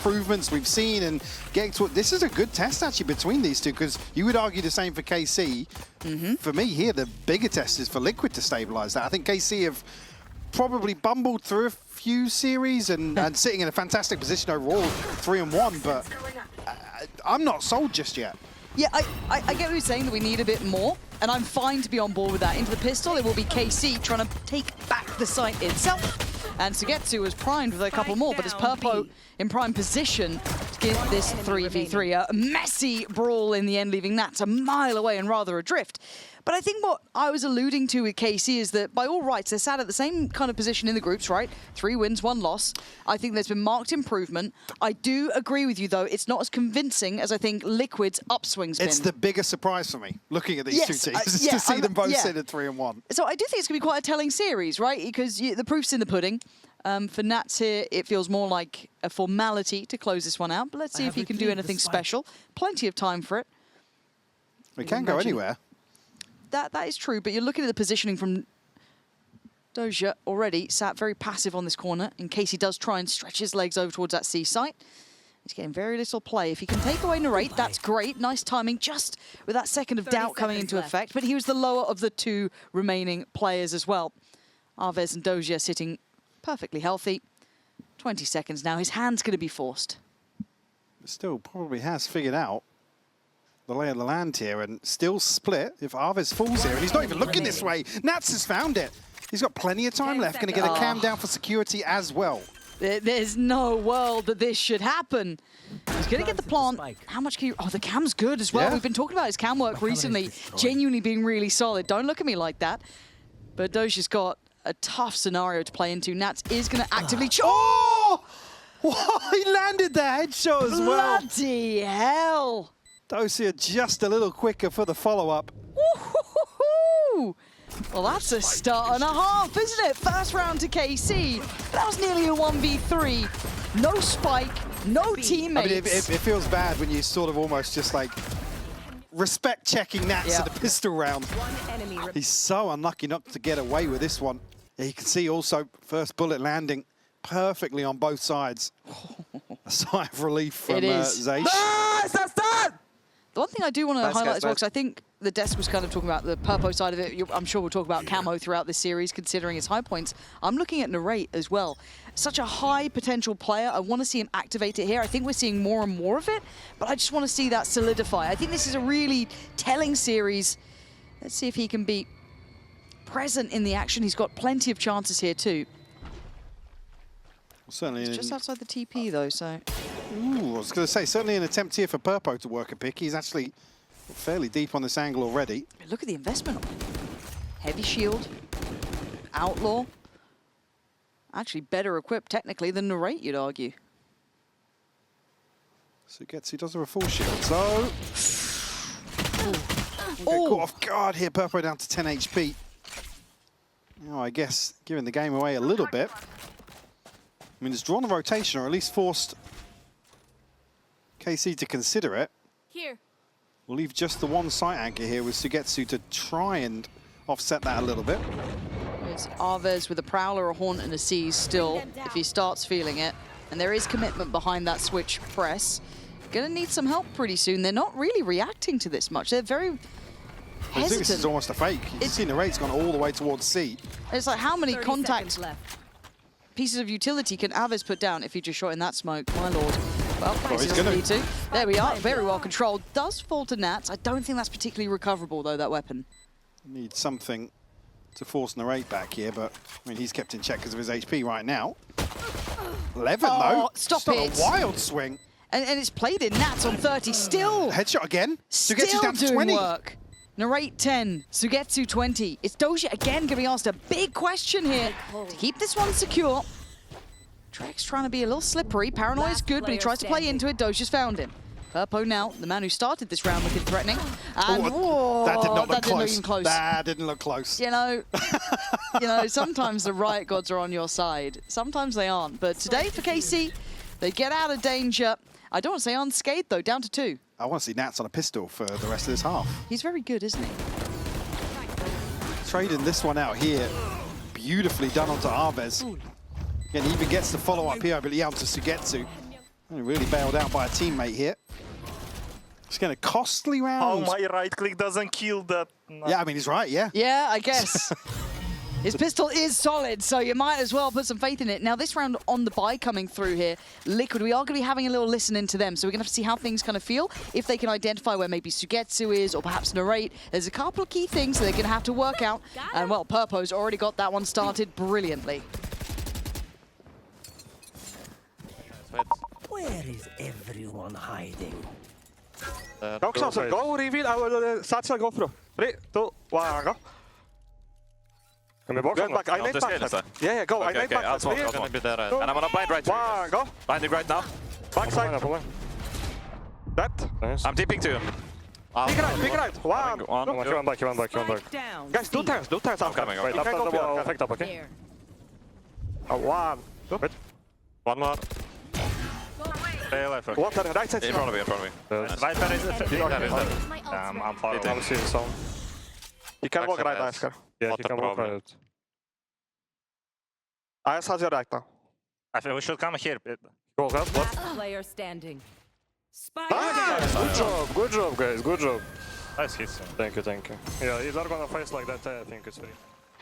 improvements we've seen and getting to this is a good test actually between these two, because you would argue the same for KC. For me here, the bigger test is for Liquid to stabilize that. I think KC have probably bumbled through a few series and sitting in a fantastic position overall, 3-1, but I'm not sold just yet. Yeah, I get what you're saying, that we need a bit more, and I'm fine to be on board with that. Into the pistol, it will be KC trying to take back the site itself. And Sugetsu was primed with a couple more, but it's Purpo in prime position to give this 3v3 a messy brawl in the end, leaving Nats a mile away and rather adrift. But I think what I was alluding to with KC is that by all rights, they're sat at the same kind of position in the groups, right? 3 wins, 1 loss. I think there's been marked improvement. I do agree with you, though. It's not as convincing as I think Liquid's upswing's been. It's the biggest surprise for me, looking at these two teams, is to see them both sit at 3-1. So I do think it's going to be quite a telling series, right? Because the proof's in the pudding. For Nats here, it feels more like a formality to close this one out. But let's see if he can do anything special. Plenty of time for it. We can go anywhere. That is true, but you're looking at the positioning from Doja already, sat very passive on this corner in case he does try and stretch his legs over towards that C site. He's getting very little play. If he can take away Narrate, that's great. Nice timing, just with that second of doubt coming into effect. But he was the lower of the 2 remaining players as well. Arvez and Doja sitting perfectly healthy. 20 seconds now. His hand's going to be forced. Still probably has figured out the lay of the land here and still split if Arvez falls here. And he's not even looking this way. Nats has found it. He's got plenty of time left. Going to get a cam down for security as well. There's no world that this should happen. He's going to get the plant. How much can you... Oh, the cam's good as well. Yeah. We've been talking about his cam work recently, genuinely being really solid. Don't look at me like that. But Doja's got a tough scenario to play into. Nats is going to actively... Oh! He landed the headshot as well. Bloody hell. Dosia just a little quicker for the follow-up. Well, that's a start and a half, isn't it? First round to KC. That was nearly a 1v3. No spike, no teammates. I mean, it feels bad when you sort of almost just like respect checking Nats at the pistol round. He's so unlucky not to get away with this one. Yeah, you can see also first bullet landing perfectly on both sides. A sigh of relief from Zaysh. The one thing I do want to highlight as well, because I think the desk was kind of talking about the Purpo side of it. I'm sure we'll talk about Camo throughout this series, considering its high points. I'm looking at Narrate as well. Such a high potential player. I want to see him activate it here. I think we're seeing more and more of it, but I just want to see that solidify. I think this is a really telling series. Let's see if he can be present in the action. He's got plenty of chances here too. Certainly, it's just outside the TP though, so. Ooh, I was going to say, certainly an attempt here for Purpo to work a pick. He's actually fairly deep on this angle already. Look at the investment. Heavy shield, Outlaw. Actually better equipped technically than Narrate, you'd argue. Sugetsu does have a full shield, so... Get caught off guard here, Purpo down to 10 HP. Now, I guess, giving the game away a little bit. I mean, it's drawn a rotation, or at least forced KC to consider it. Here. We'll leave just the one site anchor here with Sugetsu to try and offset that a little bit. It's Arvez with a Prowler, a Haunt, and a Seize still, if he starts feeling it. And there is commitment behind that switch press. Gonna need some help pretty soon. They're not really reacting to this much. They're very hesitant. I think this is almost a fake. You see the rate's gone all the way towards C. It's like, how many contact pieces of utility can Arvez put down if he just shot in that smoke? My lord. Well, he's going to need to. There we are, very well controlled. Does fall to Nats. I don't think that's particularly recoverable, though, that weapon. Need something to force Narrate back here, but I mean, he's kept in check because of his HP right now. 11, though. Stop it. A wild swing. And it's played in. Nats on 30, still. Headshot again. Still down to doing 20. Work. Narrate 10, Sugetsu 20. It's Doja again going to be asked a big question here to keep this one secure. Trex trying to be a little slippery. Paranoia is good, but he tries to play into it. Doja's found him. Purpo now, the man who started this round looking threatening. And that did not look close. Even close. That didn't look close. You know, sometimes the riot gods are on your side. Sometimes they aren't. But today for KC, they get out of danger. I don't want to say unscathed, though, down to 2. I want to see Nats on a pistol for the rest of this half. He's very good, isn't he? Trading this one out here. Beautifully done onto Arvez. Again, he even gets the follow-up here, I believe, onto Sugetsu. Really bailed out by a teammate here. It's getting a costly round. Oh, my right click doesn't kill that. Yeah, I mean, he's right, yeah. Yeah, I guess. His pistol is solid, so you might as well put some faith in it. Now, this round on the buy coming through here, Liquid, we are going to be having a little listen into them, so we're going to have to see how things kind of feel, if they can identify where maybe Sugetsu is, or perhaps Narrate. There's a couple of key things that they're going to have to work out, and, well, Purpo's already got that one started brilliantly. Where is everyone hiding? Go, Xanser, go, reveal. Satchel, go through. 3, 2, 1, go. Can we box Going back, I made backside. Yeah, go, I made backside. I'll smoke, gonna be there. And I'm on a blind right. 1, go. Blinding right now. Backside. That. I'm TPing to you. Big right. 1. He went back. Guys, do turns I'm coming. Wait, Up, can go wall, beyond. effect up, okay? 1. Wait. One more. Stay alive. Water, right side. In front of me. Right side is I'm far away. I'm seeing some. You can walk right, Isker. Yeah, you can walk right. Ice has your right now. I think we should come here. Go, guys. Player standing. Spike Good job, guys. Good job. Nice hits. Thank you. Yeah, if they're gonna face like that, I think it's free.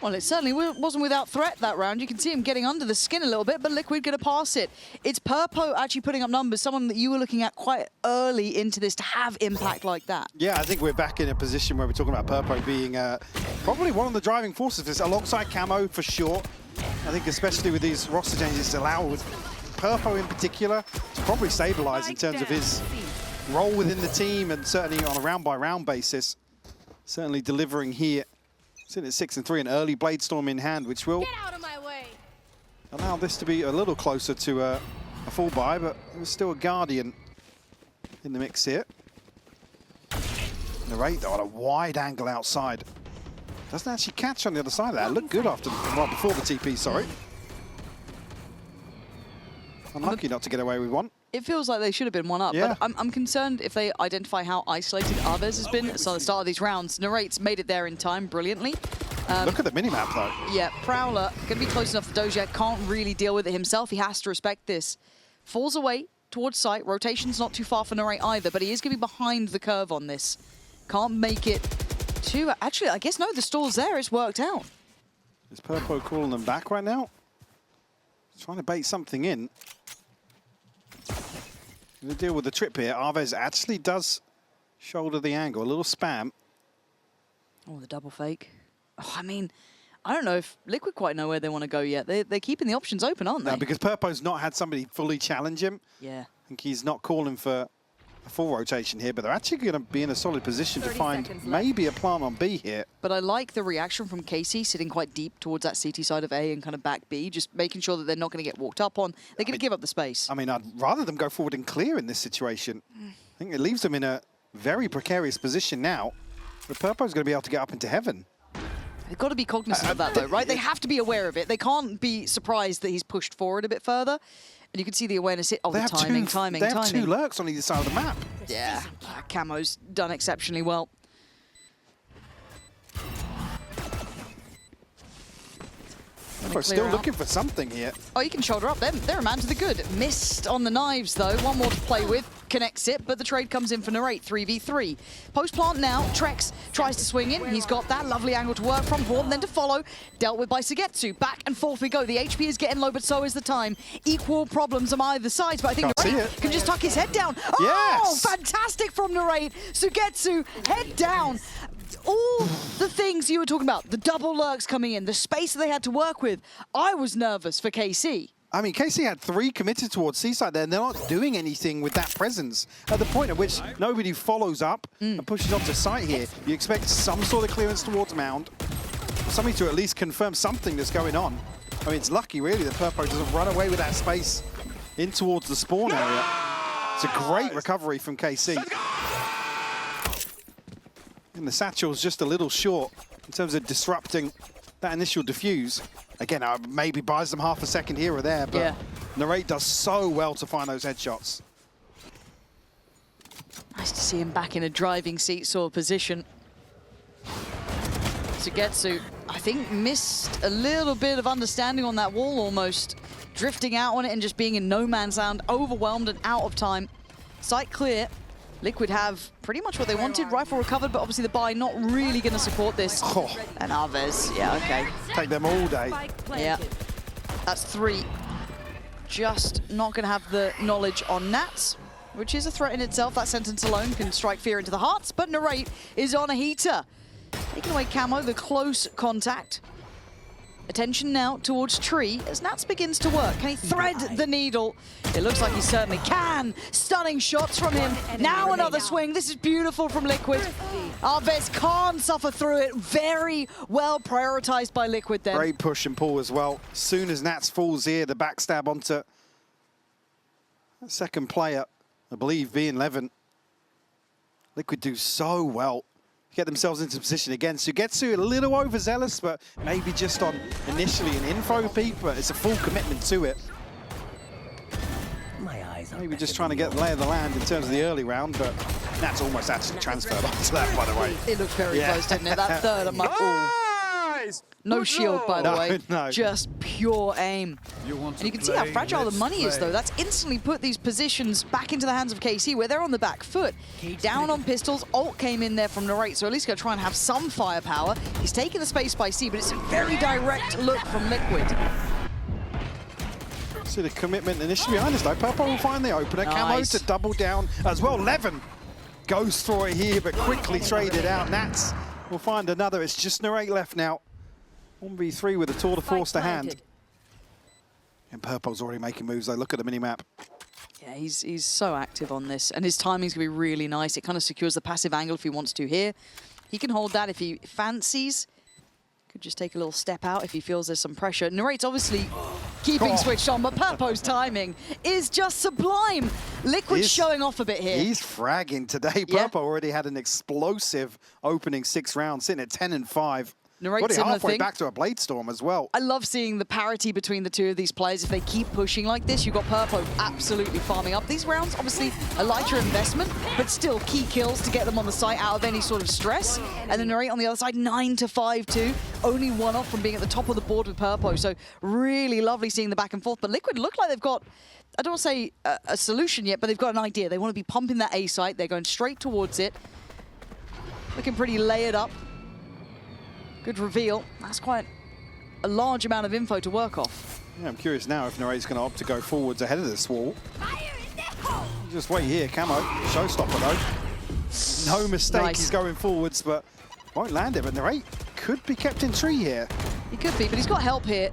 Well, it certainly wasn't without threat that round. You can see him getting under the skin a little bit, but Liquid going to pass it. It's Purpo actually putting up numbers, someone that you were looking at quite early into this to have impact like that. Yeah, I think we're back in a position where we're talking about Purpo being probably one of the driving forces of this, alongside Camo for sure. I think especially with these roster changes, allow with Purpo in particular to probably stabilize in terms of his role within the team, and certainly on a round-by-round basis. Certainly delivering here. Sitting at 6 and 3, an early Blade Storm in hand, which will allow this to be a little closer to a full buy, but there's still a Guardian in the mix here. Narrate, though, on a wide angle outside. Doesn't actually catch on the other side of that. Looked good after, well, before the TP, sorry. Unlucky not to get away with one. It feels like they should have been one up, Yeah. but I'm concerned if they identify how isolated Arvez has been. So at the start of these rounds, Narrate's made it there in time brilliantly. Look at the minimap, though. Yeah, Prowler, going to be close enough to Doja, can't really deal with it himself. He has to respect this. Falls away towards site. Rotation's not too far for Narrate either, but he is going to be behind the curve on this. Can't make it too... Actually, I guess no, the stall's there. It's worked out. Is Purpo calling them back right now? He's trying to bait something in. Going to deal with the trip here. Arvez actually does shoulder the angle. A little spam. Oh, the double fake. Oh, I mean, I don't know if Liquid quite know where they want to go yet. They're keeping the options open, aren't they? No, because Purpo's not had somebody fully challenge him. Yeah. I think he's not calling for a full rotation here, but they're actually going to be in a solid position to find maybe a plant on B here. But I like the reaction from Casey sitting quite deep towards that CT side of A and kind of back B, just making sure that they're not going to get walked up on. They're going to give up the space. I mean, I'd rather them go forward and clear in this situation. I think it leaves them in a very precarious position now. But Purpo's going to be able to get up into heaven. They've got to be cognizant of that, though, right? They have to be aware of it. They can't be surprised that he's pushed forward a bit further. And you can see the awareness of the timing. They have two lurks on either side of the map. Yeah, Camo's done exceptionally well. We're still looking for something here. Oh, you can shoulder up them. They're a man to the good. Missed on the knives, though. One more to play with. Connects it, but the trade comes in for Narrate, 3v3. Post plant now. Trex tries to swing in. He's got that lovely angle to work from. Warden then to follow. Dealt with by Sugetsu. Back and forth we go. The HP is getting low, but so is the time. Equal problems on either sides, but I think Narrate can just tuck his head down. Oh, yes! Fantastic from Narrate. Sugetsu, head down. All the things you were talking about, the double lurks coming in, the space that they had to work with. I was nervous for KC. I mean, KC had 3 committed towards Seaside there, and they're not doing anything with that presence. At the point at which nobody follows up and pushes onto site here, you expect some sort of clearance towards Mound, something to at least confirm something that's going on. I mean, it's lucky, really, that Purpo doesn't run away with that space in towards the spawn area. It's a great recovery from KC. And the satchel's just a little short in terms of disrupting that initial diffuse. Again, maybe buys them half a second here or there, but Narrate does so well to find those headshots. Nice to see him back in a driving seat sort of position. Sugetsu, I think, missed a little bit of understanding on that wall almost. drifting out on it and just being in no man's land, overwhelmed and out of time. Site clear. Liquid have pretty much what they wanted. Rifle recovered, but obviously the buy not really going to support this. Oh. And Alves, yeah, okay. Take them all day. Yeah, that's 3. Just not going to have the knowledge on Nats, which is a threat in itself. That sentence alone can strike fear into the hearts, but Narrate is on a heater. Taking away Camo, the close contact. Attention now towards Tree as Nats begins to work. Can he thread the needle? It looks like he certainly can. Stunning shots from him. Now another swing. This is beautiful from Liquid. Alves can't suffer through it. Very well prioritized by Liquid then. Great push and pull as well. As soon as Nats falls here, the backstab onto the second player, I believe, being Levin. Liquid do so well. Get themselves into position again. Sugetsu a little overzealous, but maybe just on initially an info peak, but it's a full commitment to it. My eyes are Maybe just trying to get the lay of the land in terms of the early round, but that's almost actually transferred onto that, by the way. It looked very close, didn't it? That third, I'm like, oh. Nice! No Good shield, job. by the way. No. Just pure aim. And you can see how fragile the money is, though. That's instantly put these positions back into the hands of KC, where they're on the back foot. Down on pistols. Ult came in there from Narrate, so at least going to try and have some firepower. He's taken the space by C, but it's a very direct look from Liquid. See the commitment initially behind us, though. Purple will find the opener. Nice. Camo to double down as well. Levin goes for it here, but quickly traded out. Nats will find another. It's just Narrate left now. 1v3 with a tour de force to hand. And Purple's already making moves, though. Look at the mini-map. Yeah, he's so active on this, and his timing's going to be really nice. It kind of secures the passive angle if he wants to here. He can hold that if he fancies. Could just take a little step out if he feels there's some pressure. Narrate's obviously keeping switched on, but Purpo's timing is just sublime. Liquid's showing off a bit here. He's fragging today. Yeah. Purple already had an explosive opening 6 rounds, sitting at 10 and 5. Narrate Already similar halfway thing. back to a Blade Storm as well. I love seeing the parity between the two of these players. If they keep pushing like this, you've got Purpo absolutely farming up. These rounds, obviously, a lighter investment, but still key kills to get them on the site out of any sort of stress. And then Narrate on the other side, 9 to 5 too. Only 1 off from being at the top of the board with Purpo. So really lovely seeing the back and forth. But Liquid look like they've got, I don't want to say a solution yet, but they've got an idea. They want to be pumping that A site. They're going straight towards it. Looking pretty layered up. Good reveal. That's quite a large amount of info to work off. Yeah, I'm curious now if Narrate's going to opt to go forwards ahead of this wall. Just wait here, Camo. Showstopper, though. No mistake, Nice. He's going forwards, but won't land it. But Narrate could be kept in tree here. He could be, but he's got help here.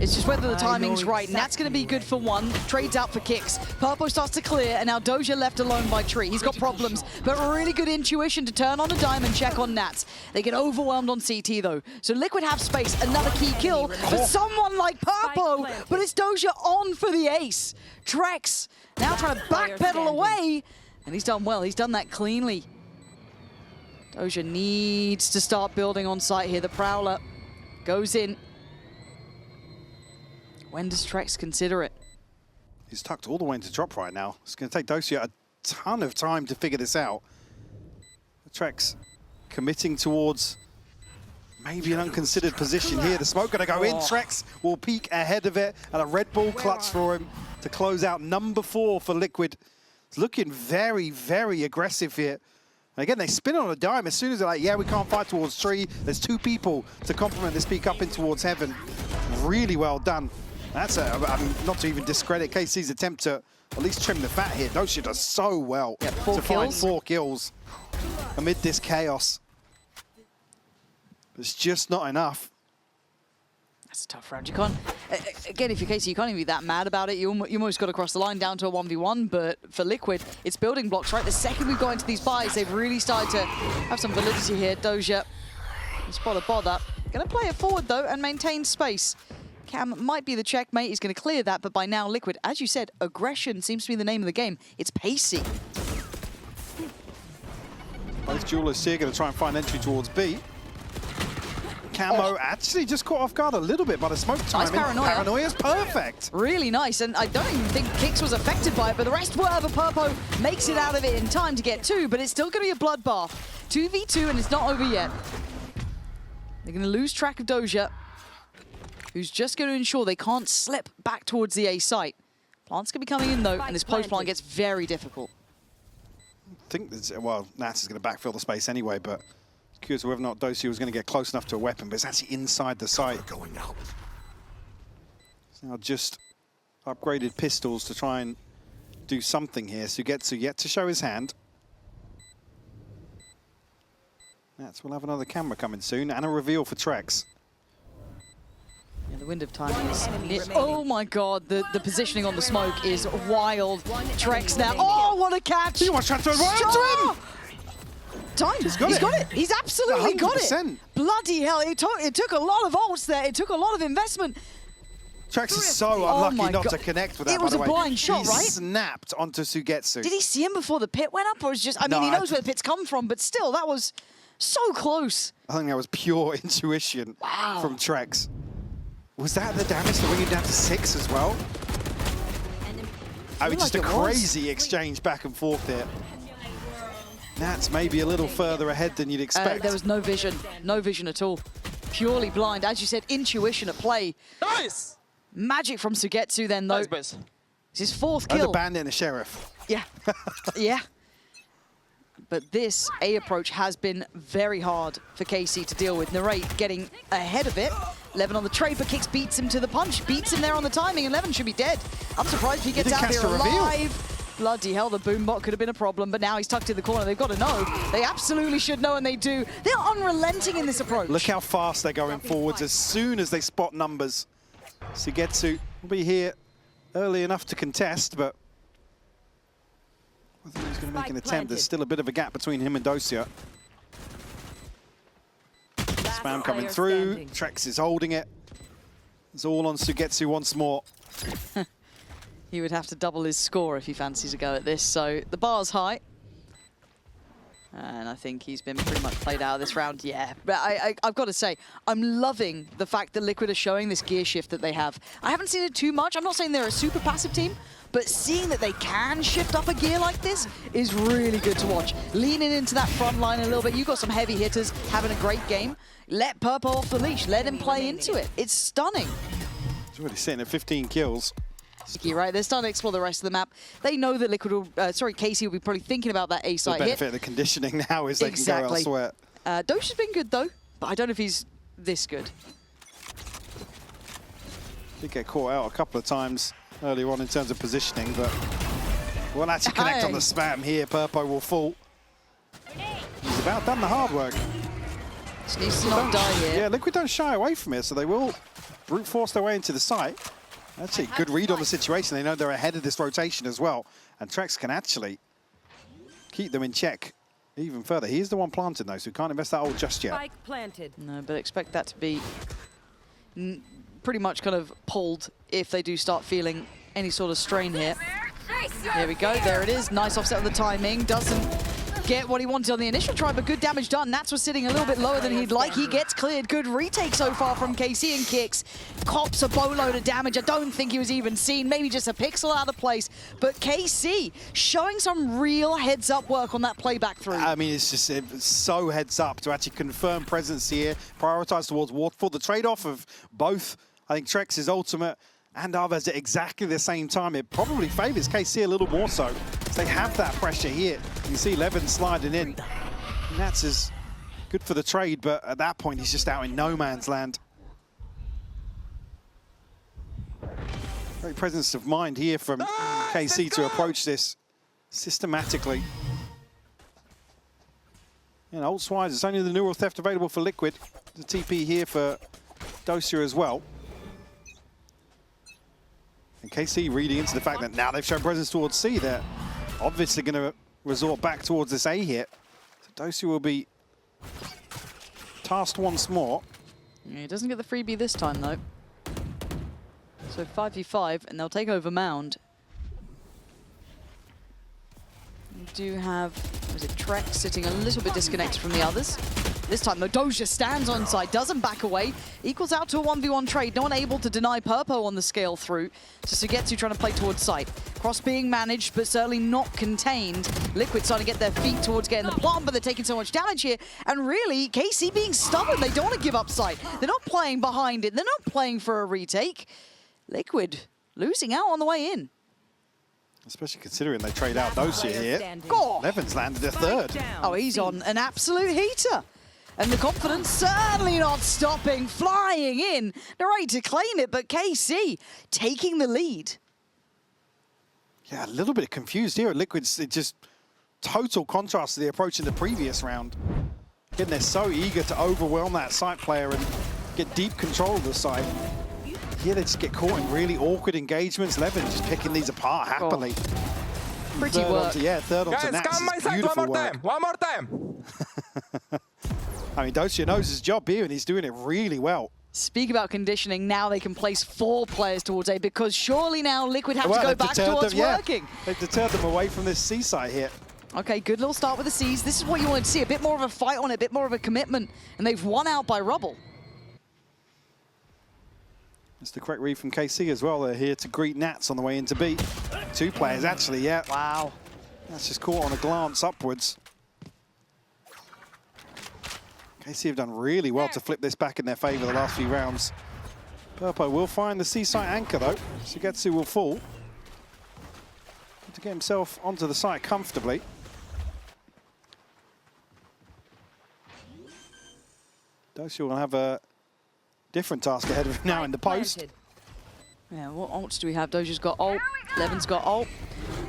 It's just whether the timing's right, and that's going to be good for 1. Trades out for kicks. Purpo starts to clear, and now Doja left alone by Tree. He's got problems, but really good intuition to turn on a dime and check on Nats. They get overwhelmed on CT, though. So Liquid have space, another key kill for someone like Purpo, but it's Doja on for the ace. Trex now trying to backpedal away, and he's done well. He's done that cleanly. Doja needs to start building on site here. The Prowler goes in. When does Trex consider it? He's tucked all the way into drop right now. It's going to take Dosia a ton of time to figure this out. Trex committing towards maybe an unconsidered position here. The smoke going to go in. Trex will peek ahead of it, and a Red Bull clutch for him to close out number 4 for Liquid. It's looking very, very aggressive here. And again, they spin on a dime as soon as they're like, yeah, we can't fight towards tree. There's 2 people to complement this peek up in towards heaven. Really well done. That's not to even discredit KC's attempt to at least trim the fat here. Dosia does so well Yeah, 4 to kills. find 4 kills amid this chaos. It's just not enough. That's a tough round. You can't, again, if you're KC, you can't even be that mad about it. You almost got to cross the line down to a 1v1, but for Liquid, it's building blocks, right? The second we've got into these buys, they've really started to have some validity here. Doja, spot a bother. Going to play it forward, though, and maintain space. Cam might be the checkmate. He's going to clear that, but by now, Liquid, as you said, aggression seems to be the name of the game. It's pacey. Both duelists here going to try and find entry towards B. Camo actually just caught off guard a little bit by the smoke timing. paranoia. Paranoia's perfect. Really nice, and I don't even think Kix was affected by it, but the rest were, but Purpo makes it out of it in time to get 2, but it's still going to be a bloodbath. 2v2, and it's not over yet. They're going to lose track of Doja. who's just going to ensure they can't slip back towards the A site. Plant's going to be coming in, though, and this post-plant gets very difficult. I think there's, well, Nats is going to backfill the space anyway, but curious whether or not Dosia was going to get close enough to a weapon, but it's actually inside the site. Going out. It's now just upgraded pistols to try and do something here. Sugetsu yet to show his hand. Nats will have another camera coming soon, and a reveal for Trex. Yeah, the wind of time is... Oh my god, the positioning on the smoke is wild. Trex now. Oh, what a catch! He wants to transfer right into him! Time. He's got it. He's absolutely got it. 100%. Bloody hell, it took a lot of ults there. It took a lot of investment. Trex is so unlucky not to connect with that, It was by the a way. blind shot, He right? snapped onto Sugetsu. Did he see him before the pit went up, or was just... I mean, he knows where the pit's come from, but still, that was so close. I think that was pure intuition from Trex. Was that the damage to bring him down to 6 as well? I mean, just a crazy exchange back and forth there. Nats maybe a little further ahead than you'd expect. There was no vision at all. Purely blind. As you said, intuition at play. Nice! Magic from Sugetsu then, though. Nice. It's his 4th Oh, kill. the bandit and the sheriff. Yeah. Yeah. But this A approach has been very hard for KC to deal with. Narrate getting ahead of it. Levin on the trade, but Kicks beats him to the punch. Beats him there on the timing, and Levin should be dead. I'm surprised if he gets out here alive. Bloody hell, the boombot could have been a problem, but now he's tucked in the corner. They've got to know. They absolutely should know, and they do. They're unrelenting in this approach. Look how fast they're going forwards as soon as they spot numbers. Sugetsu will be here early enough to contest, but I think he's going to make an attempt. There's still a bit of a gap between him and Dosia. Spam coming through. Trex is holding it. It's all on Sugetsu once more. He would have to double his score if he fancies a go at this, so the bar's high. And I think he's been pretty much played out of this round, yeah. But I've got to say, I'm loving the fact that Liquid are showing this gear shift that they have. I haven't seen it too much. I'm not saying they're a super passive team, but seeing that they can shift up a gear like this is really good to watch. Leaning into that front line a little bit. You've got some heavy hitters having a great game. Let Purple off the leash. Let him play into it. It's stunning. He's already sitting at 15 kills. Right, they're starting to explore the rest of the map. They know that Liquid will, KC will be probably thinking about that A site hit. The benefit of the conditioning now is they can go elsewhere. Dosha's been good though, but I don't know if he's this good. Did get caught out a couple of times earlier on in terms of positioning, but won't actually connect on the spam here. Purpo will fall. He's about done the hard work. Just needs to not die here. Yeah, Liquid don't shy away from it, so they will brute force their way into the site. Actually, good read on the situation. They know they're ahead of this rotation as well. And Trex can actually keep them in check even further. He's the one planted, though, so he can't invest that ult just yet. Spike planted. No, but expect that to be pretty much kind of pulled if they do start feeling any sort of strain here. Here we go. There it is. Nice offset of the timing. Doesn't get what he wanted on the initial try, but good damage done. Nats was sitting a little bit lower than he'd like. He gets cleared. Good retake so far from KC, and Kicks cops a boatload of damage. I don't think he was even seen. Maybe just a pixel out of place. But KC showing some real heads-up work on that playback through. I mean, it's just so heads up to actually confirm presence here, prioritize towards Waterfall. The trade-off of both, I think Trex's ultimate and others at exactly the same time, it probably favors KC a little more so. They have that pressure here. You see Levin sliding in. Nats is good for the trade, but at that point, he's just out in no man's land. Great presence of mind here from KC to approach this systematically. And ult-wise, it's only the Neural Theft available for Liquid. The TP here for Dosia as well. And KC reading into the fact that now they've shown presence towards C, they're obviously going to resort back towards this A hit. So Dosia will be tasked once more. Yeah, he doesn't get the freebie this time, though. So 5v5, and they'll take over Mound. do have, was it Trek sitting a little bit disconnected from the others. This time, though, Doja stands on side, doesn't back away, equals out to a 1v1 trade. No one able to deny Purpo on the scale through. So Sugetsu trying to play towards site. Cross being managed, but certainly not contained. Liquid starting to get their feet towards getting the plant, but they're taking so much damage here. And really, KC being stubborn. They don't want to give up site. They're not playing behind it. They're not playing for a retake. Liquid losing out on the way in. Especially considering they trade out Dosia here. God. Levin's landed a third. Oh, he's on an absolute heater. And the confidence certainly not stopping, flying in. They're ready to claim it, but KC taking the lead. Yeah, a little bit confused here at Liquid's. It just total contrast to the approach in the previous round. Again, they're so eager to overwhelm that site player and get deep control of the site. Here they just get caught in really awkward engagements. Levin just picking these apart happily. Pretty work. Third onto Nats. Come my side one more time. One more time. I mean, Dosia knows his job here, and he's doing it really well. Speak about conditioning, now they can place 4 players towards A, because surely now Liquid have to go back towards working. They've deterred them away from this C site here. Okay, good little start with the Cs. This is what you wanted to see, a bit more of a fight on it, a bit more of a commitment, and they've won out by rubble. That's the correct read from KC as well. They're here to greet Nats on the way into B. 2 players, actually, yeah. Wow. That's just caught on a glance upwards. KC have done really well to flip this back in their favor the last few rounds. Purpo will find the C site anchor, though. Sugetsu will fall. To get himself onto the site comfortably. Dosia will have a different task ahead of him now in the post. Yeah, what ults do we have? Doja's got ult, Levin's got ult,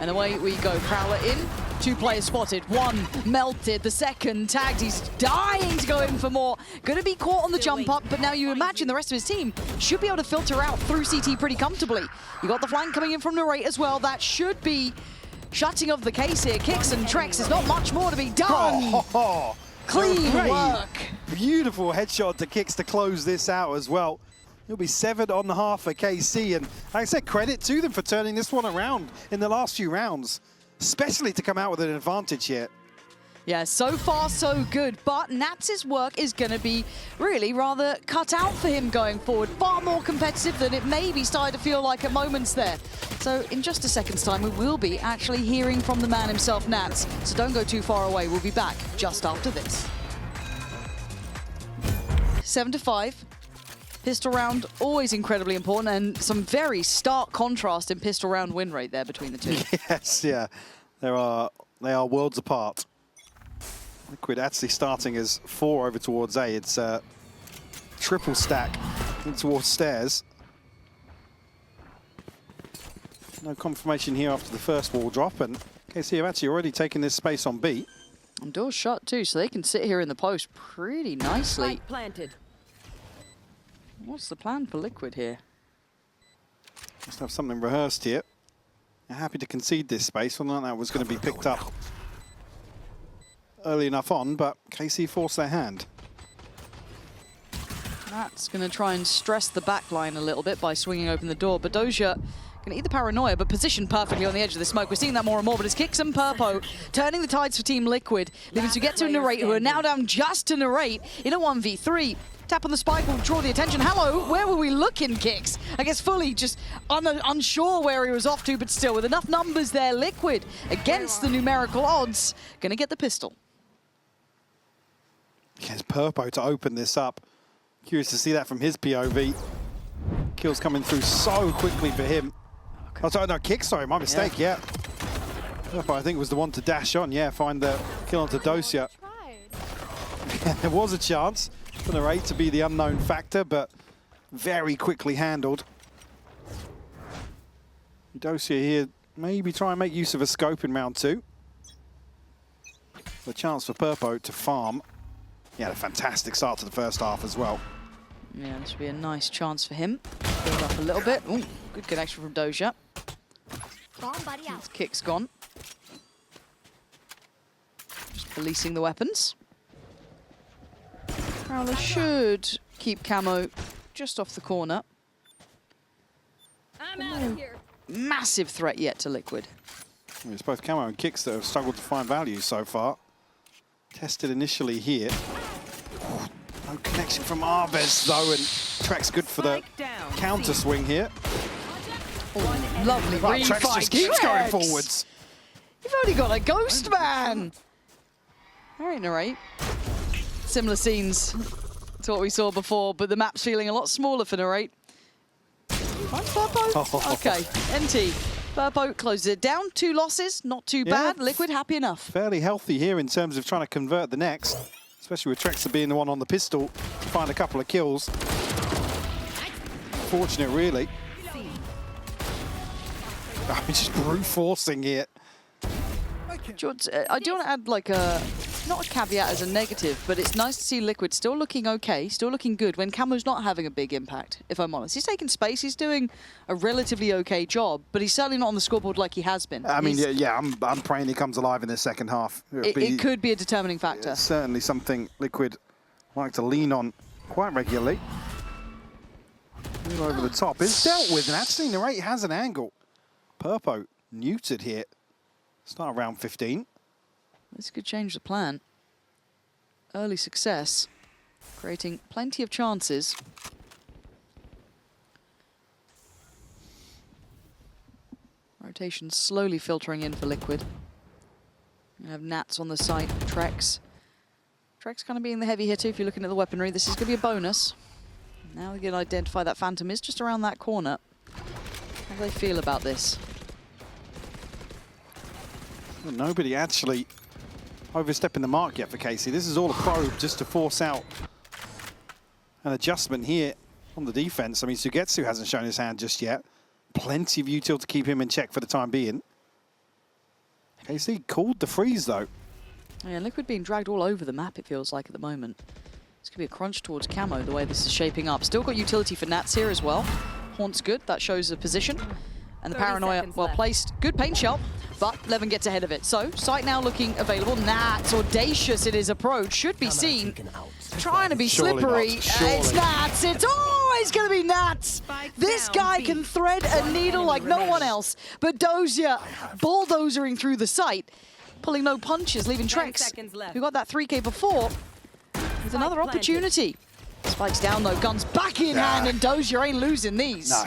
and away we go. Prowler in, 2 players spotted, 1 melted, the second tagged. He's dying to go in for more. Gonna be caught on the jump up, but now you imagine the rest of his team should be able to filter out through CT pretty comfortably. You got the flank coming in from Narrate as well. That should be shutting off the case here. Kicks and Trex, there's not much more to be done. Clean work. Beautiful headshot to Kicks to close this out as well. He'll be 7 on the half for KC, and like I said, credit to them for turning this one around in the last few rounds, especially to come out with an advantage here. Yeah, so far so good, but Nats' work is going to be really rather cut out for him going forward. Far more competitive than it maybe started to feel like at moments there. So in just a second's time, we will be actually hearing from the man himself, Nats. So don't go too far away. We'll be back just after this. 7-5. Pistol round, always incredibly important, and some very stark contrast in pistol round win rate there between the two. Yes, yeah. They are worlds apart. Liquid actually starting as 4 over towards A. It's a triple stack in towards stairs. No confirmation here after the first wall drop, and KC have actually already taken this space on B. And doors shut too, so they can sit here in the post pretty nicely. Spike planted. What's the plan for Liquid here? Must have something rehearsed here. They're happy to concede this space. Well, not that was going to be picked up early enough on, but KC forced their hand. That's going to try and stress the back line a little bit by swinging open the door, but Doja going to eat the paranoia, but positioned perfectly on the edge of the smoke. We're seeing that more and more, but it's Kicks and Purpo turning the tides for Team Liquid, leaving to get to Narrate, who are now down just to Narrate in a 1v3. Tap on the spike will draw the attention. Hello, where were we looking, Kicks? I guess fully just unsure where he was off to, but still with enough numbers there, Liquid against the numerical odds, going to get the pistol. Yes, Purpo to open this up. Curious to see that from his POV. Kills coming through so quickly for him. Oh, sorry, no, Kick, sorry, my mistake, yeah. Purpo, I think, was the one to dash on, yeah, find the kill onto Dosia. There was a chance for the rate to be the unknown factor, but very quickly handled. Dosia here, maybe try and make use of a scope in round 2. The chance for Purpo to farm. He had a fantastic start to the first half as well. Yeah, this would be a nice chance for him. Build up a little bit. Ooh, good connection from Doja. His Kick's gone. Just releasing the weapons. Prowler should keep camo just off the corner. I'm out of here. Massive threat yet to Liquid. It's both Camo and Kicks that have struggled to find value so far. Tested initially here. No connection from Arvez though, and Trex good for the counter swing here. Oh, lovely Right, read Trex by just keeps going Trex. forwards. You've only got a ghost man. All right, Narrate. Similar scenes to what we saw before, but the map's feeling a lot smaller for Narrate. Right, Burpo? Okay, NT. Burpo closes it down. 2 losses, not too bad. Liquid happy enough. Fairly healthy here in terms of trying to convert the next, especially with Trex being the one on the pistol to find a couple of kills. Fortunate, really. I mean, just brute forcing here. George, I do want to add like a, not a caveat as a negative, but it's nice to see Liquid still looking okay, still looking good when Camo's not having a big impact, if I'm honest. He's taking space, he's doing a relatively okay job, but he's certainly not on the scoreboard like he has been. I mean, yeah, I'm praying he comes alive in the second half. It could be a determining factor. Certainly something Liquid like to lean on quite regularly. Move over the top is dealt with, and actually Narrate has an angle. Purpo neutered here. Start round 15. This could change the plan. Early success, creating plenty of chances. Rotation slowly filtering in for Liquid. You have Nats on the side, Trex. Trex kind of being the heavy hitter if you're looking at the weaponry. This is going to be a bonus. Now we can identify that Phantom is just around that corner. How do they feel about this? Well, nobody actually overstepping the mark yet for KC. This is all a probe just to force out an adjustment here on the defense. I mean, Sugetsu hasn't shown his hand just yet. Plenty of util to keep him in check for the time being. KC called the freeze, though. Yeah, Liquid being dragged all over the map, it feels like, at the moment. It's going to be a crunch towards Camo, the way this is shaping up. Still got utility for Nats here as well. Haunt's good, that shows the position. And the Paranoia, well placed. Good paint shot, but Levin gets ahead of it. So, sight now looking available. Nats, audacious in his approach, should be seen. Trying to be slippery. It's Nats, it's always going to be Nats. This guy can thread a needle like no one else. But Dozier bulldozering through the site, pulling no punches, leaving Trex, who got that 3K before, with another opportunity. Spikes down though, guns back in hand, and Dozier ain't losing these. No.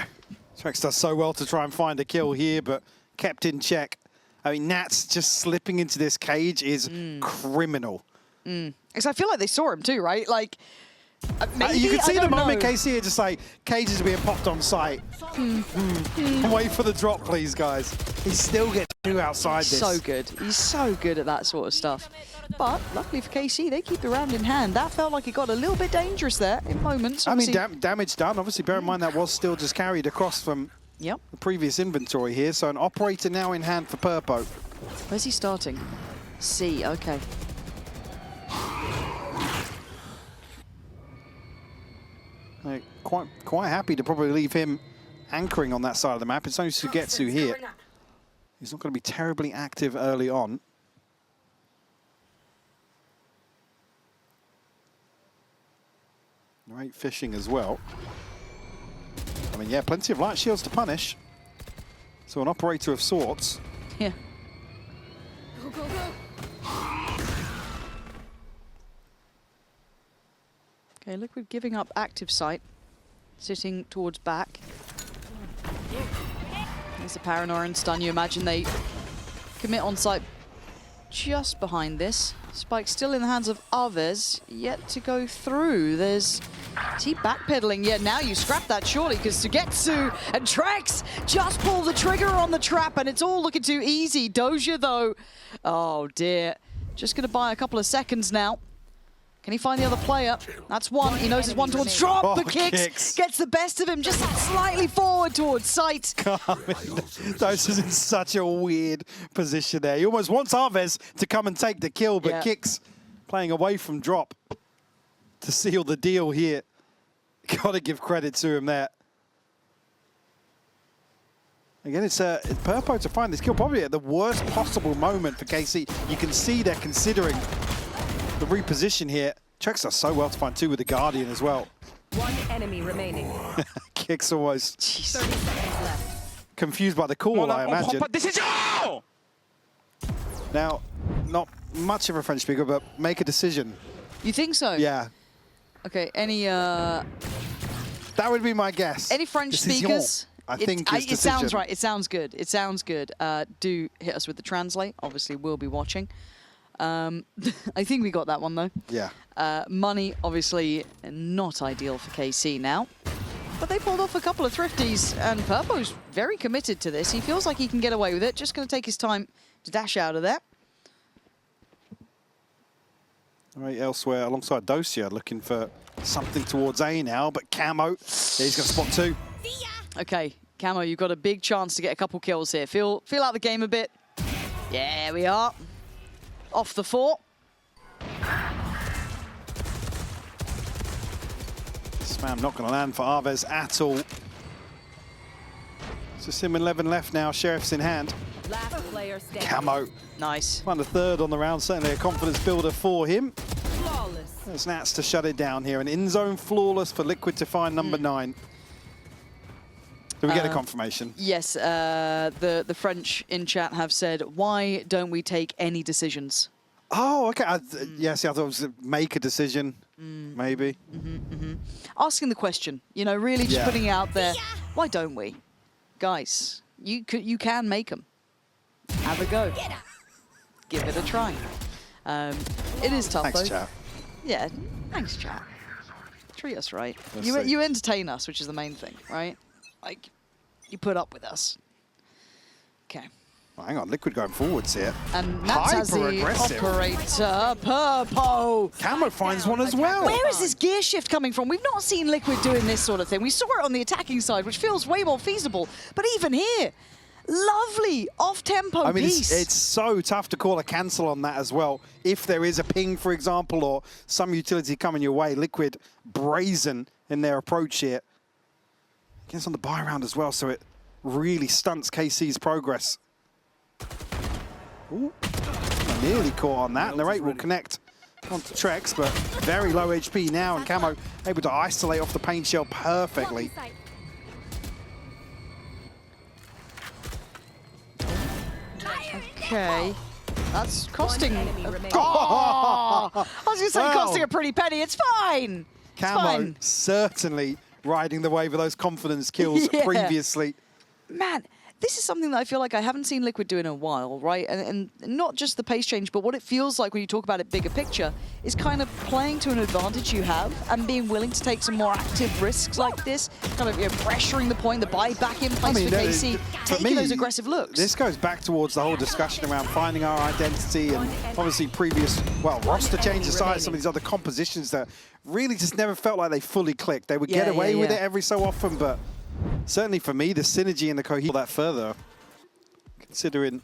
Trex does so well to try and find a kill here, but kept in check. I mean, Nats just slipping into this cage is criminal. Because I feel like they saw him too, right? Like, maybe, you can see the moment know. KC are just like, cages are being popped on site. Wait for the drop, please, guys. He still gets 2 outside this. So good. He's so good at that sort of stuff. But luckily for KC, they keep the round in hand. That felt like it got a little bit dangerous there in moments. I mean, damage done. Obviously, bear in mind that was still just carried across from the previous inventory here. So an operator now in hand for Purpo. Where's he starting? C, okay. Quite happy to probably leave him anchoring on that side of the map. It's only Sugetsu here. He's not going to be terribly active early on. Great fishing as well. I mean, yeah, plenty of light shields to punish. So an operator of sorts. Yeah. Go, go, go. Okay, Liquid giving up active sight. Sitting towards back. There's the Paranoia and stun. You imagine they commit on site just behind this. Spike still in the hands of Arvez, yet to go through. Is he backpedaling? Yeah, now you scrap that surely, because Sugetsu and Trex just pull the trigger on the trap, and it's all looking too easy. Dozier, though, oh dear. Just going to buy a couple of seconds now. Can he find the other player? That's one. He knows his one towards drop, but Kicks gets the best of him, just slightly forward towards sight. Dozier's in such a weird position there. He almost wants Arvez to come and take the kill, but Kicks playing away from drop to seal the deal here. Got to give credit to him there. Again, it's Purpo to find this kill, probably at the worst possible moment for KC. You can see they're considering the reposition here. Trex does so well to find 2 with the Guardian as well. One enemy remaining. Kicks almost 30 seconds left. confused by the call, I imagine. Now, not much of a French speaker, but make a decision. You think so? Yeah. Okay, any That would be my guess. any French Decision. speakers? I think it's it sounds decision. right. It sounds good. It sounds good. Do hit us with the translate. Obviously, we'll be watching. I think we got that one, though. Yeah. Money, obviously, not ideal for KC now. But they pulled off a couple of thrifties, and Purpo's very committed to this. He feels like he can get away with it. Just going to take his time to dash out of there. All right, elsewhere, alongside Dosia, looking for something towards A now, but Camo, yeah, he's going to spot 2. Okay, Camo, you've got a big chance to get a couple kills here. Feel out the game a bit. Yeah, we are. Off the 4. Spam not going to land for Arvez at all. Just him 11 left now, Sheriff's in hand. Last player standing. Camo, Nice. find a 3rd on the round, certainly a confidence builder for him. Flawless. There's Nats to shut it down here. An in-zone flawless for Liquid to find number 9. Do we get a confirmation? Yes, the French in chat have said, why don't we take any decisions? Oh, okay. Yes, I thought it was make a decision, maybe. Asking the question, you know, really just Yeah. putting it out there. Why don't we? Guys, you can make them. Have a go. Give it a try. It is tough, Thanks, though. chat. Yeah, thanks, chat. Treat us right. Let's You, see. you entertain us, which is the main thing, right? Like, you put up with us. Okay. Oh, hang on, Liquid going forwards here. And Nats has the Hyper-aggressive. operator, Purpo. Camo finds one as well. Where is this gear shift coming from? We've not seen Liquid doing this sort of thing. We saw it on the attacking side, which feels way more feasible. But even here, lovely off-tempo I mean, piece. it's so tough to call a cancel on that as well. If there is a ping, for example, or some utility coming your way, Liquid brazen in their approach here. Gets on the buy round as well, so it really stunts KC's progress. Ooh, nearly caught on that. Narrate will connect onto Trex, but very low HP now, and Camo able to isolate off the paint shell perfectly. Okay. That's costing... enemy remaining. Oh! I was going to say Well. costing a pretty penny. It's fine. It's Camo fine. certainly riding the wave of those confidence kills Yeah. previously. Man, this is something that I feel like I haven't seen Liquid do in a while, right? And not just the pace change, but what it feels like when you talk about it bigger picture is kind of playing to an advantage you have and being willing to take some more active risks like this, kind of, you know, pressuring the point, the buy back in place for KC, for taking me, those aggressive looks. This goes back towards the whole discussion around finding our identity and obviously previous, well, roster change aside, some of these other compositions that really just never felt like they fully clicked. They would get away with it every so often, but certainly for me, the synergy and the cohesion that further, considering,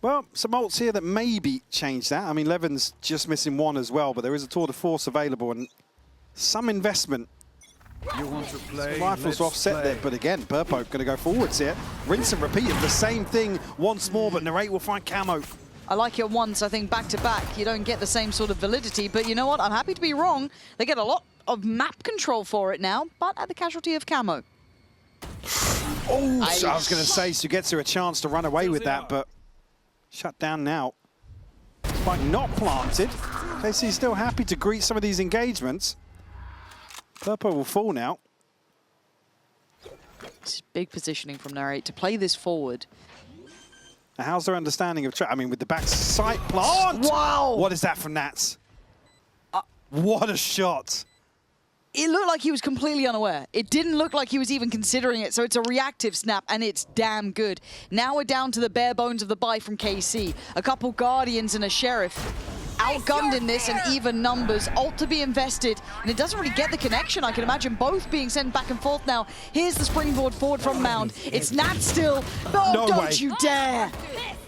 well, some ults here that maybe change that. I mean, Levin's just missing 1 as well, but there is a tour de force available and some investment. You want to play? Rifles offset there, but again, Purpo going to go forwards here. Rinse and repeat of the same thing once more, but Narrate will find Camo. I like it once, I think back to back, you don't get the same sort of validity, but you know what? I'm happy to be wrong. They get a lot of map control for it now, but at the casualty of Camo. Oh, I was going to say, Sugetsu a chance to run away with that, but shut down now. Spike not planted. KC still happy to greet some of these engagements. Purpo will fall now. It's big positioning from Narrate to play this forward. Now, how's their understanding of I mean, with the back sight plant. Wow! What is that from Nats? What a shot. It looked like he was completely unaware. It didn't look like he was even considering it, so it's a reactive snap, and it's damn good. Now we're down to the bare bones of the buy from KC. A couple Guardians and a Sheriff. Outgunned in this and even numbers. Ult to be invested, and it doesn't really get the connection. I can imagine both being sent back and forth now. Here's the springboard forward from Mound. It's Nat still. Oh, No don't way. you dare!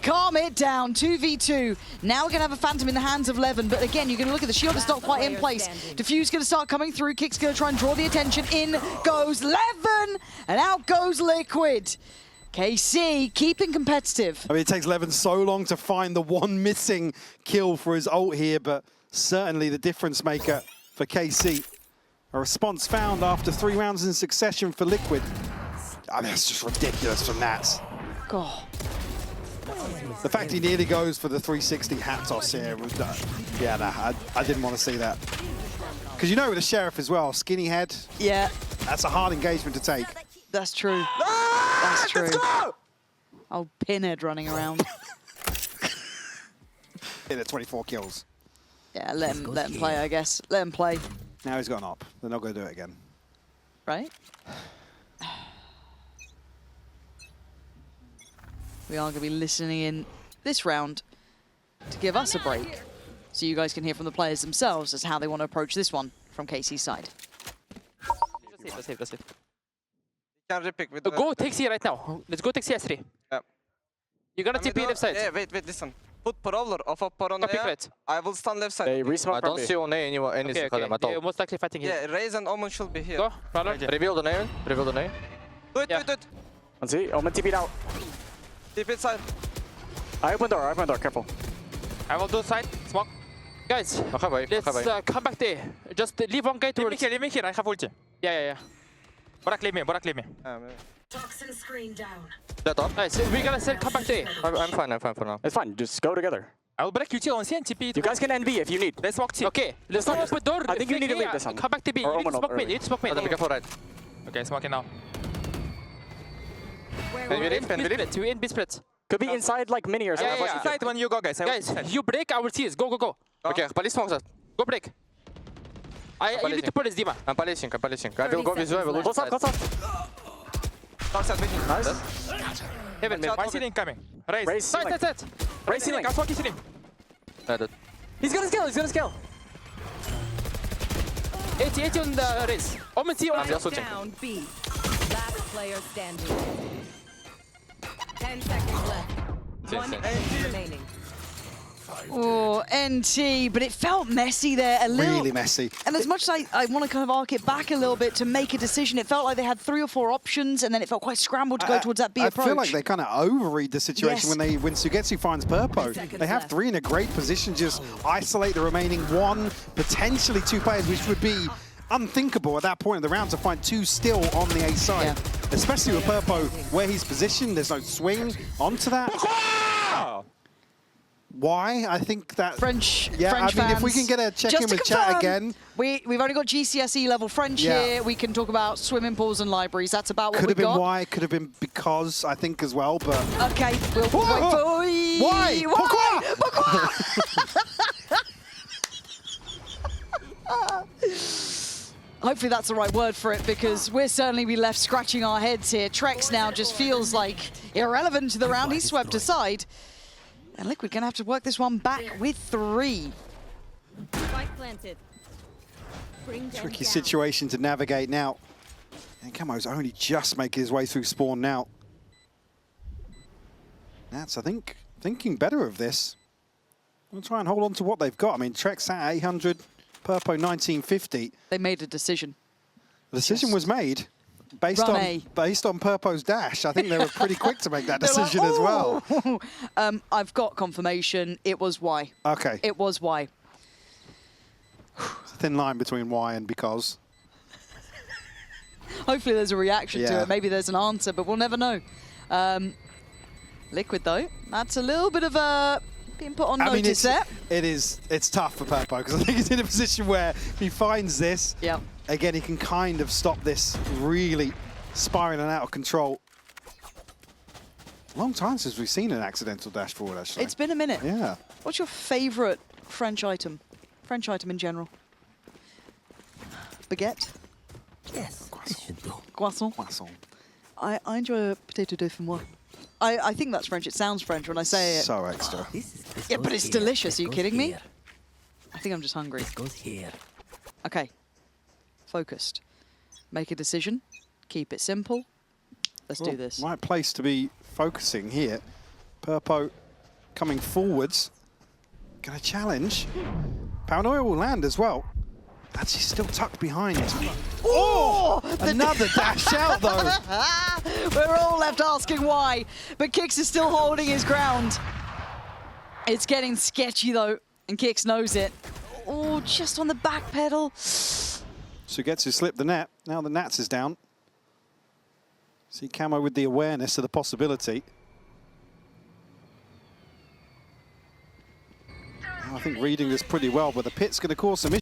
Calm it down, 2v2. Now we're going to have a Phantom in the hands of Levin, but again, you're going to look at the shield, it's not quite in place. Diffuse going to start coming through, Kick's going to try and draw the attention. In goes Levin, and out goes Liquid. KC keeping competitive. I mean, it takes Levin so long to find the one missing kill for his ult here, but certainly the difference maker for KC. A response found after 3 rounds in succession for Liquid. I mean, it's just ridiculous from Nats. God. The fact he nearly goes for the 360 hat toss here was yeah, nah, I didn't want to see that. Because you know with the Sheriff as well, skinny head, Yeah, that's a hard engagement to take. that's true. Ah, That's true. Let's go! Oh, Pinhead running around. Hit at 24 kills. Yeah, let him play, I guess. Let him play, Now he's got an op. They're not going to do it again. right? We are going to be listening in this round to give us a break, so you guys can hear from the players themselves as to how they want to approach this one from KC's side. Let's save. Can repick with Go take C right now. Let's go take CS3. Yeah. You're gonna TP left side. Yeah, wait, listen. Put Prowler off of Par on Copy A. flat. I will stun left side. They resmoke I don't properly. see on A any Okay, column at all. They're most likely fighting here. Yeah, Raze and Omen should be here. Go, Prowler. Reveal the name. Reveal the name. Do it, Yeah. do it. Let's see. Omen TP'd out. Deep inside. I open door. Careful. I will do side. Smoke. Guys, Nog even, let's come back there. Just leave one guy towards... Leave me here, I have ulti. Yeah. Borak, leave me. Toxin screen down. That up. Nice, we're gonna send come back there. I'm fine for now. It's fine. Just go together. I will break UT on C and TP. You guys can NV if you need. Let's walk T. Okay, let's not open door. I think you need to leave this one. Come back to B. Or You need to Omen smoke up mid. You need to smoke mid. Be careful right. Okay, smoking now. Can we leave? We in B split. Could be inside like mini or something. Push inside when you go, guys. Guys, you break our T's. Go. Okay, police smoke that. Go break. You need to pull this, Dima. I'm polishing. I will go visual. We'll Close up. Dark side making. Nice. Heaven, Watch out, My Omen. ceiling coming. Raise. Raise Side. ceiling. Raise ceiling. I'm smoking ceiling. He's gonna scale. 80 on the race. Omen T. Omen. just switching. Down B. Last player standing. 10 seconds left. One enemy remaining. Oh, NT, but it felt messy there a little. Really messy. And as much as I want to kind of arc it back a little bit to make a decision, it felt like they had 3 or 4 options, and then it felt quite scrambled to go towards that B approach. I feel like they kind of overread the situation Yes. when Sugetsu finds Purpo. They have 3 in a great position, just isolate the remaining 1, potentially 2 players, which would be unthinkable at that point in the round to find 2 still on the A side. Yeah. Especially with Purpo where he's positioned, there's no swing onto that. Why? I think that... French I mean, if we can get a check-in with chat again... We've only got GCSE level French here. We can talk about swimming pools and libraries. That's about what Could we've have been got. why, could have been because, I think, as well, but... Okay, we'll wait for... Why? Hopefully that's the right word for it, because we'll certainly be left scratching our heads here. Trex now just feels like irrelevant to the round. He's swept aside. And Liquid gonna have to work this one back with 3. Spike planted. Bring them Tricky down. situation to navigate now. And Camo's only just making his way through spawn now. Nats, I think, thinking better of this. We'll try and hold on to what they've got. I mean, Trex at 800, Purpo 1950. They made a decision. The decision was made based Run on A. Purpo's dash. I think they were pretty quick to make that They're like, decision as well. "Oh." I've got confirmation. It was why. Okay. It was why. It's a thin line between why and because. Hopefully there's a reaction to Yeah. it. Maybe there's an answer, but we'll never know. Liquid, though, that's a little bit of a being put on notice there. It's tough for Purpo because I think he's in a position where he finds this. Yeah. Again, he can kind of stop this really spiraling out of control. Long time since we've seen an accidental dash forward, actually. It's been a minute. Yeah. What's your favorite French item? French item in general? Baguette? Yes, this should do. Croissant? Croissant. I enjoy a potato dauphinoise. I think that's French. It sounds French when I say it. So extra. This Yeah, goes but it's here, delicious. Are you goes kidding me? here, I think I'm just hungry. This goes here. Okay. Focused. Make a decision. Keep it simple. Let's do this. Right place to be focusing here. Purpo coming forwards. Gonna challenge. Paranoia will land as well. Actually still tucked behind. Oh! Another dash out though. We're all left asking why, but Kix is still holding his ground. It's getting sketchy though, and Kix knows it. Oh, just on the back pedal. Sugetsu slipped the net. Now the Nats is down. See Camo with the awareness of the possibility. I think reading this pretty well, but the pit's going to cause some issues.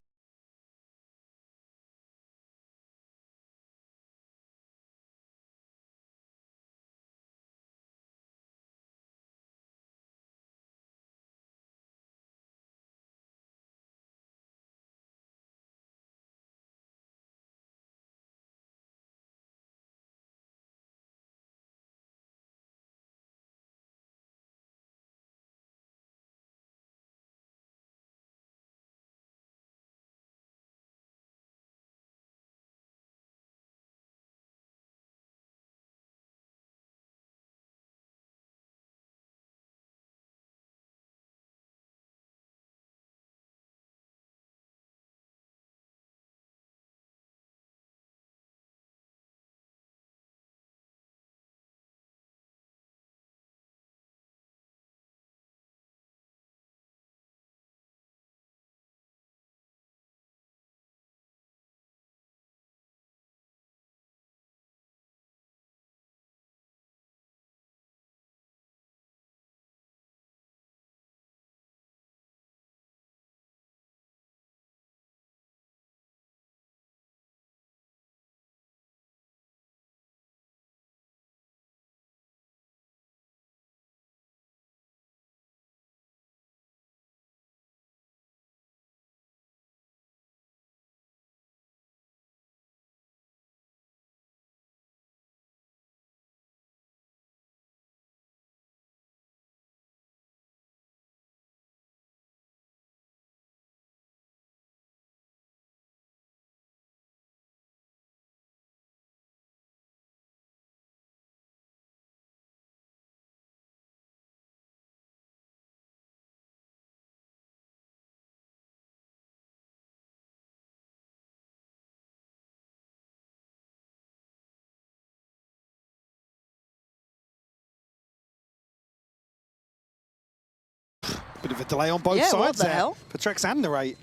Bit of a delay on both Yeah, sides what the there. hell? For Trex and Narrate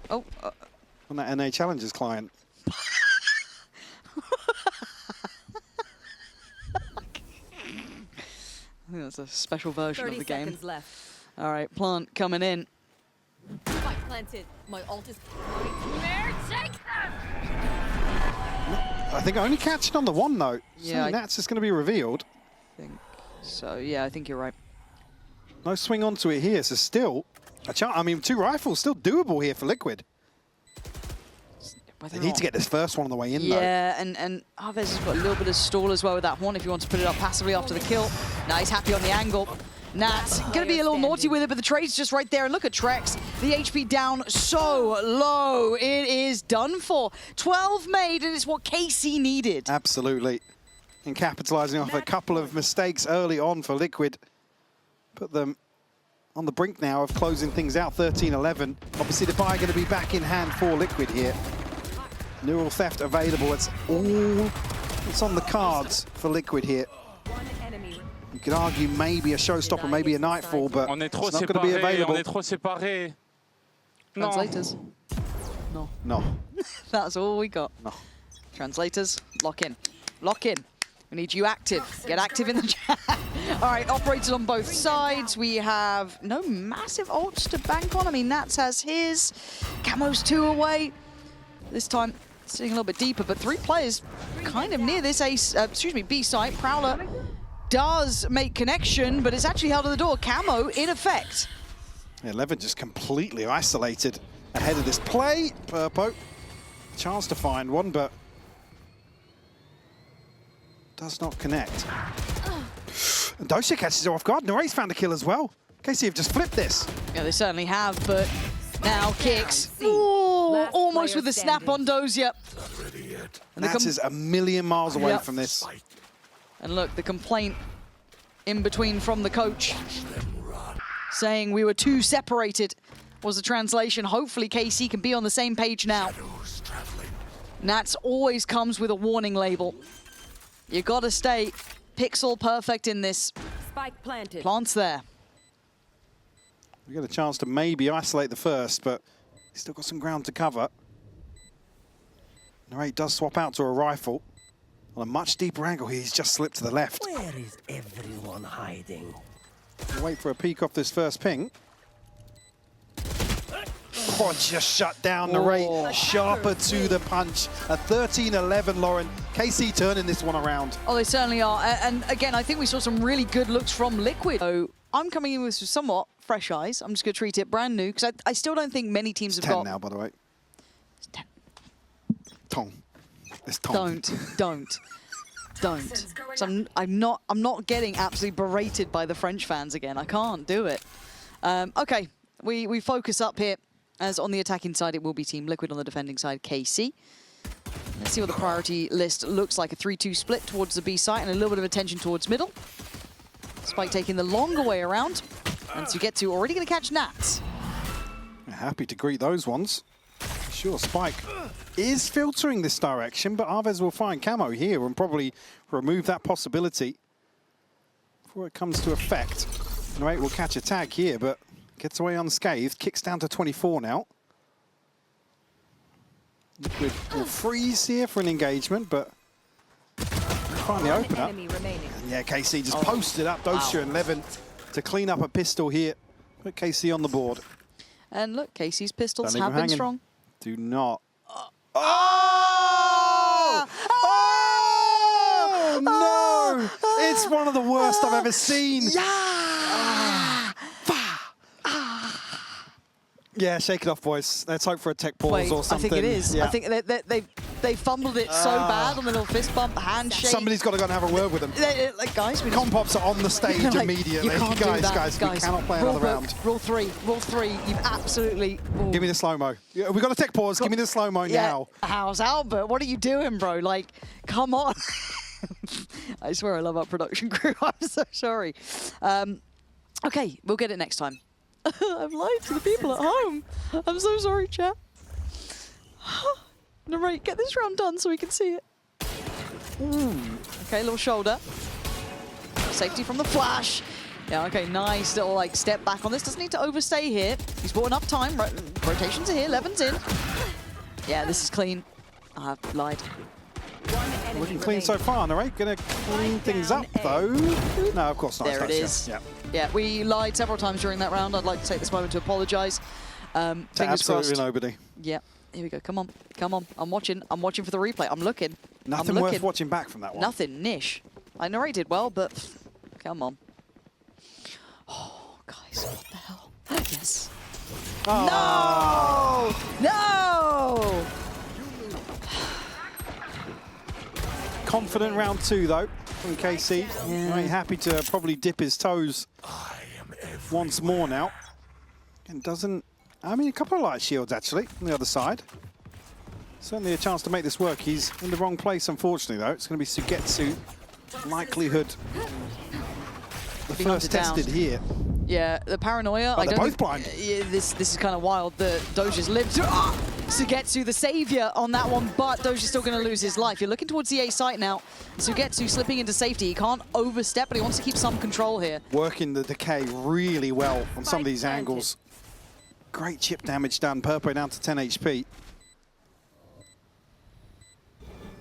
Oh, on that NA Challengers client. I think that's a special version 30 of the game. seconds left. All right, Plant coming in. Spike planted. My ult is nightmare. Take them! I think only catching on the one note. Yeah, So that's just going to be revealed. Think so. Yeah, I think you're right. No swing onto it here, so still a chance. I mean, 2 rifles still doable here for Liquid. They need to get this first one on the way in, though. Yeah, and Arvez has got a little bit of stall as well with that one if you want to put it up passively after the kill. Now he's happy on the angle. Nat's going to be a little naughty with it, but the trade's just right there. And look at Trex. The HP down so low. It is done for. 12 made, and it's what KC needed. Absolutely. And capitalizing off a couple of mistakes early on for Liquid. Put them on the brink now of closing things out, 13-11. Obviously, the buy going to be back in hand for Liquid here. Neural theft available. It's on the cards for Liquid here. You could argue maybe a showstopper, maybe a Nightfall, but On est trop it's not going to be séparés, available. on est trop séparés. Non. Translators. No. No. That's all we got. No. Translators, lock in. Lock in. We need you active. Get active in the chat. All right, operators on both sides. We have no massive ults to bank on. I mean, Nats has his. Camo's 2 away. This time, sitting a little bit deeper, but 3 players kind of near this B site. Prowler does make connection, but it's actually held at the door. Camo in effect. Yeah, Levin just completely isolated ahead of this play. Purpo, chance to find one, but does not connect. And Dosha catches her off guard. Narrate's found a kill as well. KC have just flipped this. Yeah, they certainly have, but now kicks. Ooh, almost with the snap on Dosia. Nats is a million miles away from this. And look, the complaint in between from the coach saying we were too separated was the translation. Hopefully KC can be on the same page now. Nats always comes with a warning label. You gotta stay pixel perfect in this. Spike planted. Plant's there. We get a chance to maybe isolate the first, but he's still got some ground to cover. Narrate does swap out to a rifle. On a much deeper angle, he's just slipped to the left. Where is everyone hiding? We'll wait for a peek off this first ping. Oh, just shut down the rate. Sharper to the punch. A 13-11, Lauren. KC turning this one around. Oh, they certainly are. And again, I think we saw some really good looks from Liquid. So I'm coming in with somewhat fresh eyes. I'm just going to treat it brand new because I still don't think many teams It's have 10 got... now, by the way. It's 10. Tong. It's Tong. Don't. So I'm not getting absolutely berated by the French fans again. I can't do it. Okay, we focus up here, as on the attacking side it will be Team Liquid, on the defending side KC. Let's see what the priority list looks like. A 3-2 split towards the B site and a little bit of attention towards middle. Spike taking the longer way around, and Sugetsu already going to catch Nats. Happy to greet those ones. Sure, Spike is filtering this direction, but Arvez will find Camo here and probably remove that possibility before it comes to effect. Right, will catch a tag here, but gets away unscathed. Kicks down to 24 now. Liquid will freeze here for an engagement, but find the opener. And yeah, KC just posted up Dosha and Levin to clean up a pistol here. Put KC on the board. And look, KC's pistols have been strong. Do not. No! It's one of the worst I've ever seen. Yeah, shake it off, boys. Let's hope for a tech pause or something. I think it is. Yeah. I think they fumbled it so bad on the little fist bump, handshake. Somebody's got to go and have a word with them. Like, guys, we Compops are on the stage like, immediately. You can't guys, do that. guys, we cannot play another round. Rule three. You've absolutely... Ooh. Give me the slow-mo. Yeah, we got a tech pause. Give me the slow-mo now. How's Albert? What are you doing, bro? Like, come on. I swear I love our production crew. I'm so sorry. Okay, we'll get it next time. I've lied to the people at home. I'm so sorry, chat. Narrate, get this round done so we can see it. Ooh. Okay, little shoulder. Safety from the flash. Yeah, okay, nice little like step back on this. Doesn't need to overstay here. He's bought enough time. Rotations are here. Levin's in. Yeah, this is clean. I've lied. Looking clean so far, Narrate. Gonna clean things up though. No, of course not. There it is. Yeah. Yeah, we lied several times during that round. I'd like to take this moment to apologise. Fingers absolutely crossed. Nobody. Yeah, here we go. Come on, come on. I'm watching for the replay. I'm looking. Nothing worth watching back from that one. Nothing. Nish. I narrated well, but come on. Oh, guys, what the hell? Yes. Oh. No! Confident round two though from KC. Very happy to probably dip his toes once more now. And doesn't... I mean, a couple of light shields actually on the other side. Certainly a chance to make this work. He's in the wrong place, unfortunately, though. It's going to be Sugetsu. Likelihood. The first tested here. Yeah, the paranoia. Oh, they're both blind. Yeah, this is kind of wild. The Doja's lived. Sugetsu, the savior on that one, but Doja's still going to lose his life. You're looking towards the A site now. Sugetsu slipping into safety. He can't overstep, but he wants to keep some control here. Working the decay really well on some of these angles. Great chip damage done. Purpo down to 10 HP.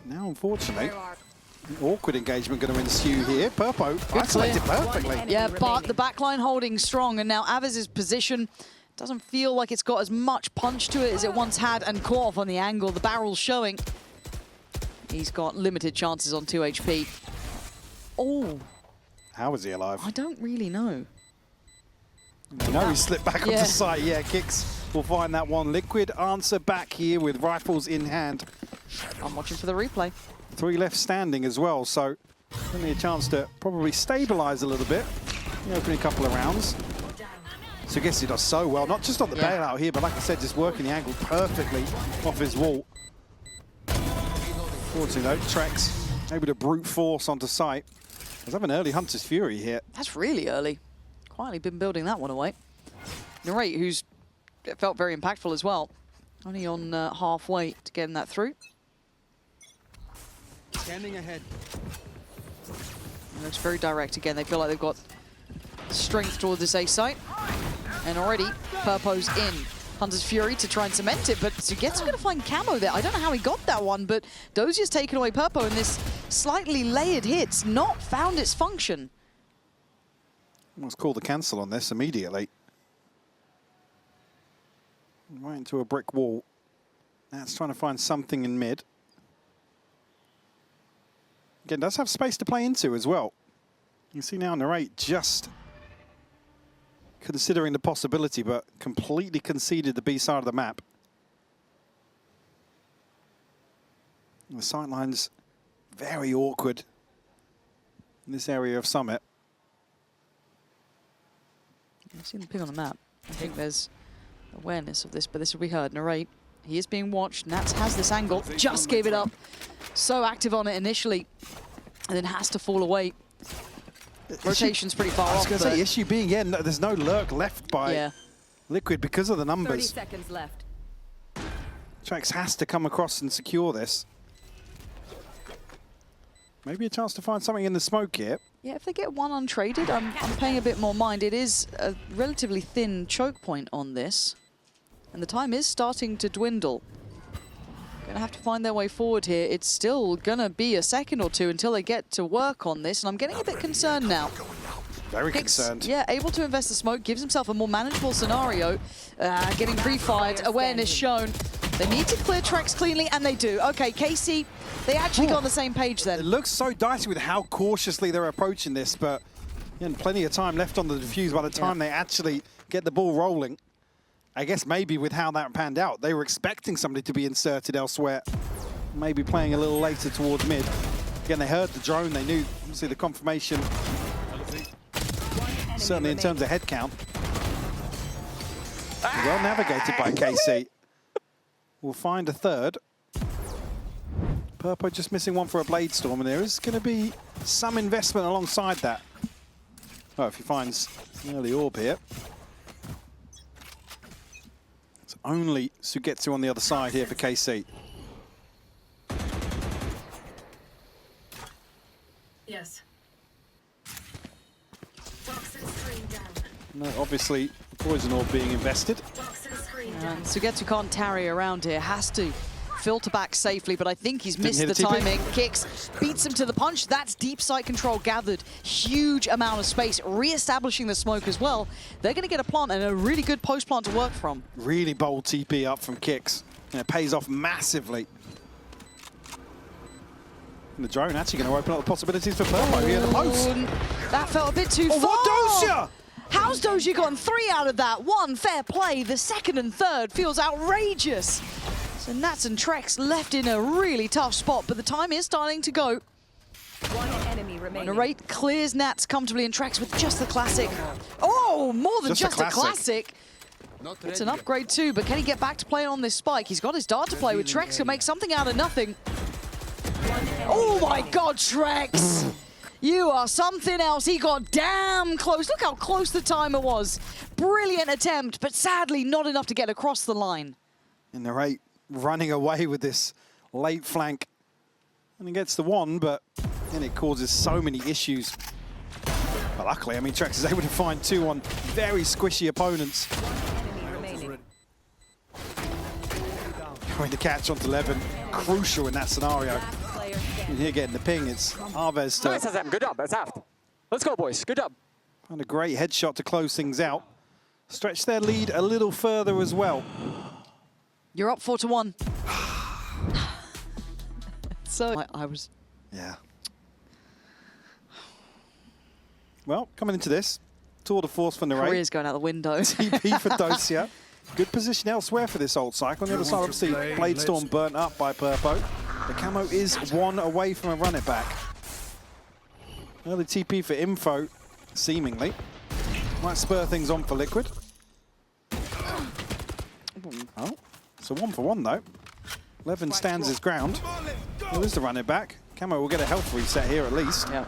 Now, unfortunately, an awkward engagement going to ensue here. Purpo isolated perfectly. Yeah, but the backline holding strong, and now Avez's position doesn't feel like it's got as much punch to it as it once had, and caught off on the angle. The barrel's showing. He's got limited chances on 2 HP. Oh. How is he alive? I don't really know. You know he slipped back onto site. Yeah, Kicks will find that one. Liquid answer back here with rifles in hand. I'm watching for the replay. 3 left standing as well, so only a chance to probably stabilize a little bit in the opening couple of rounds. So I guess he does so well, not just on the bailout here, but like I said, just working the angle perfectly off his wall. Fortunately though, Trex able to brute force onto site. Let's have an early Hunter's Fury here. That's really early. Quietly been building that one away. Narrate, who's felt very impactful as well. Only on halfway to getting that through. Scanning ahead. Looks very direct again. They feel like they've got strength toward this A site. And already, Purpo's in. Hunter's Fury to try and cement it, but Sugetsu's going to find Camo there. I don't know how he got that one, but Dozier's taken away Purpo, and this slightly layered hit's not found its function. Let's call the cancel on this immediately. Right into a brick wall. That's trying to find something in mid. Again, does have space to play into as well. You see now Narrate just considering the possibility, but completely conceded the B side of the map. And the sightline's very awkward in this area of Summit. I've seen the ping on the map. I think there's awareness of this, but this will be heard. Narrate. He is being watched. Nats has this angle. Just gave it up. So active on it initially, and then has to fall away. Rotation's pretty far off. I was going to say, issue being, yeah, no, there's no lurk left by Liquid because of the 30 numbers. seconds left. Trax has to come across and secure this. Maybe a chance to find something in the smoke here. Yeah, if they get one untraded, I'm paying a bit more mind. It is a relatively thin choke point on this, and the time is starting to dwindle. Gonna have to find their way forward here. It's still gonna be a second or two until they get to work on this, and I'm getting a bit concerned now. Very Hicks, concerned. yeah, able to invest the smoke, gives himself a more manageable scenario. Getting pre-fired, awareness shown. They need to clear Trex cleanly, and they do. Okay, KC, they actually got on the same page then. It looks so dicey with how cautiously they're approaching this, but plenty of time left on the defuse by the time they actually get the ball rolling. I guess maybe with how that panned out, they were expecting somebody to be inserted elsewhere. Maybe playing a little later towards mid. Again, they heard the drone, they knew, obviously, the confirmation. Certainly in terms of head count. Well navigated by KC. We'll find a third. Purpo just missing one for a Blade Storm, and there is going to be some investment alongside that. Oh, if he finds an early orb here. It's only Sugetsu on the other side here for KC. Yes. No, obviously, Poison Orb being invested. And Sugetsu can't tarry around here, has to filter back safely, but I think he's missed the hit the TP. timing. Kicks, beats him to the punch. That's deep sight control gathered. Huge amount of space, re-establishing the smoke as well. They're going to get a plant and a really good post plant to work from. Really bold TP up from Kicks. And it pays off massively. And the drone actually going to open up the possibilities for Purpo here at the post. That felt a bit too far. What Dosia? How's Doja gotten 3 out of that? 1, fair play. The second and third feels outrageous. So Nats and Trex left in a really tough spot, but the time is starting to go. One enemy remaining. Narrate clears Nats comfortably and Trex with just the classic. Oh, more than just a classic. It's an upgrade too, but can he get back to playing on this spike? He's got his dart to play with. Trex can make something out of nothing. Oh my God, Trex! You are something else. He got damn close. Look how close the timer was. Brilliant attempt, but sadly not enough to get across the line. And Narrate running away with this late flank. And he gets the one, but then it causes so many issues. But luckily, I mean, Trex is able to find 2 on very squishy opponents. Going to catch onto Levin, crucial in that scenario. And here getting the ping, it's Arvez to... Nice, Azam. Good job. That's half. Let's go, boys. Good job. And a great headshot to close things out. Stretch their lead a little further as well. You're up 4-1. So I was... Yeah. Well, coming into this, tour de force for Narrate. Career's going out the window. TP for Dosia. Good position elsewhere for this old cycle. On the other side, obviously, Blade Storm burnt up by Purpo. The camo is 1 away from a run it back. Early TP for Info, seemingly. Might spur things on for Liquid. Oh, so 1 for 1 though. Levin stands his ground. There is the run it back. Camo will get a health reset here at least. Yeah.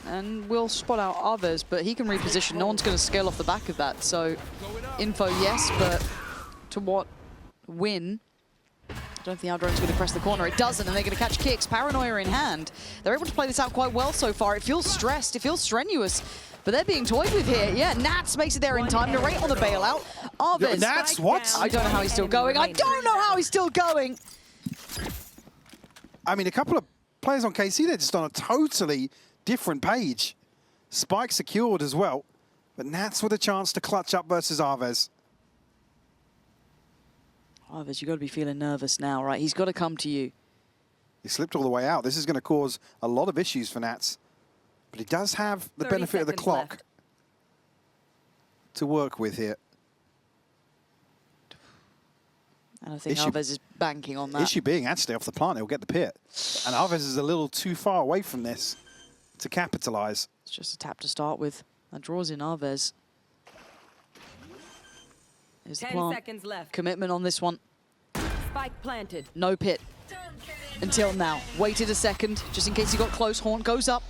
And we'll spot out others, but he can reposition. No one's going to scale off the back of that. So, Info, yes, but to what win? I don't think our drone's going to press the corner. It doesn't, and they're going to catch Kicks. Paranoia in hand. They're able to play this out quite well so far. It feels stressed. It feels strenuous. But they're being toyed with here. Yeah, Nats makes it there in time. Narrate on the bailout. Arvez. Nats, what? I don't know how he's still going. I don't know how he's still going. I mean, a couple of players on KC, they're just on a totally different page. Spike secured as well. But Nats with a chance to clutch up versus Arvez. Harvest, you've got to be feeling nervous now, right? He's got to come to you. He slipped all the way out. This is going to cause a lot of issues for Nats. But he does have the benefit of the clock left. to work with here. And I think Issue- Alves is banking on that. Issue being, actually, off the plant, he'll get the pit. And Alves is a little too far away from this to capitalize. It's just a tap to start with. That draws in Alves. Here's the 10 plant. seconds left. Commitment on this one. Spike planted. No pit. Until now. Waited a second, just in case he got close. Horn goes up.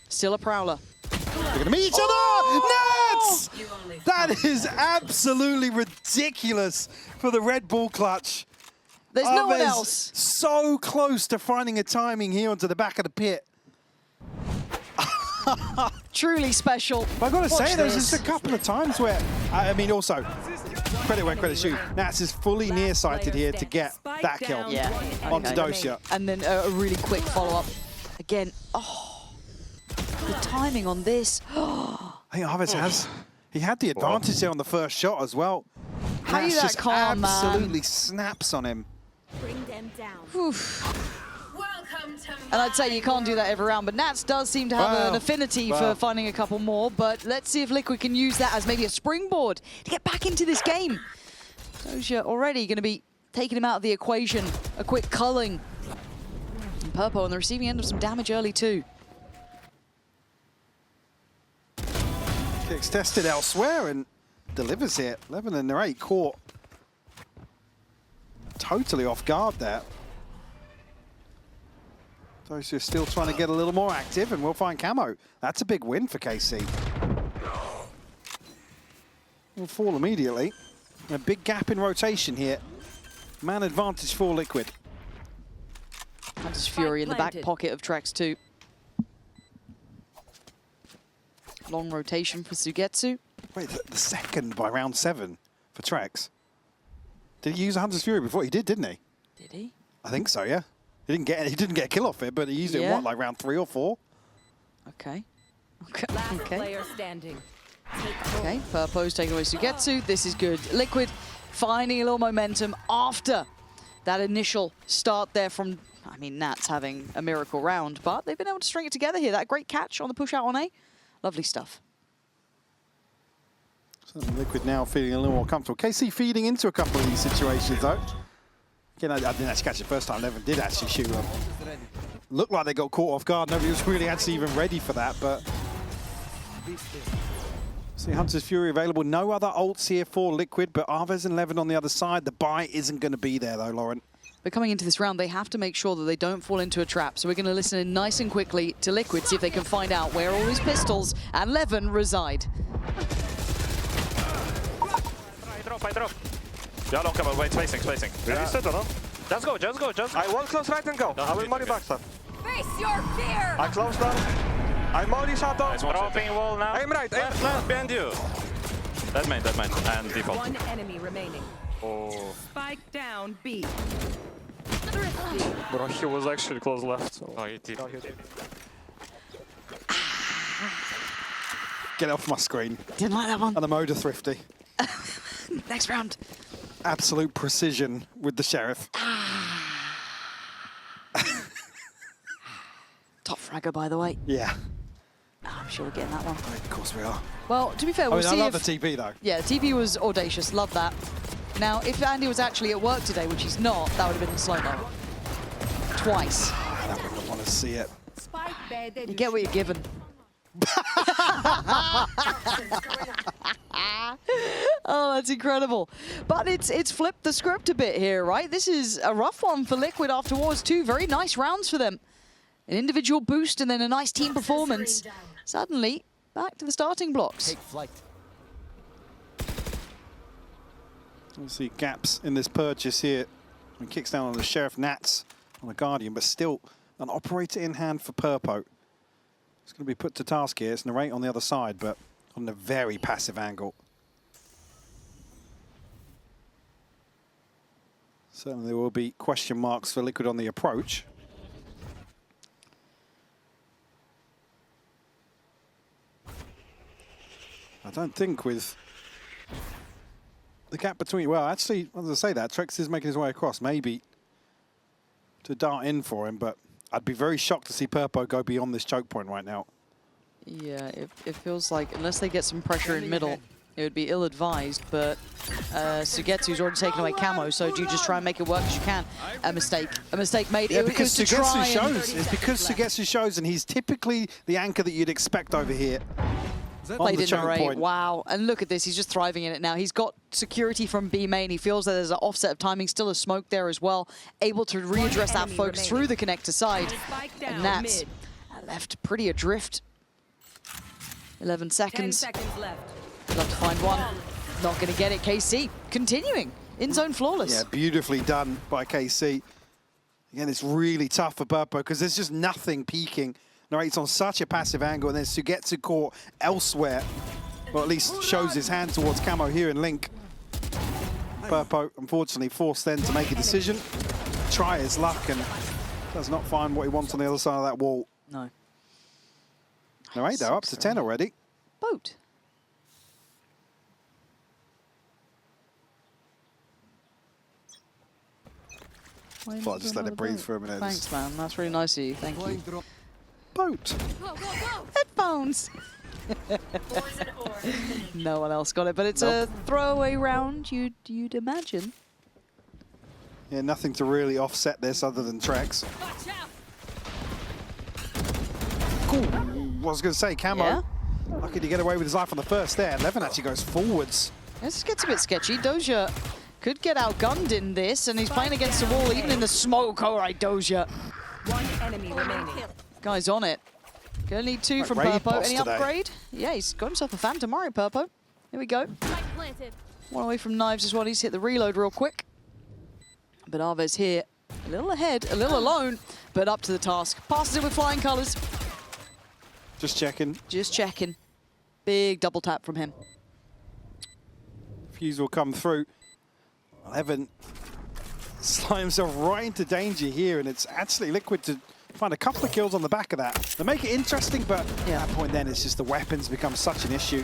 Still a Prowler. They're going to meet each other! Nats! That is absolutely ridiculous for the Red Bull clutch. There's no one Alves else. so close to finding a timing here onto the back of the pit. Truly special. But I've got to Watch say, there's this. just a couple of times where, I mean, also, credit where credit's due. Nats is fully nearsighted here to get that kill Yeah. onto Okay. Dosia. And then a really quick follow-up. Again, the timing on this. I think Alves has, he had the advantage there on the first shot as well. How you Nats that just calm, man? absolutely snaps on him. Bring them down. Oof. Welcome to And I'd say you can't do that every round, but Nats does seem to have Wow. an affinity for Wow. finding a couple more. But let's see if Liquid can use that as maybe a springboard to get back into this game. Dosia already going to be taking him out of the equation. A quick culling. And Purpo on the receiving end of some damage early too. Gets tested elsewhere and delivers here. 11 and 8 caught totally off guard there. Dosia still trying to get a little more active, and we'll find Camo. That's a big win for KC. Will fall immediately. A big gap in rotation here. Man advantage for Liquid. Hunter's Fury in the back planted. pocket of Trex too. Long rotation for Sugetsu. Wait, the second by round 7 for Trex. Did he use a Hunter's Fury before? He did, didn't he? Did he? I think so, yeah. He didn't get a kill off it, but he used it in Yeah. what, like round 3 or 4? Okay. Okay. last Okay. player standing. Okay. Purpo's taking away Sugetsu. This is good. Liquid finding a little momentum after that initial start there from, I mean, Nats having a miracle round, but they've been able to string it together here. That great catch on the push out on A. Lovely stuff. So Liquid now feeling a little more comfortable. KC feeding into a couple of these situations, though. Again, I didn't actually catch it first time. Levin did actually shoot them. Looked like they got caught off guard. Nobody was really actually even ready for that, but... See Hunter's Fury available. No other ults here for Liquid, but Alves and Levin on the other side. The buy isn't going to be there, though, Lauren. But coming into this round, they have to make sure that they don't fall into a trap. So we're going to listen in nice and quickly to Liquid, see if they can find out where all these pistols and Levin reside. I drop. Yeah, long come, wait, spacing. Yeah. You said or no? Just go. I won't close right and go. I will money back, sir. Face your fear. I close down. I molly shot down. Dropping wall now. Aim right, aim Left, behind you. That main, and default. One enemy remaining. Oh. Spike down B. Bro, he was actually close left. So. Oh, he did. Get off my screen. Didn't like that one. And the Moda Thrifty. Next round. Absolute precision with the Sheriff. Top fragger, by the way. Yeah. Oh, I'm sure we're getting that one. Of course we are. Well, to be fair, I we'll mean, I see love if... the TP, though. Yeah, the TP was audacious. Love that. Now, if Andy was actually at work today, which he's not, that would have been in slow-mo. Twice. I don't want to see it. Spike bed. You get what you're given. Oh, that's incredible. But it's flipped the script a bit here, right? This is a rough one for Liquid after Wars 2. Very nice rounds for them. An individual boost and then a nice team performance. Suddenly, back to the starting blocks. Take flight. We'll see gaps in this purchase here. And kicks down on the Sheriff Nats on the Guardian, but still an operator in hand for Purpo. It's going to be put to task here. It's Narrate on the other side, but on a very passive angle. Certainly there will be question marks for Liquid on the approach. I don't think with the gap between, well, actually, as I say that, Trex is making his way across, maybe to dart in for him, but I'd be very shocked to see Purpo go beyond this choke point right now. Yeah, it feels like, unless they get some pressure in middle, it would be ill-advised, but Sugetsu's already taken away camo, so do you just try and make it work as you can? A mistake made. Yeah, it because was to try Sugetsu and- shows. It's because Sugetsu shows, and he's typically the anchor that you'd expect over here. On Played the in choke the raid. point. Wow. And look at this. He's just thriving in it now. He's got security from B main. He feels that there's an offset of timing, still a smoke there as well. Able to readdress that focus through the connector side. And Nats left pretty adrift. 11 seconds. 10 seconds left. I'd love to find one. Not going to get it. KC continuing. In-zone flawless. Yeah, beautifully done by KC. Again, it's really tough for Purpo because there's just nothing peeking. Narrates on such a passive angle, and then Sugetsu caught elsewhere. Or at least shows his hand towards Camo here in Link. Purpo, unfortunately, forced then to make a decision. Try his luck and does not find what he wants on the other side of that wall. No. Narrate, though, up to 10 already. Boat. Thought I'd just let it breathe for a minute. Thanks, man. That's really nice of you. Thank you. Boat. Go, go, go! Headphones. No one else got it, but it's a throwaway round, you'd imagine. Yeah, nothing to really offset this other than Trex. Watch out! Cool. I was going to say, Camo. Yeah. Lucky to get away with his life on the first there. 11 actually goes forwards. This gets a bit sketchy. Doja could get outgunned in this, and he's playing against the wall, even in the smoke. All right, Doja. One enemy remaining. Guy's on it. Gonna need two from raid Purpo. boss Any today. upgrade? Yeah, he's got himself a Phantom Mario, Purpo. Here we go. Spike planted. One away from Knives as well. He's hit the reload real quick. But Arves here, a little ahead, a little alone, but up to the task. Passes it with flying colours. Just checking. Just checking. Big double tap from him. Fuse will come through. 11 slide himself right into danger here, and it's actually Liquid to find a couple of kills on the back of that. They make it interesting, but at that point then it's just the weapons become such an issue.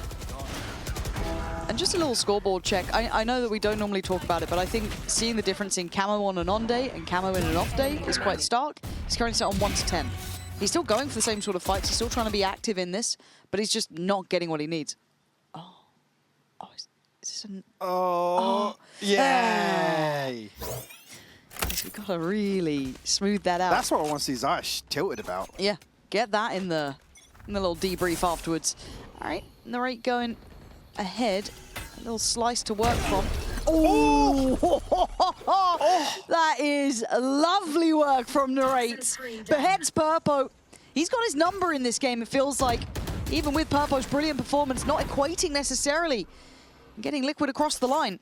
And just a little scoreboard check. I know that we don't normally talk about it, but I think seeing the difference in Camo on an on day and Camo in an off day is quite stark. He's currently set on 1 to 10. He's still going for the same sort of fights. He's still trying to be active in this, but he's just not getting what he needs. Is this an... Yay! We've got to really smooth that out. That's what I want to see his eyes tilted about. Yeah, get that in the little debrief afterwards. All right, Narrate going ahead. A little slice to work from. Oh! That is lovely work from Narrate. Beheads Purpo. He's got his number in this game, it feels like. Even with Purpo's brilliant performance, not equating necessarily. Getting Liquid across the line.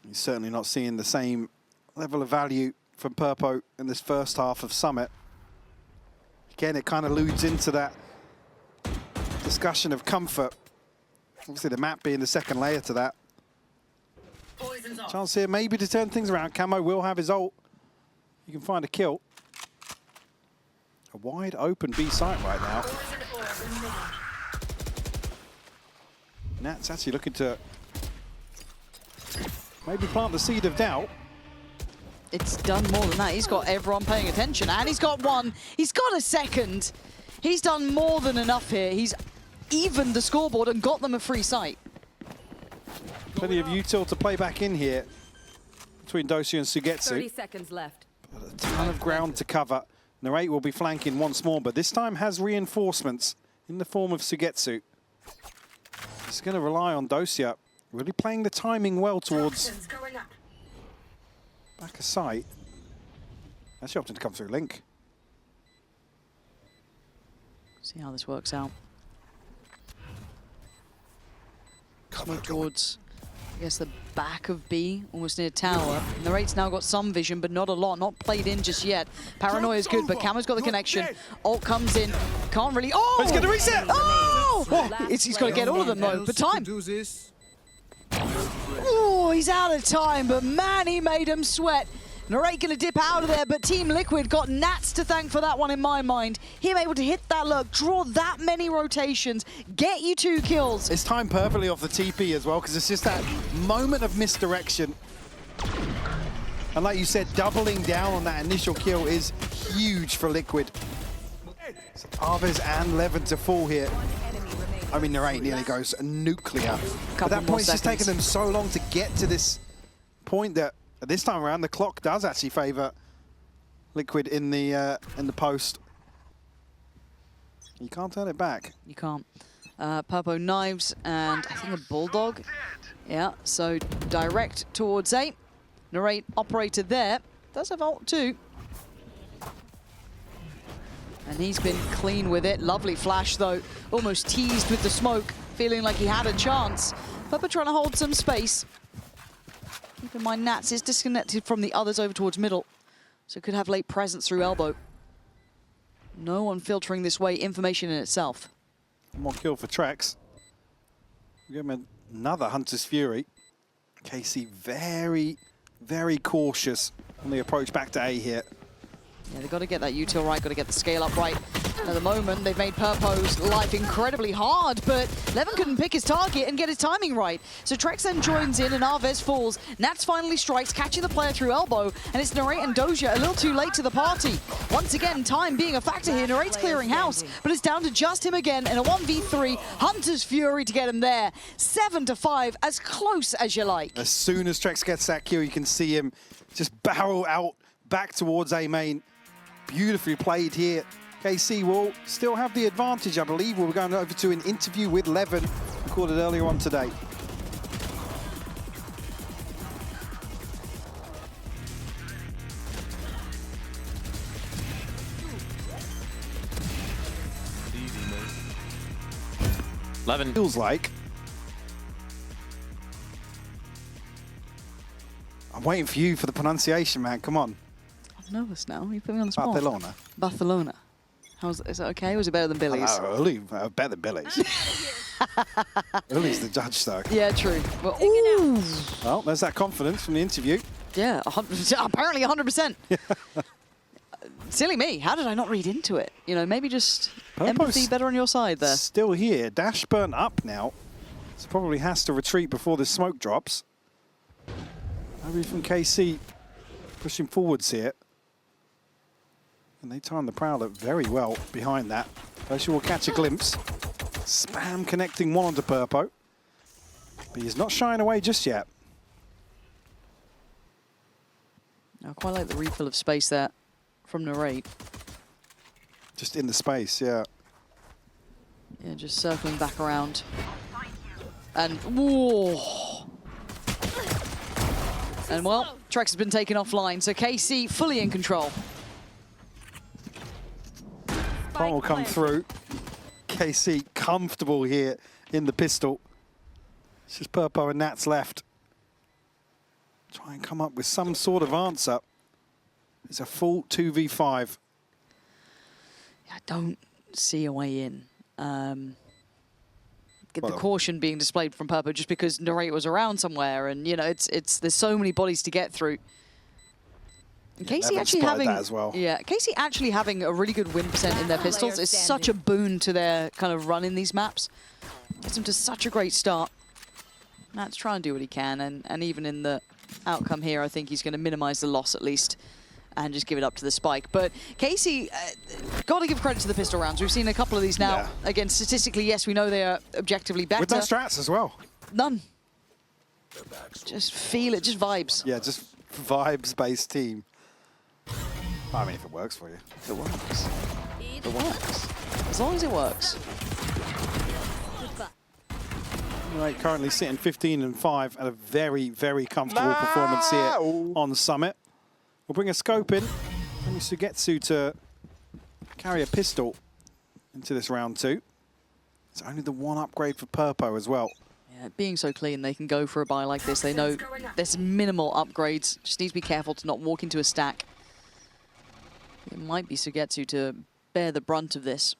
He's certainly not seeing the same level of value from Purpo in this first half of Summit. Again, it kind of alludes into that discussion of comfort. Obviously, the map being the second layer to that. Chance here maybe to turn things around. Camo will have his ult. You can find a kill. A wide open B site right now. Nat's actually looking to maybe plant the seed of doubt. It's done more than that. He's got everyone paying attention, and he's got one. He's got a second. He's done more than enough here. He's evened the scoreboard and got them a free sight. Plenty of util to play back in here between Dosia and 30 Sugetsu. seconds left. A ton of ground to cover. Narrate will be flanking once more, but this time has reinforcements in the form of Sugetsu. He's going to rely on Dosia, really playing the timing well towards back of sight. Actually opting to come through Link. See how this works out. Smoke towards, I guess, the back of B, almost near tower. Narrate's now got some vision, but not a lot. Not played in just yet. Paranoia is good, but Camo's got the connection. Ult comes in. Can't really... Oh! He's going to reset! Oh! He's got to get all of them, though. But time. Oh, he's out of time, but man, he made him sweat. Narrate gonna dip out of there, but Team Liquid got Nats to thank for that one in my mind. Him able to hit that lurk, draw that many rotations, get you 2 kills. It's timed perfectly off the TP as well, because it's just that moment of misdirection. And like you said, doubling down on that initial kill is huge for Liquid. So Arvez and Levin to fall here. I mean, Narrate nearly goes nuclear. At that point, it's just taken them so long to get to this point that this time around, the clock does actually favour Liquid in the post. You can't turn it back. You can't. Purpo knives and I think a bulldog. Yeah, so direct towards A. Narrate operator there. Does have ult too. And he's been clean with it. Lovely flash though. Almost teased with the smoke, feeling like he had a chance. Purpo trying to hold some space. Keep in mind, Nats is disconnected from the others over towards middle, so could have late presence through elbow. No one filtering this way, information in itself. One more kill for Trex. We give him another Hunter's Fury. KC very, very cautious on the approach back to A here. Yeah, they've got to get that util right, got to get the scale up right. At the moment, they've made Purpo's life incredibly hard, but Levin couldn't pick his target and get his timing right. So Trex then joins in and Arvez falls. Nats finally strikes, catching the player through elbow, and it's Narrate and Doja a little too late to the party. Once again, time being a factor here. Narrate's clearing house, but it's down to just him again in a 1v3. Hunter's Fury to get him there. 7-5, as close as you like. As soon as Trex gets that kill, you can see him just barrel out back towards A main. Beautifully played here. KC will still have the advantage, I believe. We're going over to an interview with Levin, recorded earlier on today. Levin. Feels like. I'm waiting for you for the pronunciation, man. Come on. I'm nervous now. You put me on the spot. Barcelona. Barcelona. Is that okay? Or was it better than Billy's? Uli, better than Billy's. Uli's the judge, though. Yeah, true. Well, ooh. Well, there's that confidence from the interview. Yeah, 100%, apparently 100%. Silly me. How did I not read into it? You know, maybe just empathy better on your side there. Still here. Dash burnt up now. So probably has to retreat before the smoke drops. Maybe from KC pushing forwards here. And they time the Prowler very well behind that. Doja will catch a glimpse. Spam connecting one onto Purpo. But he's not shying away just yet. I quite like the refill of space there from Narrate. Just in the space, yeah. Yeah, just circling back around. And, whoa. And well, Trex has been taken offline, so KC fully in control. One will come through. KC comfortable here in the pistol. It's just Purpo and Nats left. Try and come up with some sort of answer. It's a full 2v5. I don't see a way in. The caution being displayed from Purpo just because Narrate was around somewhere, and you know, there's so many bodies to get through. And KC actually having that as well. Yeah, KC actually having a really good win percent in their pistols is such a boon to their kind of run in these maps. Gets them to such a great start. Matt's trying to do what he can, and even in the outcome here, I think he's going to minimize the loss at least and just give it up to the spike. But KC, got to give credit to the pistol rounds. We've seen a couple of these now. Yeah. Again, statistically, yes, we know they are objectively better. With no strats as well. None. Just feel it, just vibes. Yeah, just vibes-based team. I mean, if it works for you. If it works. It works. As long as it works. Right, currently sitting 15-5 at a very, very comfortable performance here on Summit. We'll bring a scope in. And Sugetsu to carry a pistol into this round 2. It's only the one upgrade for Purpo as well. Yeah, being so clean, they can go for a buy like this. They know there's minimal upgrades. Just need to be careful to not walk into a stack. It might be Sugetsu to bear the brunt of this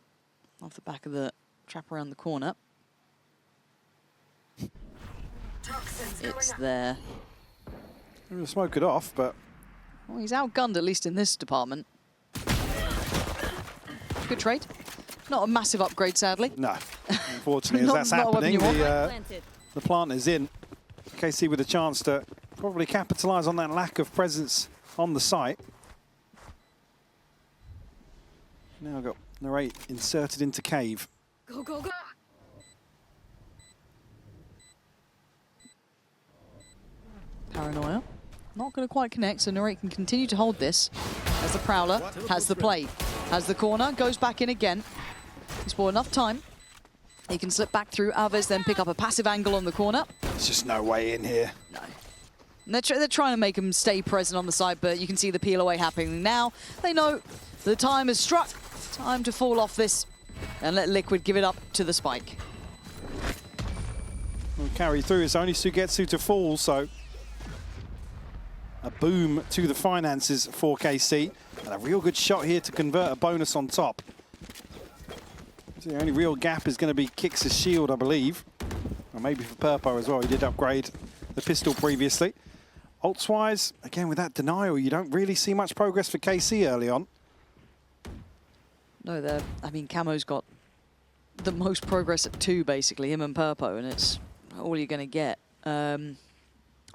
off the back of the trap around the corner. It's there. I'm going to smoke it off, but Well, he's outgunned, at least in this department. Good trade. Not a massive upgrade, sadly. No, unfortunately, as that's not a weapon happening, you want. the plant is in. KC with a chance to probably capitalise on that lack of presence on the site. Now got Narrate inserted into cave. Go, go, go. Paranoia. Not going to quite connect, so Narrate can continue to hold this as the Prowler has the play. Has the corner, goes back in again. He's bought enough time. He can slip back through. Alves then pick up a passive angle on the corner. There's just no way in here. No. And they're trying to make him stay present on the side, but you can see the peel away happening now. They know the time has struck. Time to fall off this and let Liquid give it up to the spike. We'll carry through. It's only Sugetsu to fall, so a boom to the finances for KC. And a real good shot here to convert a bonus on top. So the only real gap is going to be Kix' shield, I believe. Or maybe for Purpo as well. He did upgrade the pistol previously. Ults-wise, again, with that denial, you don't really see much progress for KC early on. No, I mean, Camo's got the most progress at 2, basically, him and Purpo, and it's all you're going to get. A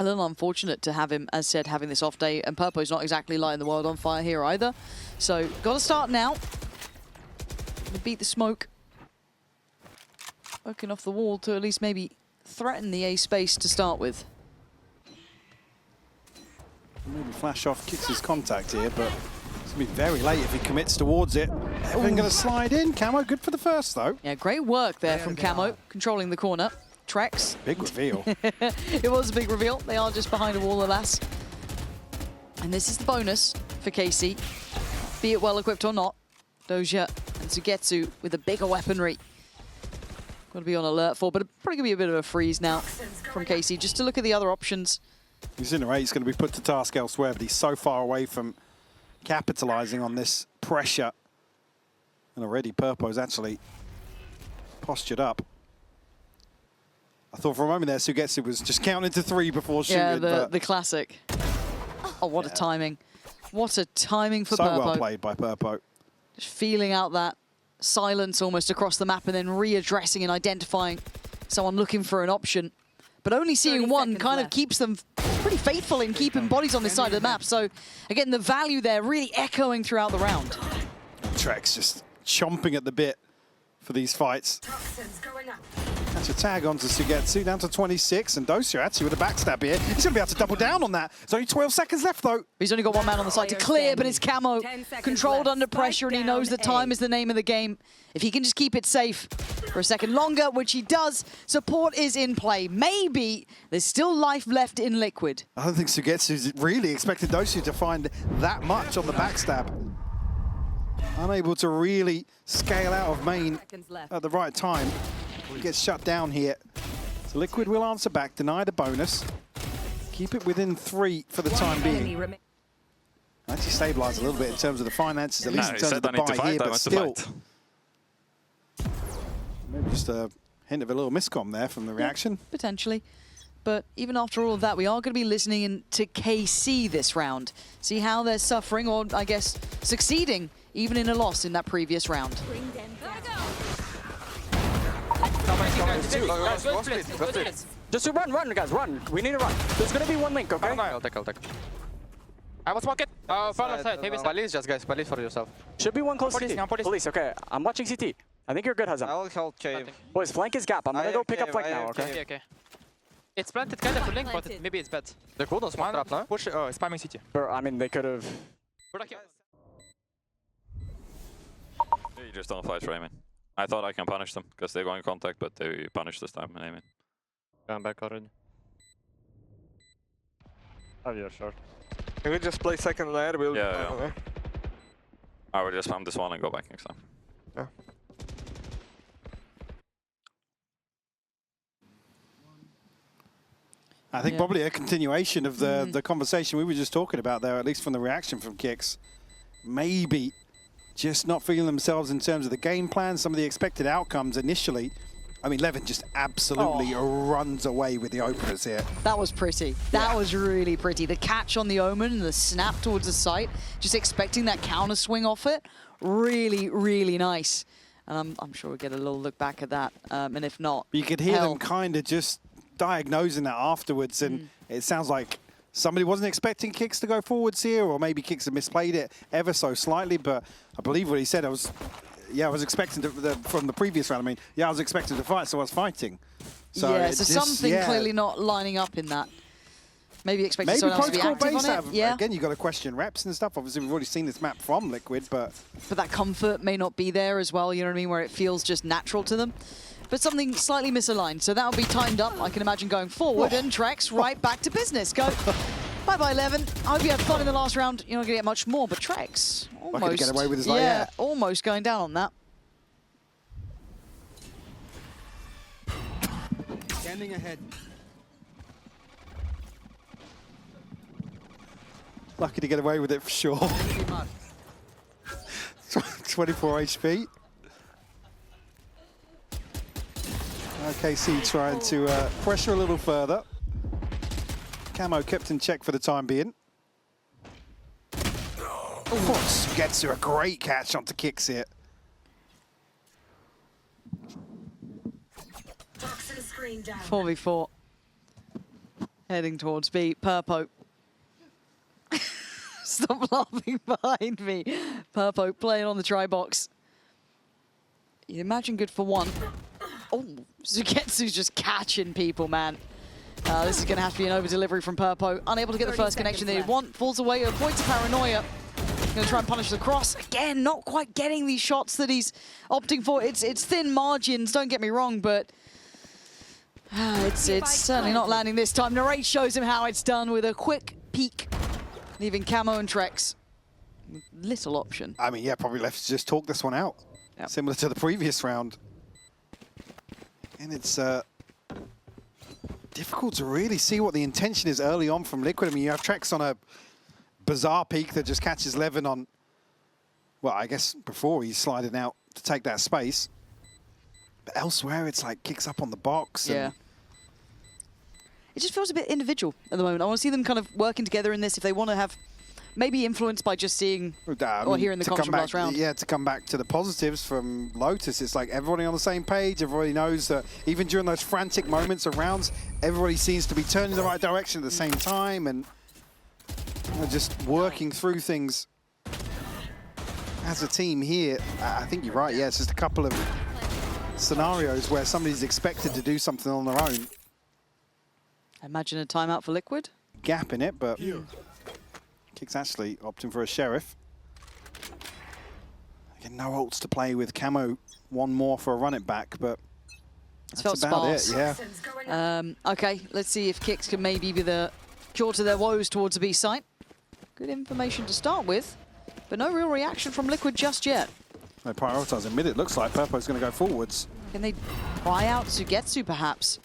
little unfortunate to have him, as said, having this off day, and Purpo's not exactly lighting the world on fire here either. So, got to start now. Beat the smoke. Working off the wall to at least maybe threaten the A space to start with. Maybe flash off Kix' contact here, but it's going to be very late if he commits towards it. Everything going to slide in. Camo, good for the first, though. Yeah, great work there from Camo, controlling the corner. Trex. Big reveal. It was a big reveal. They are just behind a wall, alas. And this is the bonus for KC. Be it well equipped or not. Doja and Sugetsu with a bigger weaponry. Got to be on alert for, but probably going to be a bit of a freeze now from KC, just to look at the other options. Incinerate's going to be put to task elsewhere, but he's so far away from capitalising on this pressure. And already Purpo's actually postured up. I thought for a moment there Sugetsu was just counting to 3 before shooting. Yeah, the classic. Oh, what a timing. What a timing for so Purpo. Well played by Purpo. Just feeling out that silence almost across the map and then readdressing and identifying someone looking for an option. But only seeing one kind of keeps them pretty faithful in keeping bodies on this side of the map. So, again, the value there really echoing throughout the round. Trex just chomping at the bit for these fights. That's a tag onto Sugetsu, down to 26, and Dosia actually with a backstab here. He's going to be able to double down on that. There's only 12 seconds left, though. He's only got one man on the side to clear, but it's Camo controlled under pressure, and he knows that time is the name of the game. If he can just keep it safe for a second longer, which he does, support is in play. Maybe there's still life left in Liquid. I don't think Sugetsu's really expected Dosia to find that much on the backstab. Unable to really scale out of main at the right time. He gets shut down here. So Liquid will answer back, deny the bonus. Keep it within 3 for the time being. Actually stabilise a little bit in terms of the finances, at least in terms of the buy here, but still. Maybe just a hint of a little miscom there from the reaction. Potentially. But even after all of that, we are going to be listening to KC this round. See how they're suffering, or I guess succeeding, even in a loss in that previous round. Just run, guys, run. We need to run. There's gonna be one link, okay? I'll take. I will smoke it. Front side, heavy side. Police, just guys, police for yourself. Should be one close Police, CT. now police. Police, okay. I'm watching CT. I think you're good, Hazam. I'll hold cave. Boys, flank is gap. I'm gonna go pick up flank now, okay? okay? Okay. It's planted kind of a link, but maybe it's bad. They couldn't smoke trap, no? Push, spamming city. I mean, they could have. You just don't fight for aiming. I thought I can punish them because they're going contact, but they punish this time in aiming. I'm back already. Oh, you're short. Can we just play second layer? We'll Yeah. I will just spam this one and go back next time. Yeah. I think probably a continuation of the conversation we were just talking about there, at least from the reaction from Kix. Maybe just not feeling themselves in terms of the game plan, some of the expected outcomes initially. I mean, Levin just absolutely runs away with the openers here. That was pretty. That was really pretty. The catch on the Omen and the snap towards the site, just expecting that counter swing off it. Really, really nice. And I'm sure we'll get a little look back at that. And if not, you could hear them kind of just diagnosing that afterwards. And it sounds like somebody wasn't expecting Kicks to go forwards here, or maybe Kicks had misplayed it ever so slightly. But I believe what he said, I was expecting from the previous round. I mean, I was expecting to fight, so I was fighting. So yeah, so something clearly not lining up in that. Maybe expecting someone else to be active on it. Yeah. Again, you've got to question reps and stuff. Obviously, we've already seen this map from Liquid, but that comfort may not be there as well, you know what I mean, where it feels just natural to them. But something slightly misaligned, so that'll be timed up, I can imagine, going forward, and Trex right back to business. Go. Bye-bye, Levin. I hope you had fun in the last round. You're not going to get much more, but Trex almost... Lucky to get away with his life, almost going down on that. Standing ahead. Lucky to get away with it for sure. 24 HP. KC trying to pressure a little further. Camo kept in check for the time being. Of course, gets to a great catch onto Kicks here. 4v4. Heading towards B. Purpo. Stop laughing behind me. Purpo playing on the try box. You imagine good for one. Oh, Sugetsu's just catching people, man. This is going to have to be an over-delivery from Purpo. Unable to get the first connection they want. Falls away, a point of paranoia. Going to try and punish the cross. Again, not quite getting these shots that he's opting for. It's thin margins, don't get me wrong, but it's certainly not landing this time. Narrate shows him how it's done with a quick peek, leaving Camo and Trex little option. I mean, probably left to just talk this one out. Yep. Similar to the previous round. And it's difficult to really see what the intention is early on from Liquid. I mean, you have Trex on a bizarre peak that just catches Levin on, well, I guess before he's sliding out to take that space. But elsewhere, it's like Kicks up on the box. Yeah. It just feels a bit individual at the moment. I want to see them kind of working together in this if they want to have maybe influenced by just seeing or hearing the comms from last round. Yeah, to come back to the positives from Lotus, it's like everybody on the same page. Everybody knows that even during those frantic moments of rounds, everybody seems to be turning in the right direction at the same time and just working through things as a team here. I think you're right. Yeah, it's just a couple of scenarios where somebody's expected to do something on their own. I imagine a timeout for Liquid. Gap in it, but Kicks actually opting for a Sheriff. Again, no ults to play with. Camo, one more for a run it back, but that's about it, yeah. Okay, let's see if Kicks can maybe be the cure to their woes towards the B site. Good information to start with, but no real reaction from Liquid just yet. They're prioritising mid, it looks like. Purpo's going to go forwards. Can they try out Sugetsu, perhaps?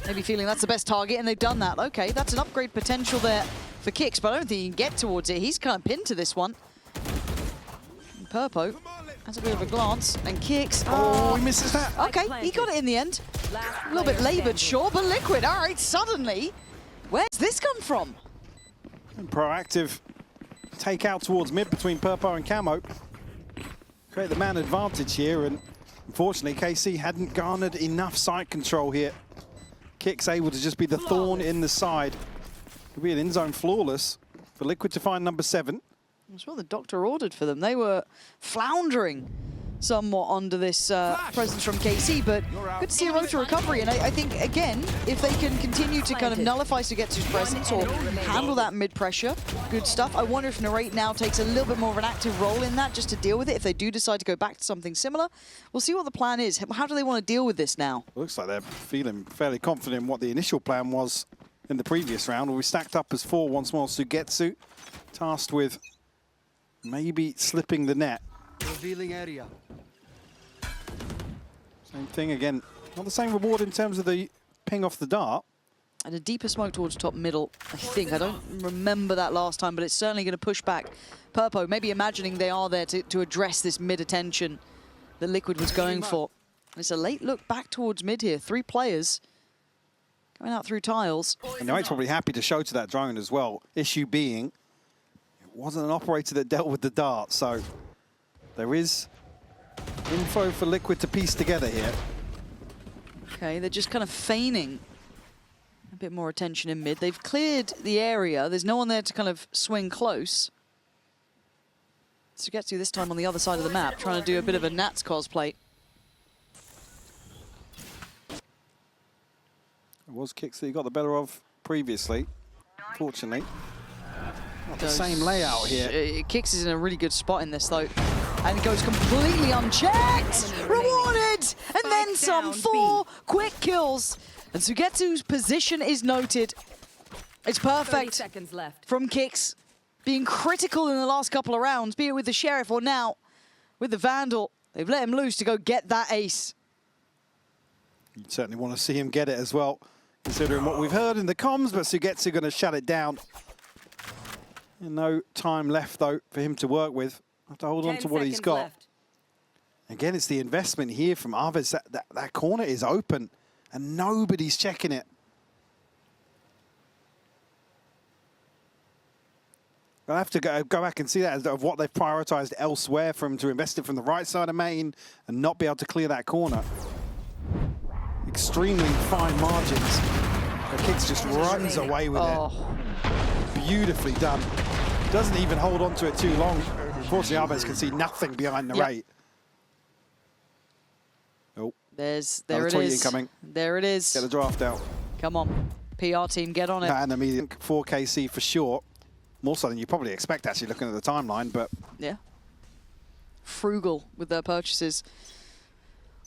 Maybe feeling that's the best target, and they've done that. Okay, that's an upgrade potential there for Kicks, but I don't think he can get towards it. He's kind of pinned to this one. And Purpo has a bit of a glance, and Kicks... Oh, he misses that. Okay, he got it in the end. A little bit laboured, sure, but Liquid, all right, suddenly, where's this come from? And proactive take out towards mid between Purpo and Camo. Create the man advantage here, and unfortunately, KC hadn't garnered enough side control here. Kicks able to just be the thorn in the side. Could be an in-zone flawless for Liquid to find number 7. That's what the doctor ordered for them. They were floundering somewhat under this presence from KC, but good to see a road to recovery. And I think, again, if they can continue to kind of nullify Sugetsu's presence or handle that mid-pressure, good stuff. I wonder if Narrate now takes a little bit more of an active role in that just to deal with it. If they do decide to go back to something similar, we'll see what the plan is. How do they want to deal with this now? Looks like they're feeling fairly confident in what the initial plan was in the previous round. We stacked up as 4 once more. Sugetsu tasked with maybe slipping the net. Revealing area. Same thing again. Not the same reward in terms of the ping off the dart. And a deeper smoke towards top middle, I think. I don't remember that last time, but it's certainly going to push back Purpo, maybe imagining they are there to address this mid-attention that Liquid was going for. It's a late look back towards mid here. 3 players going out through tiles. And Nate's probably happy to show to that drone as well. Issue being, it wasn't an operator that dealt with the dart, so there is info for Liquid to piece together here. Okay, they're just kind of feigning a bit more attention in mid. They've cleared the area. There's no one there to kind of swing close. Sugetsu this time on the other side of the map, trying to do a bit of a Nats cosplay. It was kicks that he got the better of previously, fortunately. Not the same layout here. Kicks is in a really good spot in this though. And it goes completely unchecked! Rewarded! And then some 4 quick kills. And Sugetsu's position is noted. It's perfect 30 seconds left. from Kicks. Being critical in the last couple of rounds, be it with the Sheriff or now with the Vandal. They've let him loose to go get that ace. You'd certainly want to see him get it as well, considering what we've heard in the comms, but Sugetsu going to shut it down. And no time left, though, for him to work with. Have to hold on to what he's got. Left. Again, it's the investment here from Arviz. That corner is open, and nobody's checking it. I'll have to go back and see that of what they've prioritized elsewhere for him to invest it from the right side of main and not be able to clear that corner. Extremely fine margins. The Kicks just runs away with it. Beautifully done. Doesn't even hold on to it too long. Unfortunately, Arviz can see nothing behind the rate. Oh, there it tweet is. incoming. There it is. Get the draft out. Come on, PR team, get on it. And immediate 4KC for sure. More so than you probably expect, actually, looking at the timeline, but... Yeah. Frugal with their purchases.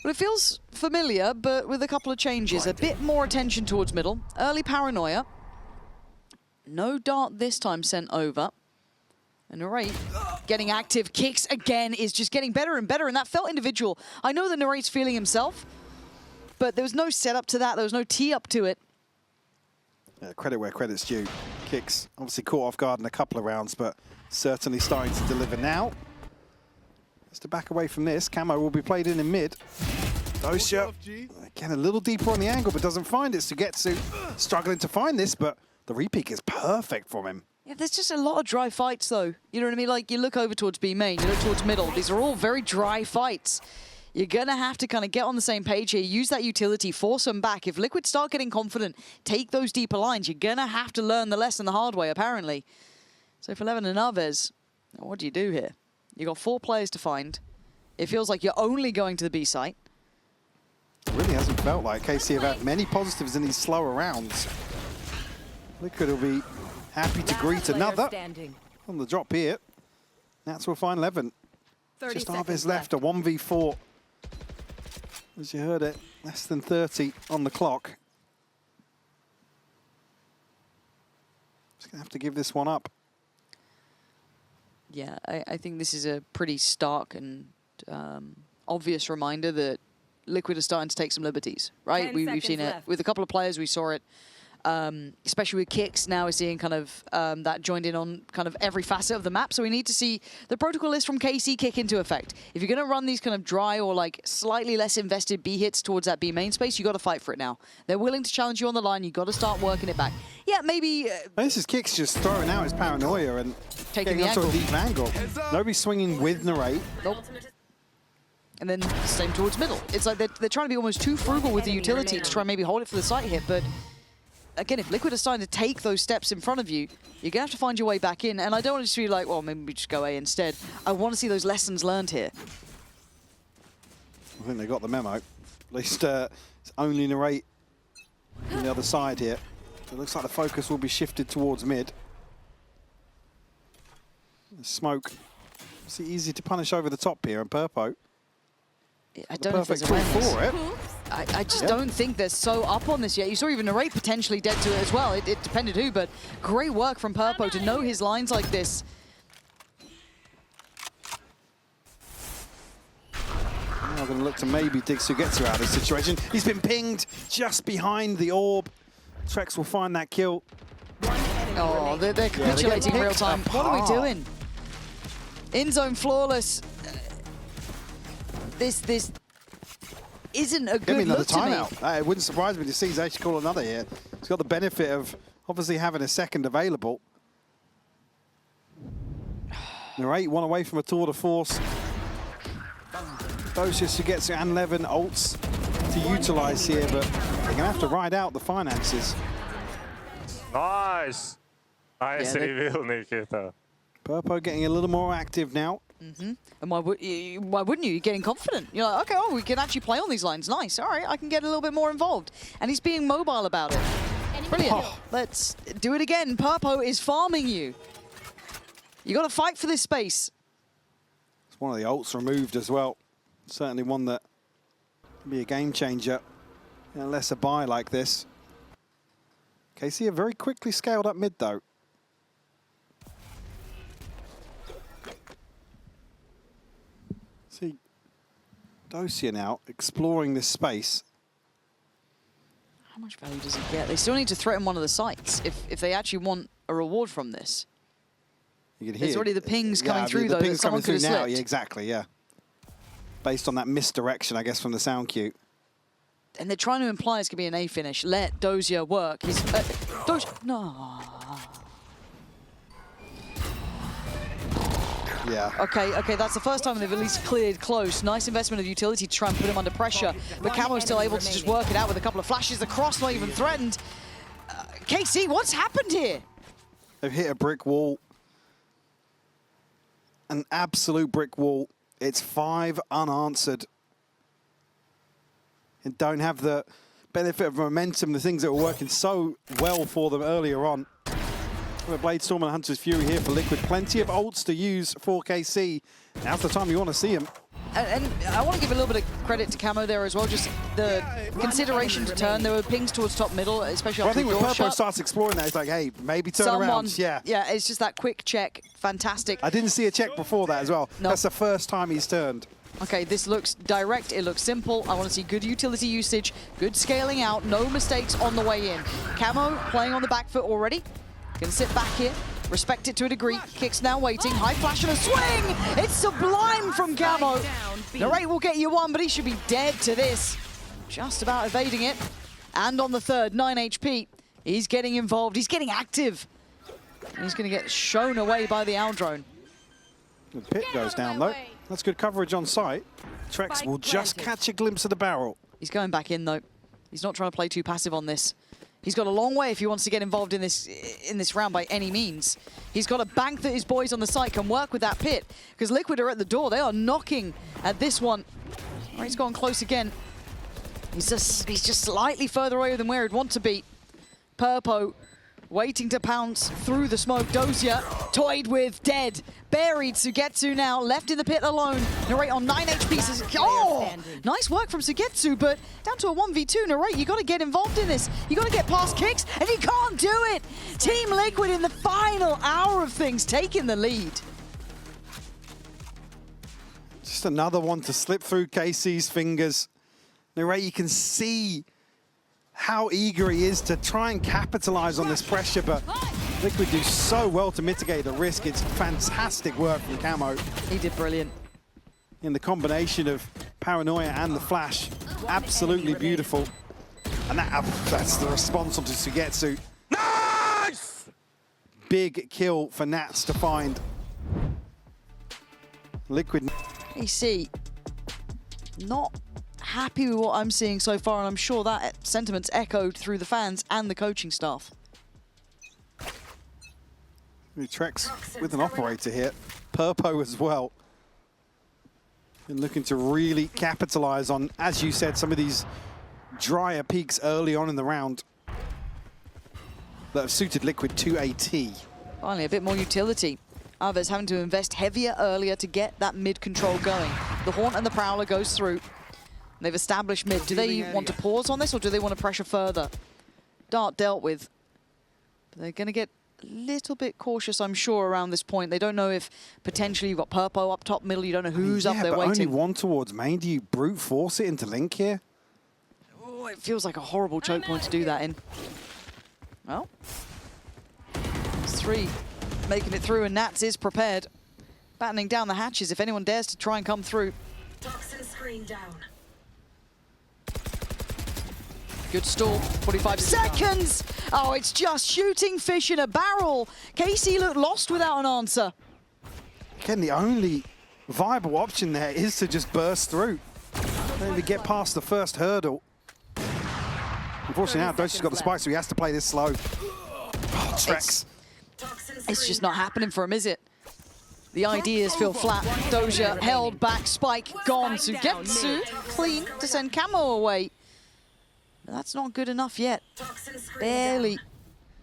Well, it feels familiar, but with a couple of changes. A bit more attention towards middle. Early paranoia. No dart this time sent over. And Narrate getting active. Kicks again is just getting better and better, and that felt individual. I know that Narrate's feeling himself, but there was no setup to that. There was no tee up to it. Yeah, credit where credit's due. Kicks obviously caught off guard in a couple of rounds, but certainly starting to deliver now. Just to back away from this, Camo will be played in mid. Dosha, again, a little deeper on the angle, but doesn't find it. Sugetsu struggling to find this, but the repeat is perfect from him. Yeah, there's just a lot of dry fights, though. You know what I mean? Like, you look over towards B main, you look towards middle. These are all very dry fights. You're going to have to kind of get on the same page here, use that utility, force them back. If Liquid start getting confident, take those deeper lines, you're going to have to learn the lesson the hard way, apparently. So for Levin and Arviz, what do you do here? You've got 4 players to find. It feels like you're only going to the B site. It really hasn't felt like KC have had many positives in these slower rounds. Liquid will be happy to greet another on the drop here. Nats will find Levin. Just Arviz left, a 1v4. As you heard it, less than 30 on the clock. Just going to have to give this one up. Yeah, I think this is a pretty stark and obvious reminder that Liquid is starting to take some liberties, right? We've seen it with a couple of players. We saw it, especially with Kicks. Now we're seeing kind of that joined in on kind of every facet of the map. So we need to see the protocol list from KC kick into effect. If you're going to run these kind of dry or like slightly less invested B hits towards that B main space, you got to fight for it now. They're willing to challenge you on the line. You got to start working it back. Yeah, maybe. This is Kicks just throwing out his paranoia and taking the onto a deep angle. Nobody's swinging with Narrate. Nope. And then same towards middle. It's like they're trying to be almost too frugal with the utility to try and maybe hold it for the site hit, but again, if Liquid are starting to take those steps in front of you, you're going to have to find your way back in. And I don't want it to be like, well, maybe we just go A instead. I want to see those lessons learned here. I think they got the memo. At least it's only Narrate on the other side here. So it looks like the focus will be shifted towards mid. The smoke. It's easy to punish over the top here, and Purpo. I don't know if there's a for it. I just don't think they're so up on this yet. You saw even Narrate potentially dead to it as well. It depended who, but great work from Purpo to know his lines like this. Now going to look to maybe dig Sugetsu out of this situation. He's been pinged just behind the orb. Trex will find that kill. Oh, they're capitulating in real time. What are we doing? In zone flawless. This isn't a Give me good another look to me. timeout. It wouldn't surprise me to see he's actually call another here. He's got the benefit of obviously having a second available. Narrate one away from a tour de force. Dosius who gets and Levin ults to utilize here, but they're going to have to ride out the finances. Nice! Nice reveal, Nikita. Purpo getting a little more active now. And why wouldn't you? You're getting confident. You're like, okay, oh, we can actually play on these lines. Nice. All right, I can get a little bit more involved. And he's being mobile about it. Brilliant. Let's do it again. Purpo is farming you. You got to fight for this space. It's one of the ults removed as well. Certainly one that can be a game changer. Unless a buy like this. KC are very quickly scaled up mid though. See, Dosia now exploring this space. How much value does he get? They still need to threaten one of the sites if they actually want a reward from this. You can hear There's already the pings coming through, the though, pings that someone coming could through have now. slipped. Yeah, exactly, yeah. Based on that misdirection, I guess, from the sound cue. And they're trying to imply it's going to be an A finish. Let Dozier work. He's... no. Yeah. Okay, that's the first time they've at least cleared close. Nice investment of utility to try and put him under pressure. But Camo's still able to just work it out with a couple of flashes. The cross not even threatened. KC, what's happened here? They've hit a brick wall. An absolute brick wall. It's 5 unanswered. And don't have the benefit of momentum, the things that were working so well for them earlier on. Blade Storm and Hunter's Fury here for Liquid. Plenty of ults to use for KC. Now's the time you want to see him. And I want to give a little bit of credit to Camo there as well. Just the consideration to turn. There were pings towards top middle, especially after I think the when door Purpo shut. starts exploring that, it's like, hey, maybe turn around. Yeah. Yeah, it's just that quick check. Fantastic. I didn't see a check before that as well. No. That's the first time he's turned. Okay, this looks direct, it looks simple. I want to see good utility usage, good scaling out, no mistakes on the way in. Camo playing on the back foot already. Gonna sit back here, respect it to a degree. Kicks now waiting, high flash and a swing! It's sublime from Camo. Narrate will get you one, but he should be dead to this. Just about evading it. And on the third, 9 HP. He's getting involved, he's getting active. He's gonna get shown away by the Owl drone. The pit goes down though. That's good coverage on site. Trex will just catch a glimpse of the barrel. He's going back in though. He's not trying to play too passive on this. He's got a long way if he wants to get involved in this round by any means. He's got to bank that his boys on the site can work with that pit, because Liquid are at the door. They are knocking at this one. Oh, he's gone close again. He's just slightly further away than where he'd want to be. Purpo waiting to pounce through the smoke. Dozier toyed with, dead. Buried Sugetsu now, left in the pit alone. Narrate on 9 HP. Oh! Nice work from Sugetsu, but down to a 1v2. Narrate, you got to get involved in this. You got to get past kicks, and you can't do it. Team Liquid in the final hour of things, taking the lead. Just another one to slip through KC's fingers. Narrate, you can see how eager he is to try and capitalize on this pressure, but Liquid do so well to mitigate the risk. It's fantastic work from Camo. He did brilliant. In the combination of paranoia and the flash, absolutely beautiful. And that's the response onto Sugetsu. Nice! Big kill for Nats to find. Liquid. AC, not happy with what I'm seeing so far, and I'm sure that sentiment's echoed through the fans and the coaching staff. Trex with an operator here. Purpo as well. Been looking to really capitalize on, as you said, some of these drier peaks early on in the round that have suited Liquid to a T. Finally, a bit more utility. Aves having to invest heavier earlier to get that mid control going. The Haunt and the Prowler goes through. They've established mid. Do they want to pause on this, or do they want to pressure further? Dart dealt with. They're going to get a little bit cautious, I'm sure, around this point. They don't know if potentially you've got Purpo up top middle. You don't know who's up there but waiting. Only one towards main. Do you brute force it into Link here? Oh, it feels like a horrible choke point to do that in. Well, it's 3 making it through, and Nats is prepared. Battening down the hatches if anyone dares to try and come through. Toxin screen down. Good stall, 45 seconds. Oh, it's just shooting fish in a barrel. KC looked lost without an answer. Again, the only viable option there is to just burst through. Maybe get past the first hurdle. Unfortunately now, Docia's got the spike, so he has to play this slow. Oh, Trex. It's just not happening for him, is it? The ideas feel flat. Doja held back, spike gone. Sugetsu clean to send Camo away. But that's not good enough yet. Barely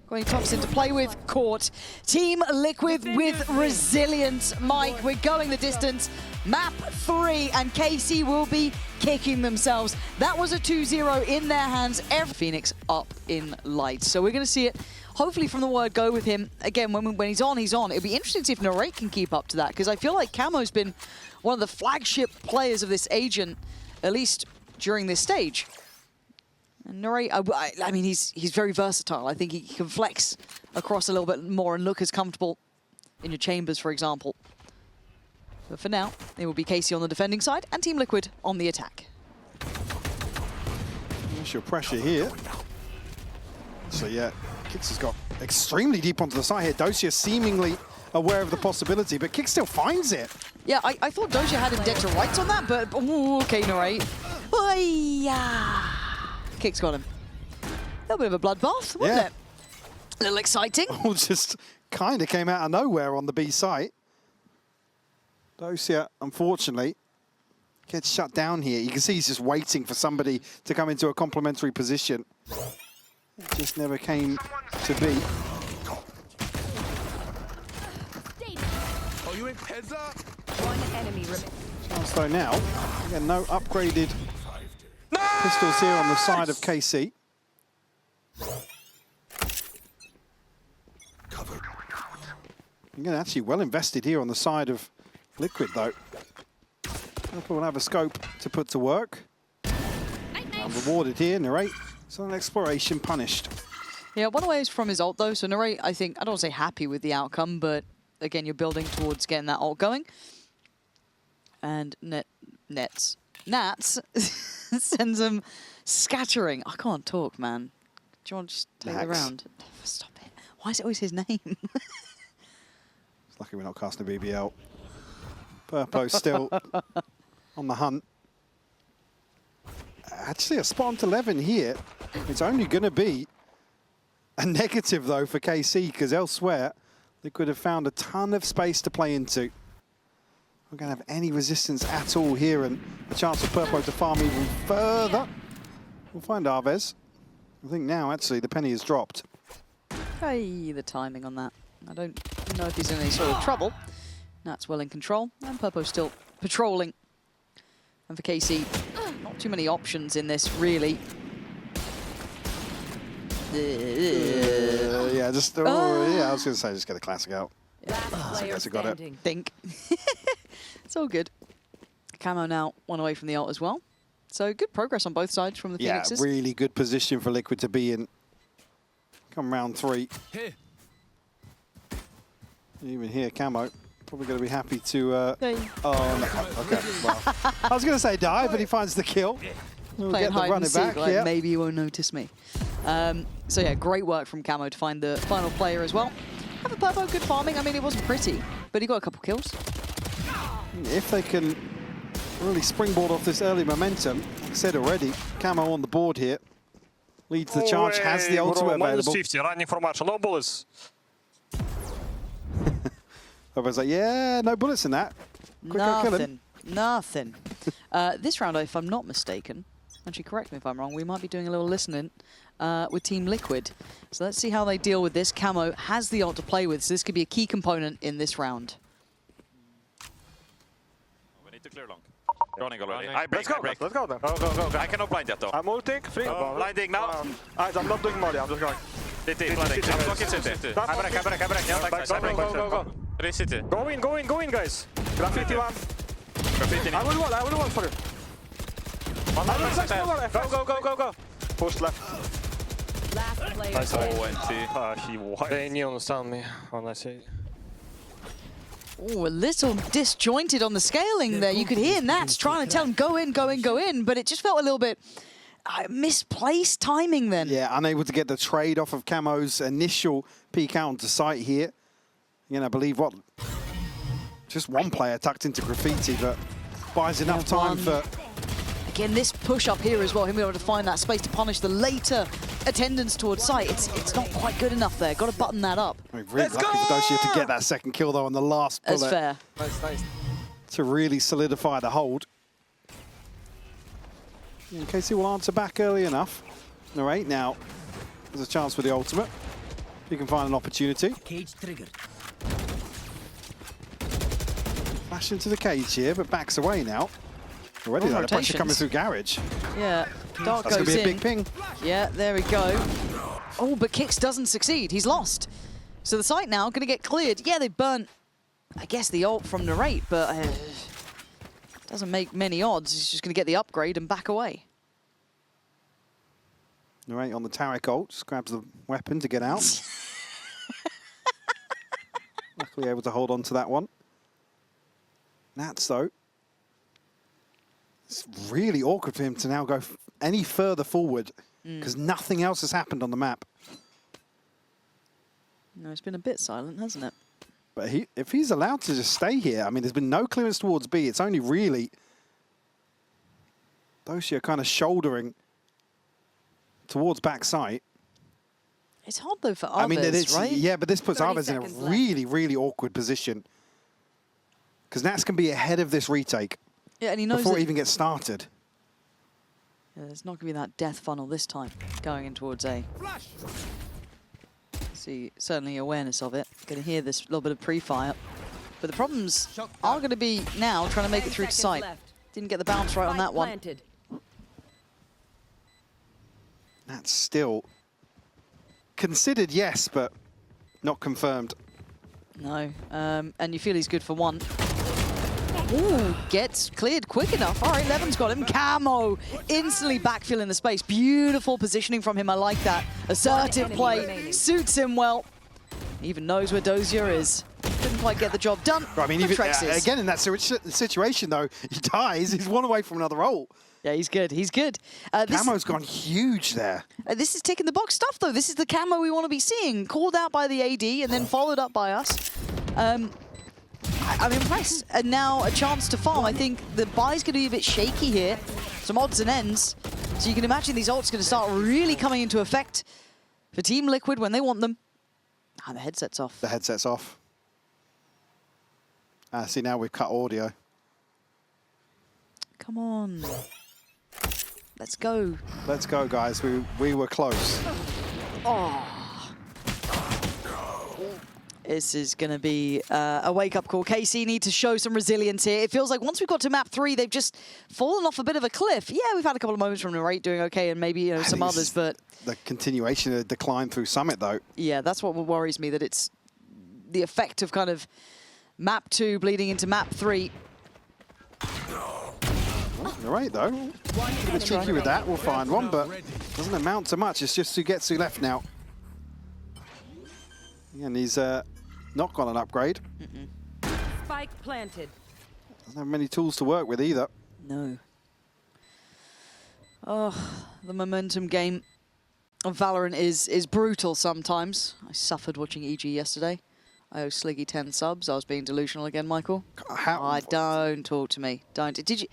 got any Toxin to play with. Caught. Team Liquid with resilience. Mike, we're going the distance. Map 3 and KC will be kicking themselves. That was a 2-0 in their hands. Phoenix up in lights. So we're going to see it hopefully from the word go with him. Again, when he's on, he's on. It'll be interesting to see if Narrate can keep up to that, because I feel like Camo's been one of the flagship players of this agent, at least during this stage. And Narrate, I mean, he's very versatile. I think he can flex across a little bit more and look as comfortable in your chambers, for example. But for now, it will be KC on the defending side and Team Liquid on the attack. Initial pressure here. So yeah, Kix has got extremely deep onto the side here. Docia seemingly aware of the possibility, but Kix still finds it. Yeah, I thought Doja had him dead to rights on that, but ooh, okay, Narrate. Oh, yeah. Kix got him. A little bit of a bloodbath, wasn't it? A little exciting. All just kind of came out of nowhere on the B site. Docia, unfortunately, gets shut down here. You can see he's just waiting for somebody to come into a complementary position. It just never came to be. Are you in Pezza? One enemy remaining. Chance though now. Again, no upgraded pistols here on the side of KC. Again, actually well invested here on the side of Liquid though. Liquid will have a scope to put to work. And rewarded here, Narrate. So an exploration punished. Yeah, one away is from his ult though, so Narrate, I think, I don't want to say happy with the outcome, but again, you're building towards getting that ult going. And Nats sends him scattering. I can't talk, man. Do you want to just take the round? Stop it. Why is it always his name? It's lucky we're not casting a BBL. Purpo still on the hunt. Actually, a spot onto 11 here. It's only going to be a negative, though, for KC, because elsewhere, Liquid have found a ton of space to play into. We're going to have any resistance at all here, and a chance for Purpo to farm even further. We'll find Arvez. I think now, actually, the penny has dropped. Hey, the timing on that. I don't know if he's in any sort of trouble. Nat's well in control, and Purpo's still patrolling. And for KC, not too many options in this, really. Yeah, just yeah, I was going to say, just get a classic out. Last player I got it. standing. Think. It's all good. Camo now one away from the ult as well. So good progress on both sides from the Yeah, Phoenixes. really good position for Liquid to be in. Come round 3. Here. Even here, Camo probably going to be happy to. Hey. Oh, no. Okay. Well, I was going to say die, but he finds the kill. We'll Playing get the hide running and seek, back. like, Yeah. maybe you won't notice me. So yeah, great work from Camo to find the final player as well. Have a Purpo, good farming. I mean, it wasn't pretty, but he got a couple kills. If they can really springboard off this early momentum, like I said already, Camo on the board here. Leads the charge, has the ultimate available. -50, running for much. No bullets. Everyone's like, yeah, no bullets in that. Quick, go kill him. Nothing. This round, if I'm not mistaken, actually correct me if I'm wrong, we might be doing a little listening with Team Liquid. So let's see how they deal with this. Camo has the ult to play with, so this could be a key component in this round. We need to clear long. Running already. Running. I break, Let's go then. Go. I cannot blind yet though. I'm ulting. 3. Blinding now. I'm not doing molly, I'm just going. City, blinding. I'm blocking city. I break. Yeah, backside. Go. 3 city. Go in, guys. Graffiti 1. Graffiti. I will wall for you. Go. Push left. Last player Nice. standing. ONT. He won. They neon stun me when I say. Oh, a little disjointed on the scaling there. You could hear Nats trying to tell him, go in, but it just felt a little bit Misplaced timing then. Yeah, unable to get the trade off of Camo's initial peek out onto site here. You know, I believe what? Just one player tucked into Graffiti, but buys enough time for... Again, this push up here as well, him being able to find that space to punish the later attendance towards site. It's not quite good enough there. Got to button that up. Really lucky for Dosia to get that second kill, though, on the last bullet. That's fair. Nice. To really solidify the hold. In case he will answer back early enough. Narrate now. There's a chance for the ultimate. If he can find an opportunity. Cage triggered. Flash into the cage here, but backs away now. Already though, the pressure coming through Garage. Yeah, Dark That's goes going to be a in. big ping. Yeah, there we go. Oh, but Kix doesn't succeed. He's lost. So the site now going to get cleared. Yeah, they burnt, I guess, the ult from Narrate, but doesn't make many odds. He's just going to get the upgrade and back away. Narrate on the Tarek ult, just grabs the weapon to get out. Luckily able to hold on to that one. Nats, though. It's really awkward for him to now go any further forward because nothing else has happened on the map. No, it's been a bit silent, hasn't it? But if he's allowed to just stay here, I mean, there's been no clearance towards B. It's only really Dosia kind of shouldering towards backside. It's hard, though, for others, I mean, right? Yeah, but this puts 30 others in a seconds left. really awkward position. Because Nats can be ahead of this retake Yeah, and he knows before that it even gets started. yeah, there's not going to be that death funnel this time going in towards A. See, certainly awareness of it. Going to hear this little bit of pre-fire. But the problems are going to be now trying to make it through to site. Didn't get the bounce right on that one. Planted. That's still considered, yes, but not confirmed. No, and you feel he's good for one. Ooh, gets cleared quick enough. All right, Levin's got him. Camo instantly backfilling the space. Beautiful positioning from him. I like that. Assertive play. Suits him well. Even knows where Dosia is. Didn't quite get the job done. I mean, but even, Trex is. again, in that situation, though, he dies. He's one away from another ult. Yeah, he's good. He's good. Camo's gone huge there. This is ticking the box stuff, though. This is the camo we want to be seeing. Called out by the AD and then followed up by us. I'm impressed. And now a chance to farm. I think the buy's going to be a bit shaky here. Some odds and ends. So you can imagine these ults going to start really coming into effect for Team Liquid when they want them. Ah, the headset's off. The headset's off. See, now we've cut audio. Come on. Let's go. Let's go, guys. We were close. Oh. This is going to be a wake-up call. KC need to show some resilience here. It feels like once we've got to map 3, they've just fallen off a bit of a cliff. Yeah, we've had a couple of moments from Narrate doing okay and maybe some others, but... The continuation of the decline through Summit, though. Yeah, that's what worries me, that it's the effect of kind of map 2 bleeding into map 3. Narrate, though. A bit cheeky with that. We'll find one, but doesn't amount to much. It's just Sugetsu left now. And he's not got an upgrade. Spike planted. Doesn't have many tools to work with either. No. Oh, the momentum game of Valorant is brutal sometimes. I suffered watching EG yesterday. I owe Sliggy 10 subs. I was being delusional again, Michael. Don't talk to me. Don't. Did you...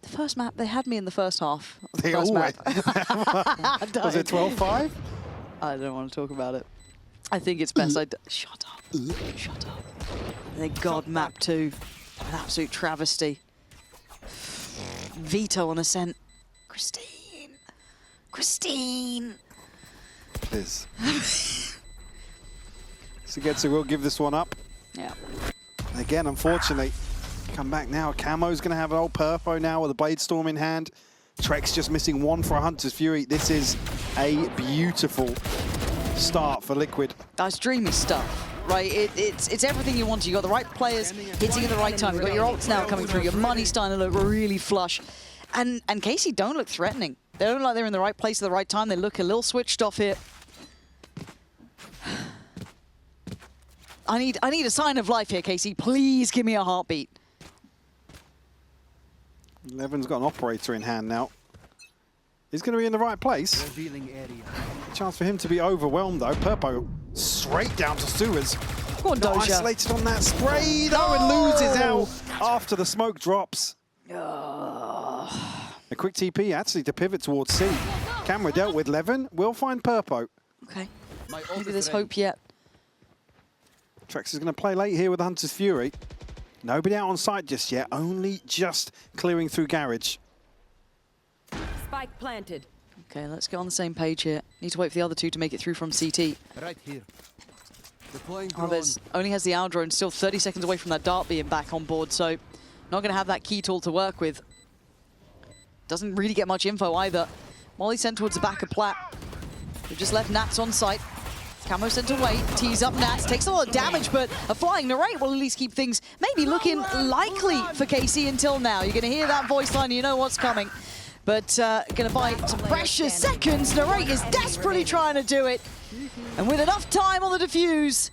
The first map, they had me in the first half. They always... Was it 12-5? I don't want to talk about it. I think it's best I... Shut up. Shut up. Thank God, map 2. An absolute travesty. Veto on Ascent. Christine. Christine. Liz. Sugetsu will give this one up. Yeah. Again, unfortunately, come back now. Camo's going to have an old Purpo now with a Blade Storm in hand. Trex just missing one for a Hunter's Fury. This is a beautiful start for Liquid. That's dreamy stuff, right? It's everything you want. You got the right players hitting at the right time. You got your ults now coming through. Your money's starting to look really flush. And KC don't look threatening. They don't look like they're in the right place at the right time. They look a little switched off here. I need a sign of life here, KC. Please give me a heartbeat. Levin's got an operator in hand now. He's going to be in the right place. Revealing area. Chance for him to be overwhelmed though. Purpo straight down to Sewers. Go on, Not Doja. isolated on that spray though, and loses out after the smoke drops. A quick TP actually to pivot towards C. Camera dealt with Levin. We'll find Purpo. Okay. Maybe there's hope yet. Trex is going to play late here with the Hunter's Fury. Nobody out on site just yet, only just clearing through garage. Spike planted. Okay, let's get on the same page here. Need to wait for the other two to make it through from CT. Right here. Deploying drone. Alves only has the Aldrone, still 30 seconds away from that dart being back on board, so not going to have that key tool to work with. Doesn't really get much info either. Molly sent towards the back of Plat. They've just left Nats on site. Camo sent away, tees up Nats, takes a lot of damage, but a flying Narrate will at least keep things maybe looking likely for KC until now. You're going to hear that voice line, you know what's coming. But going to buy some precious seconds. Narrate is desperately trying to do it. And with enough time on the defuse,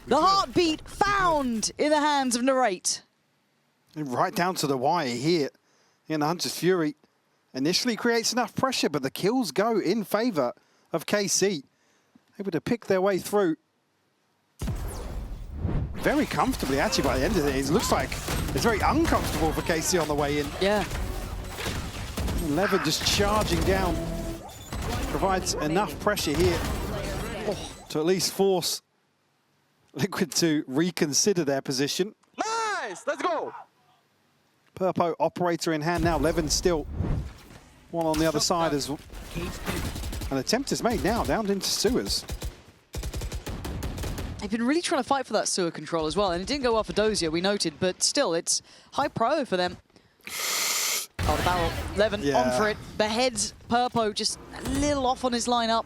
the heartbeat found in the hands of Narrate. Right down to the wire here in the Hunter's Fury. Initially creates enough pressure, but the kills go in favor of KC. Able to pick their way through very comfortably, actually, by the end of it. It looks like it's very uncomfortable for KC on the way in. Yeah. Levin just charging down. Provides enough pressure here to at least force Liquid to reconsider their position. Nice! Let's go! Purpo operator in hand now. Levin still one on the other side as well. An attempt is made now, down into Sewers. They've been really trying to fight for that sewer control as well, and it didn't go well for Dozier, we noted, but still, it's high pro for them. Oh, the barrel. Levin on for it. Beheads Purpo, just a little off on his lineup.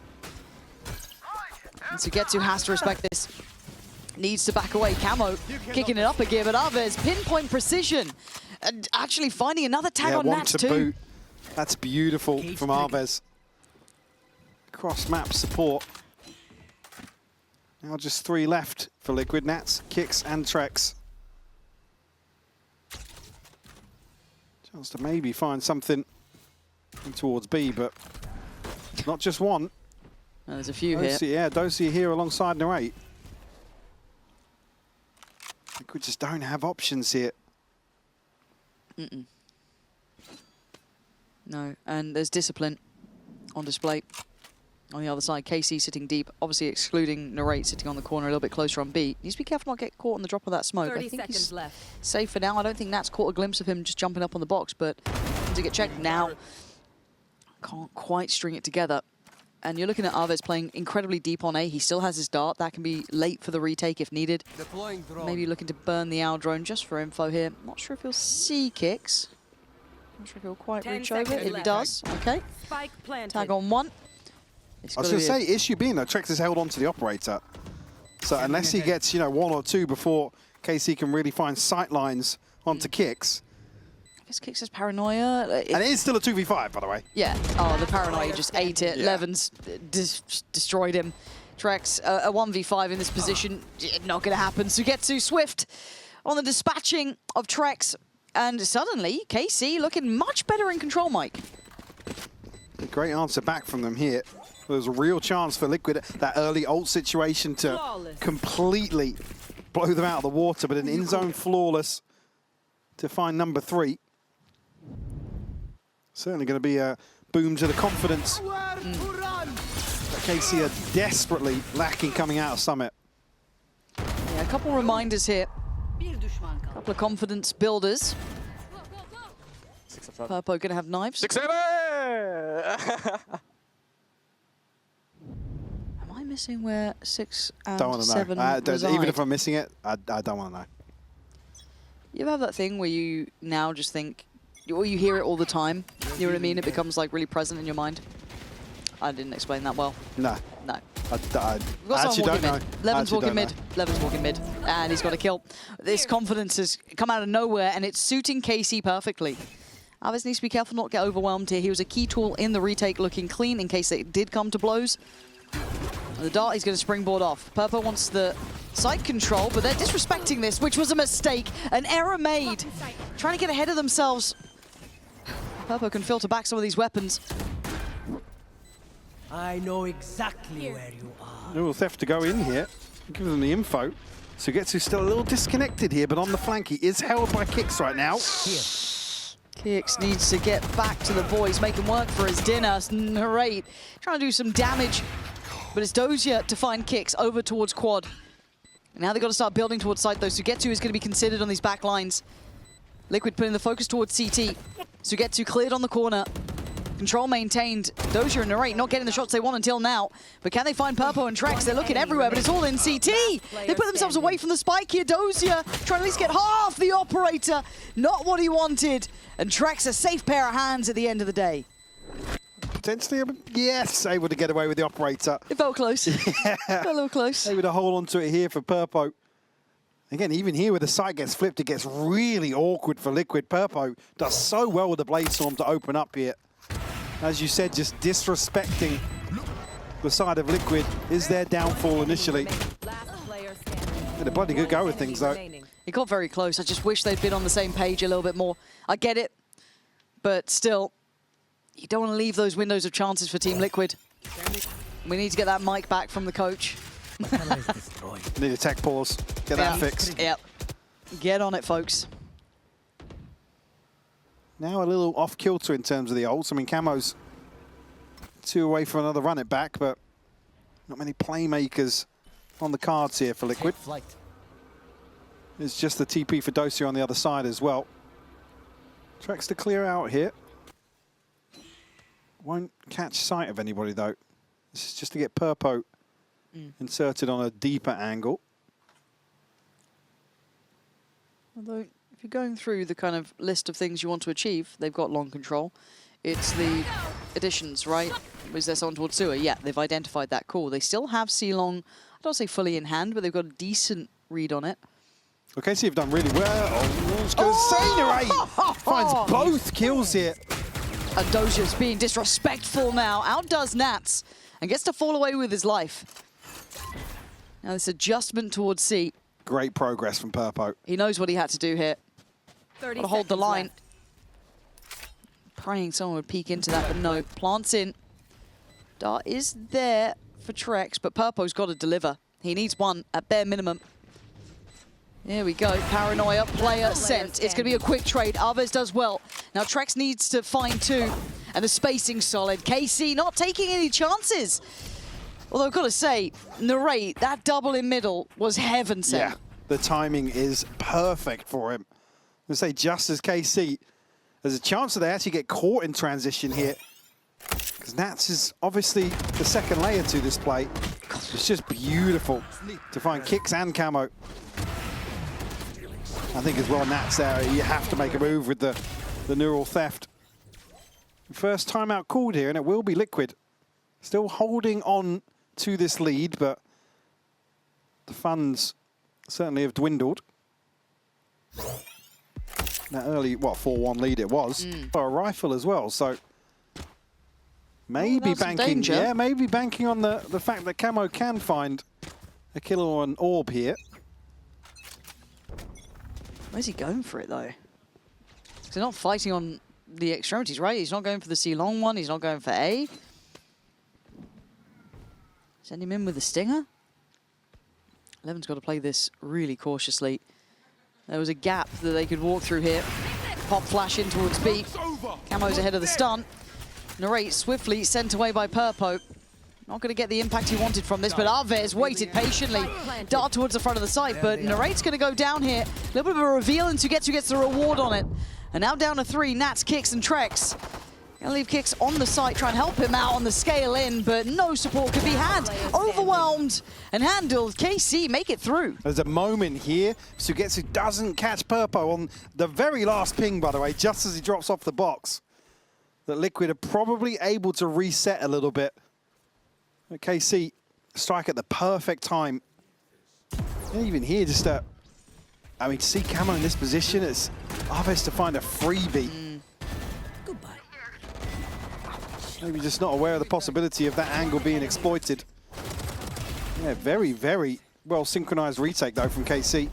And Sugetsu has to respect this. Needs to back away. Camo kicking it up a gear, but Alves, pinpoint precision. And actually finding another tag on Nats too. Boot. That's beautiful from Alves. Cross-map support. Now just 3 left for Liquid. Nats, Kicks, and Trex. Chance to maybe find something towards B, but not just one. There's a few here. Yeah, Dozier here alongside Narrate. Liquid just don't have options here. No, and there's discipline on display. On the other side, KC sitting deep, obviously excluding Narrate sitting on the corner a little bit closer on B. Needs to be careful not to get caught on the drop of that smoke. 30 I think seconds he's left. safe for now. I don't think Nat's caught a glimpse of him just jumping up on the box, but to get checked now. Can't quite string it together. And you're looking at Alves playing incredibly deep on A. He still has his dart. That can be late for the retake if needed. Deploying drone. Maybe looking to burn the Aldrone just for info here. Not sure if he'll see Kicks. Not sure if he'll quite 10 reach over. seconds If he left. does, okay. Spike planted. Tag on 1. I was going to say, issue being though, Trex is held on to the operator. So unless he gets, 1 or 2 before KC can really find sight lines onto Kicks. I guess Kicks has paranoia. And it is still a 2v5, by the way. Yeah. Oh, the paranoia just ate it. Yeah. Levin's destroyed him. Trex, a 1v5 in this position. Not going to happen. Sugetsu Swift on the dispatching of Trex. And suddenly, KC looking much better in control, Mike. A great answer back from them here. There's a real chance for Liquid, that early ult situation to completely blow them out of the water, but an in-zone flawless to find number 3. Certainly going to be a boom to the confidence that KC are desperately lacking coming out of Summit. Yeah, a couple reminders here. A couple of confidence builders. Purpo going to have knives. 6-7! Am I missing where 6 and Don't want to 7 know. reside? Even if I'm missing it, I don't want to know. You ever have that thing where you now just think, or you hear it all the time, you know what I mean? It becomes like really present in your mind. I didn't explain that well. No. No. I We've got someone actually walking don't mid. know. Levin's Actually walking don't mid. Levin's walking mid. And he's got a kill. This confidence has come out of nowhere, and it's suiting KC perfectly. Alves needs to be careful not to get overwhelmed here. He was a key tool in the retake, looking clean in case it did come to blows. The dart, he's going to springboard off. Purpo wants the site control, but they're disrespecting this, which was a mistake. An error made. Trying to get ahead of themselves. Purpo can filter back some of these weapons. I know exactly where you are. Neural Theft to go in here. Give them the info. Sugetsu's still a little disconnected here, but on the flank he is held by Kix right now. Kix needs to get back to the boys, make him work for his dinner. Narrate, trying to do some damage. But it's Dozier to find Kix over towards quad. And now they've got to start building towards site though. Sugetsu is going to be considered on these back lines. Liquid putting the focus towards CT. Sugetsu cleared on the corner. Control maintained. Dozier and Narrate not getting the shots they want until now. But can they find Purpo and Trex? They're looking everywhere, but it's all in CT. They put themselves away from the spike here. Dozier trying to at least get half the operator. Not what he wanted. And Trex a safe pair of hands at the end of the day. Potentially, yes, able to get away with the operator. It felt close. Yeah. Felt a little close. Able to hold on to it here for Purpo. Again, even here where the site gets flipped, it gets really awkward for Liquid. Purpo does so well with the Blade Storm to open up here. As you said, just disrespecting the side of Liquid is their downfall initially. Had a bloody good go with things though. It got very close. I just wish they'd been on the same page a little bit more. I get it, but still, you don't want to leave those windows of chances for Team Liquid. We need to get that mic back from the coach. Need a tech pause. Get that fixed. Yep. Get on it, folks. Now a little off kilter in terms of the ults. I mean, Camo's 2 away from another run it back, but not many playmakers on the cards here for Liquid. It's just the TP for Dozier on the other side as well. Trex to clear out here. Won't catch sight of anybody though. This is just to get Purpo inserted on a deeper angle. Although, if you're going through the kind of list of things you want to achieve, they've got long control. It's the additions, right? Was there someone towards sewer? Yeah, they've identified that. Cool. They still have C-Long, I don't say fully in hand, but they've got a decent read on it. Okay, so you've done really well. Oh, let's go. Sainere finds both kills here. And Dozier's being disrespectful now. Outdoes Nats and gets to fall away with his life. Now this adjustment towards C. Great progress from Purpo. He knows what he had to do here. Got to hold the line. Praying someone would peek into that, but no. Plants in. Dart is there for Trex, but Purpo's got to deliver. He needs one at bare minimum. There we go. Paranoia, player sent. It's going to be a quick trade. Alves does well. Now Trex needs to find 2, and the spacing's solid. KC not taking any chances. Although I've got to say, Narrate, that double in middle was heaven sent. Yeah, the timing is perfect for him. I'm going to say just as KC, there's a chance that they actually get caught in transition here. Because Nats is obviously the second layer to this play. It's just beautiful to find Kix and Camo. I think as well, Nats there, you have to make a move with the Neural Theft. First timeout called here, and it will be Liquid. Still holding on to this lead, but the funds certainly have dwindled. That early, what, 4-1 lead it was, for a rifle as well, so maybe banking, yeah, maybe banking on the fact that Camo can find a kill or an orb here. Where's he going for it, though? He's not fighting on the extremities, right? He's not going for the C-Long one. He's not going for A. Send him in with the Stinger. 11's got to play this really cautiously. There was a gap that they could walk through here. Pop flash in towards B. Camo's ahead of the stun. Narrate swiftly sent away by Purpo. Not going to get the impact he wanted from this, but Alves waited patiently. Dart towards the front of the site, but Narrate's going to go down here. A little bit of a reveal, and Sugetsu gets the reward on it. And now down to 3, Nats, Kix, and Trex. Gonna leave Kix on the site, try and help him out on the scale in, but no support could be had. Overwhelmed and handled. KC make it through. There's a moment here. Sugetsu doesn't catch Purpo on the very last ping, by the way, just as he drops off the box. That Liquid are probably able to reset a little bit. KC strike at the perfect time. And even here, just I mean, to see Camo in this position, it's obvious to find a freebie. Goodbye. Maybe just not aware of the possibility of that angle being exploited. Yeah, very, very well synchronized retake though from KC.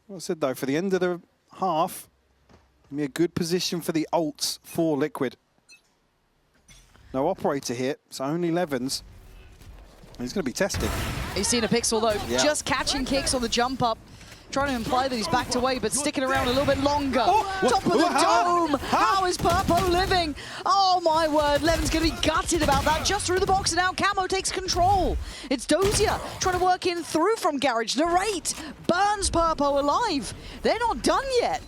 Well said though, for the end of the half, be a good position for the ults for Liquid. No operator here, so only Levens. He's going to be tested. He's seen a pixel though, just catching kicks on the jump up. Trying to imply that he's backed away, but sticking around a little bit longer. Top of the dome! How is Purpo living? Oh my word, Levin's going to be gutted about that. Just through the box, and now Camo takes control. It's Dozier trying to work in through from Garage. Narrate burns Purpo alive. They're not done yet.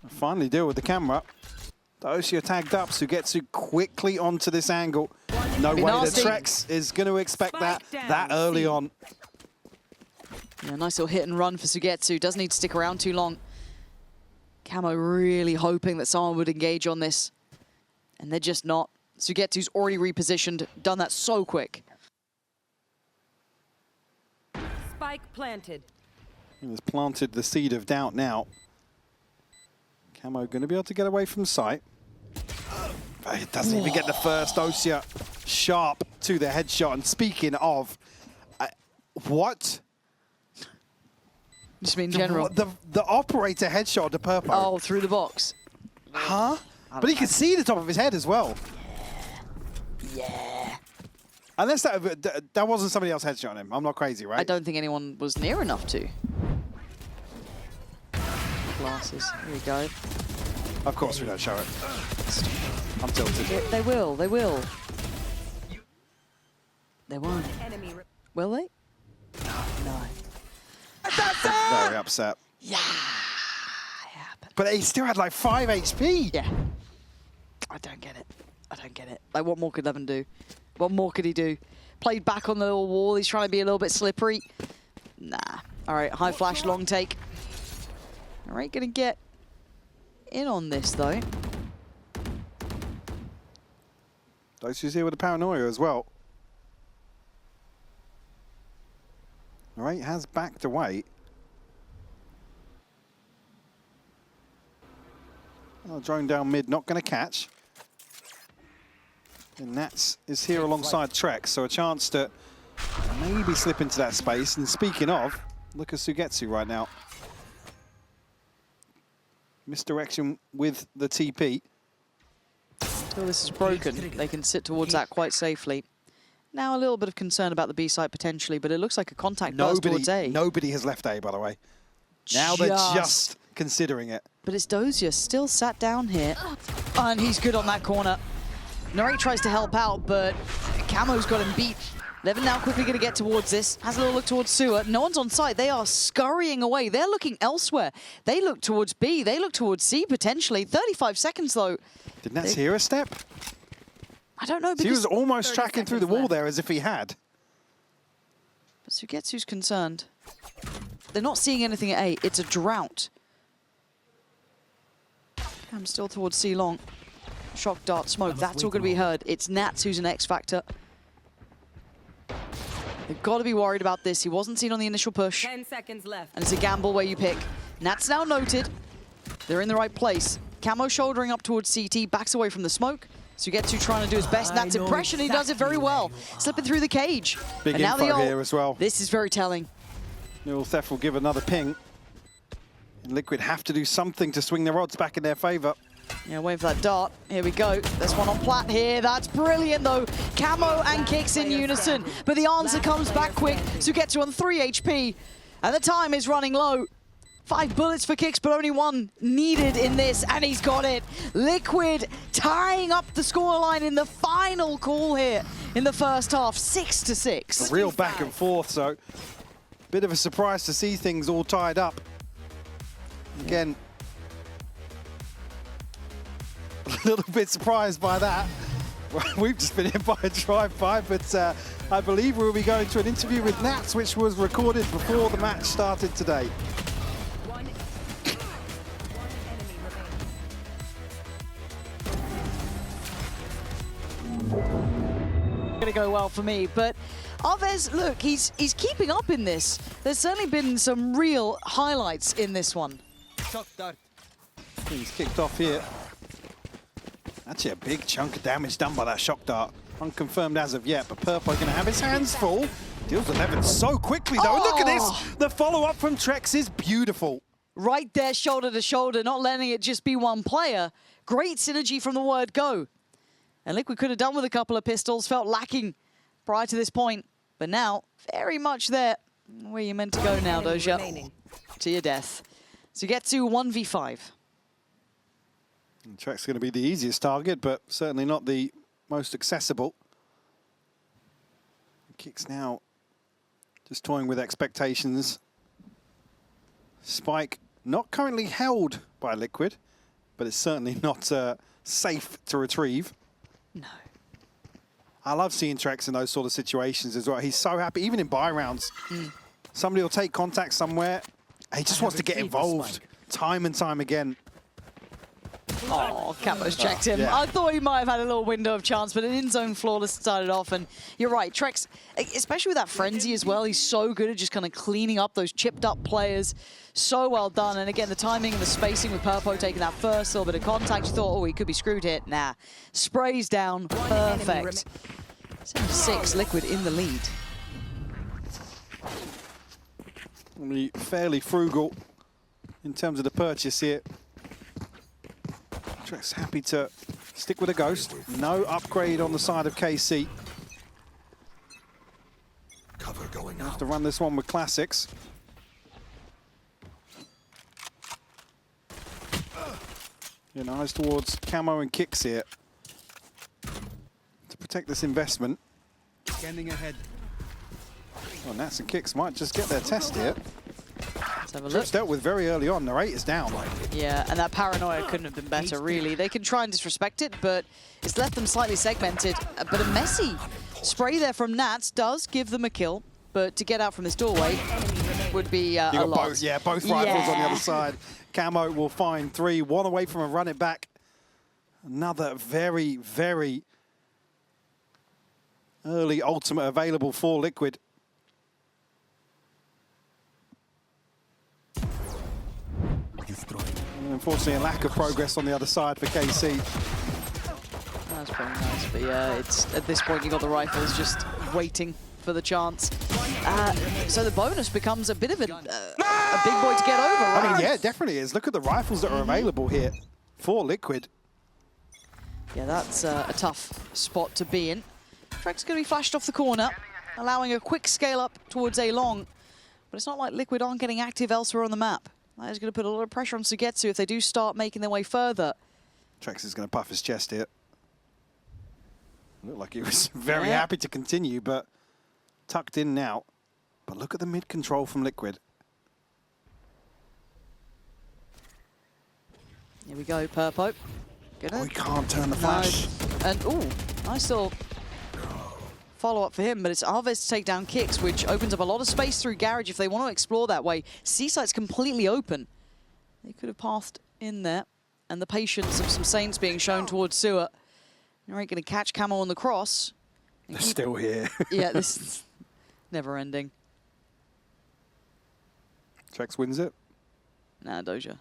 Finally deal with the camera. Dozier tagged up, Sugetsu quickly onto this angle. No way that Trex is going to expect that early on. Yeah, nice little hit and run for Sugetsu. Doesn't need to stick around too long. Camo really hoping that someone would engage on this. And they're just not. Sugetsu's already repositioned, done that so quick. Spike planted. He has planted the seed of doubt now. Camo going to be able to get away from sight. But it doesn't even get the first. Dozier sharp to the headshot. And speaking of, what? Just mean general. The operator headshot to Purpo. Oh, through the box. Huh? But he could see the top of his head as well. Yeah. Unless that wasn't somebody else headshotting him. I'm not crazy, right? I don't think anyone was near enough to. Glasses. Here we go. Of course we don't show it. I'm tilted. Yeah, they will. They will. They won't. Will they? No. Very upset. Yeah. It happened. But he still had like 5 HP. Yeah. I don't get it. I don't get it. Like, what more could Levin do? What more could he do? Played back on the little wall. He's trying to be a little bit slippery. Nah. All right, high flash, long take. All right, gonna get in on this, though. Dozier's here with the paranoia as well. All right, has backed away. Oh, drone down mid, not going to catch. And Nats is here alongside Trex, so a chance to maybe slip into that space. And speaking of, look at Sugetsu right now. Misdirection with the TP. Until this is broken, they can sit towards that quite safely. Now a little bit of concern about the B site potentially, but it looks like a contact burst towards A. Nobody has left A, by the way. Now they're just considering it. But it's Dozier still sat down here. And he's good on that corner. Nori tries to help out, but Camo's got him beat. Levin now quickly going to get towards this. Has a little look towards Sewer. No one's on site. They are scurrying away. They're looking elsewhere. They look towards B. They look towards C, potentially. 35 seconds, though. Did Nats hear a step? I don't know. He was almost tracking through the wall there as if he had. But Sugetsu's concerned. They're not seeing anything at A. It's a drought. I'm still towards C long. Shock, dart, smoke. That's all going to be heard. It's Nats who's an X factor. They've got to be worried about this. He wasn't seen on the initial push. 10 seconds left. And it's a gamble where you pick. Nats now noted. They're in the right place. Camo shouldering up towards CT. Backs away from the smoke. Sugetsu trying to do his best. Nats impression. He does it very well. Slipping through the cage. Big and now info here as well. This is very telling. Neural Theft will give another ping. And Liquid have to do something to swing their odds back in their favor. Yeah, waiting for that dart. Here we go. There's one on Plat here. That's brilliant, though. Camo and kicks in unison. But the answer comes back quick. Sugetsu on 3 HP. And the time is running low. 5 bullets for kicks, but only 1 needed in this. And he's got it. Liquid tying up the scoreline in the final call here in the first half. 6-6. A real back and forth, so bit of a surprise to see things all tied up. Again, a little bit surprised by that. We've just been hit by a drive-by, but I believe we'll be going to an interview with Nats, which was recorded before the match started today. Gonna go well for me, but Alves, look, he's keeping up in this. There's certainly been some real highlights in this one. He's kicked off here. Actually a big chunk of damage done by that shock dart. Unconfirmed as of yet, but Purpo going to have his hands full. Deals 11 so quickly though. Look at this! The follow-up from Trex is beautiful. Right there, shoulder to shoulder, not letting it just be one player. Great synergy from the word go. And Liquid could have done with a couple of pistols, felt lacking prior to this point. But now, very much there. Where you meant to go now, Doja. To your death. So you get to 1v5. Trek's going to be the easiest target, but certainly not the most accessible. Kicks now just toying with expectations. Spike not currently held by Liquid, but it's certainly not safe to retrieve. No. I love seeing Trex in those sort of situations as well. He's so happy, even in buy rounds. Somebody will take contact somewhere. He just wants to get involved time and time again. Oh, Camo's checked him. Yeah. I thought he might have had a little window of chance, but an in-zone flawless started off. And you're right, Trex, especially with that frenzy as well, he's so good at just kind of cleaning up those chipped-up players. So well done. And again, the timing and the spacing with Purpo taking that first little bit of contact. You thought, oh, he could be screwed here. Nah. Sprays down. Perfect. 7-6, Liquid in the lead. Only fairly frugal in terms of the purchase here. Trex happy to stick with a Ghost. No upgrade on the side of KC. Cover going out. Have to run this one with classics. Eyes towards Camo and Kicks here to protect this investment. Scanning ahead. Well, Nats and Kicks might just get their test here. Let's have a look. Trips dealt with very early on. Their 8 is down. Yeah, and that paranoia couldn't have been better, really. They can try and disrespect it, but it's left them slightly segmented. But a messy spray there from Nats does give them a kill, but to get out from this doorway would be a lot. Both rifles on the other side. Camo will find 3, 1 away from a run it back. Another very, very early ultimate available for Liquid. And unfortunately, a lack of progress on the other side for KC. That's pretty nice, but yeah, it's at this point you got the rifles just waiting for the chance. So the bonus becomes a bit of a big boy to get over, right? I mean, yeah, it definitely is. Look at the rifles that are available here for Liquid. Yeah, that's a tough spot to be in. Trek's going to be flashed off the corner, allowing a quick scale up towards A long. But it's not like Liquid aren't getting active elsewhere on the map. That is going to put a lot of pressure on Sugetsu if they do start making their way further. Trex is going to puff his chest here. Looked like he was very happy to continue, but tucked in now. But look at the mid control from Liquid. Here we go, Purpo. He can't turn the flash. And, ooh, nice little follow-up for him, but it's Arvez to take down Kicks, which opens up a lot of space through Garage if they want to explore that way. C-site's completely open. They could have pathed in there, and the patience of some Saints being shown towards Sewer. You're going to catch Camo on the cross. They're still here. Yeah, this is never ending. Trex wins it. Nah, Doja.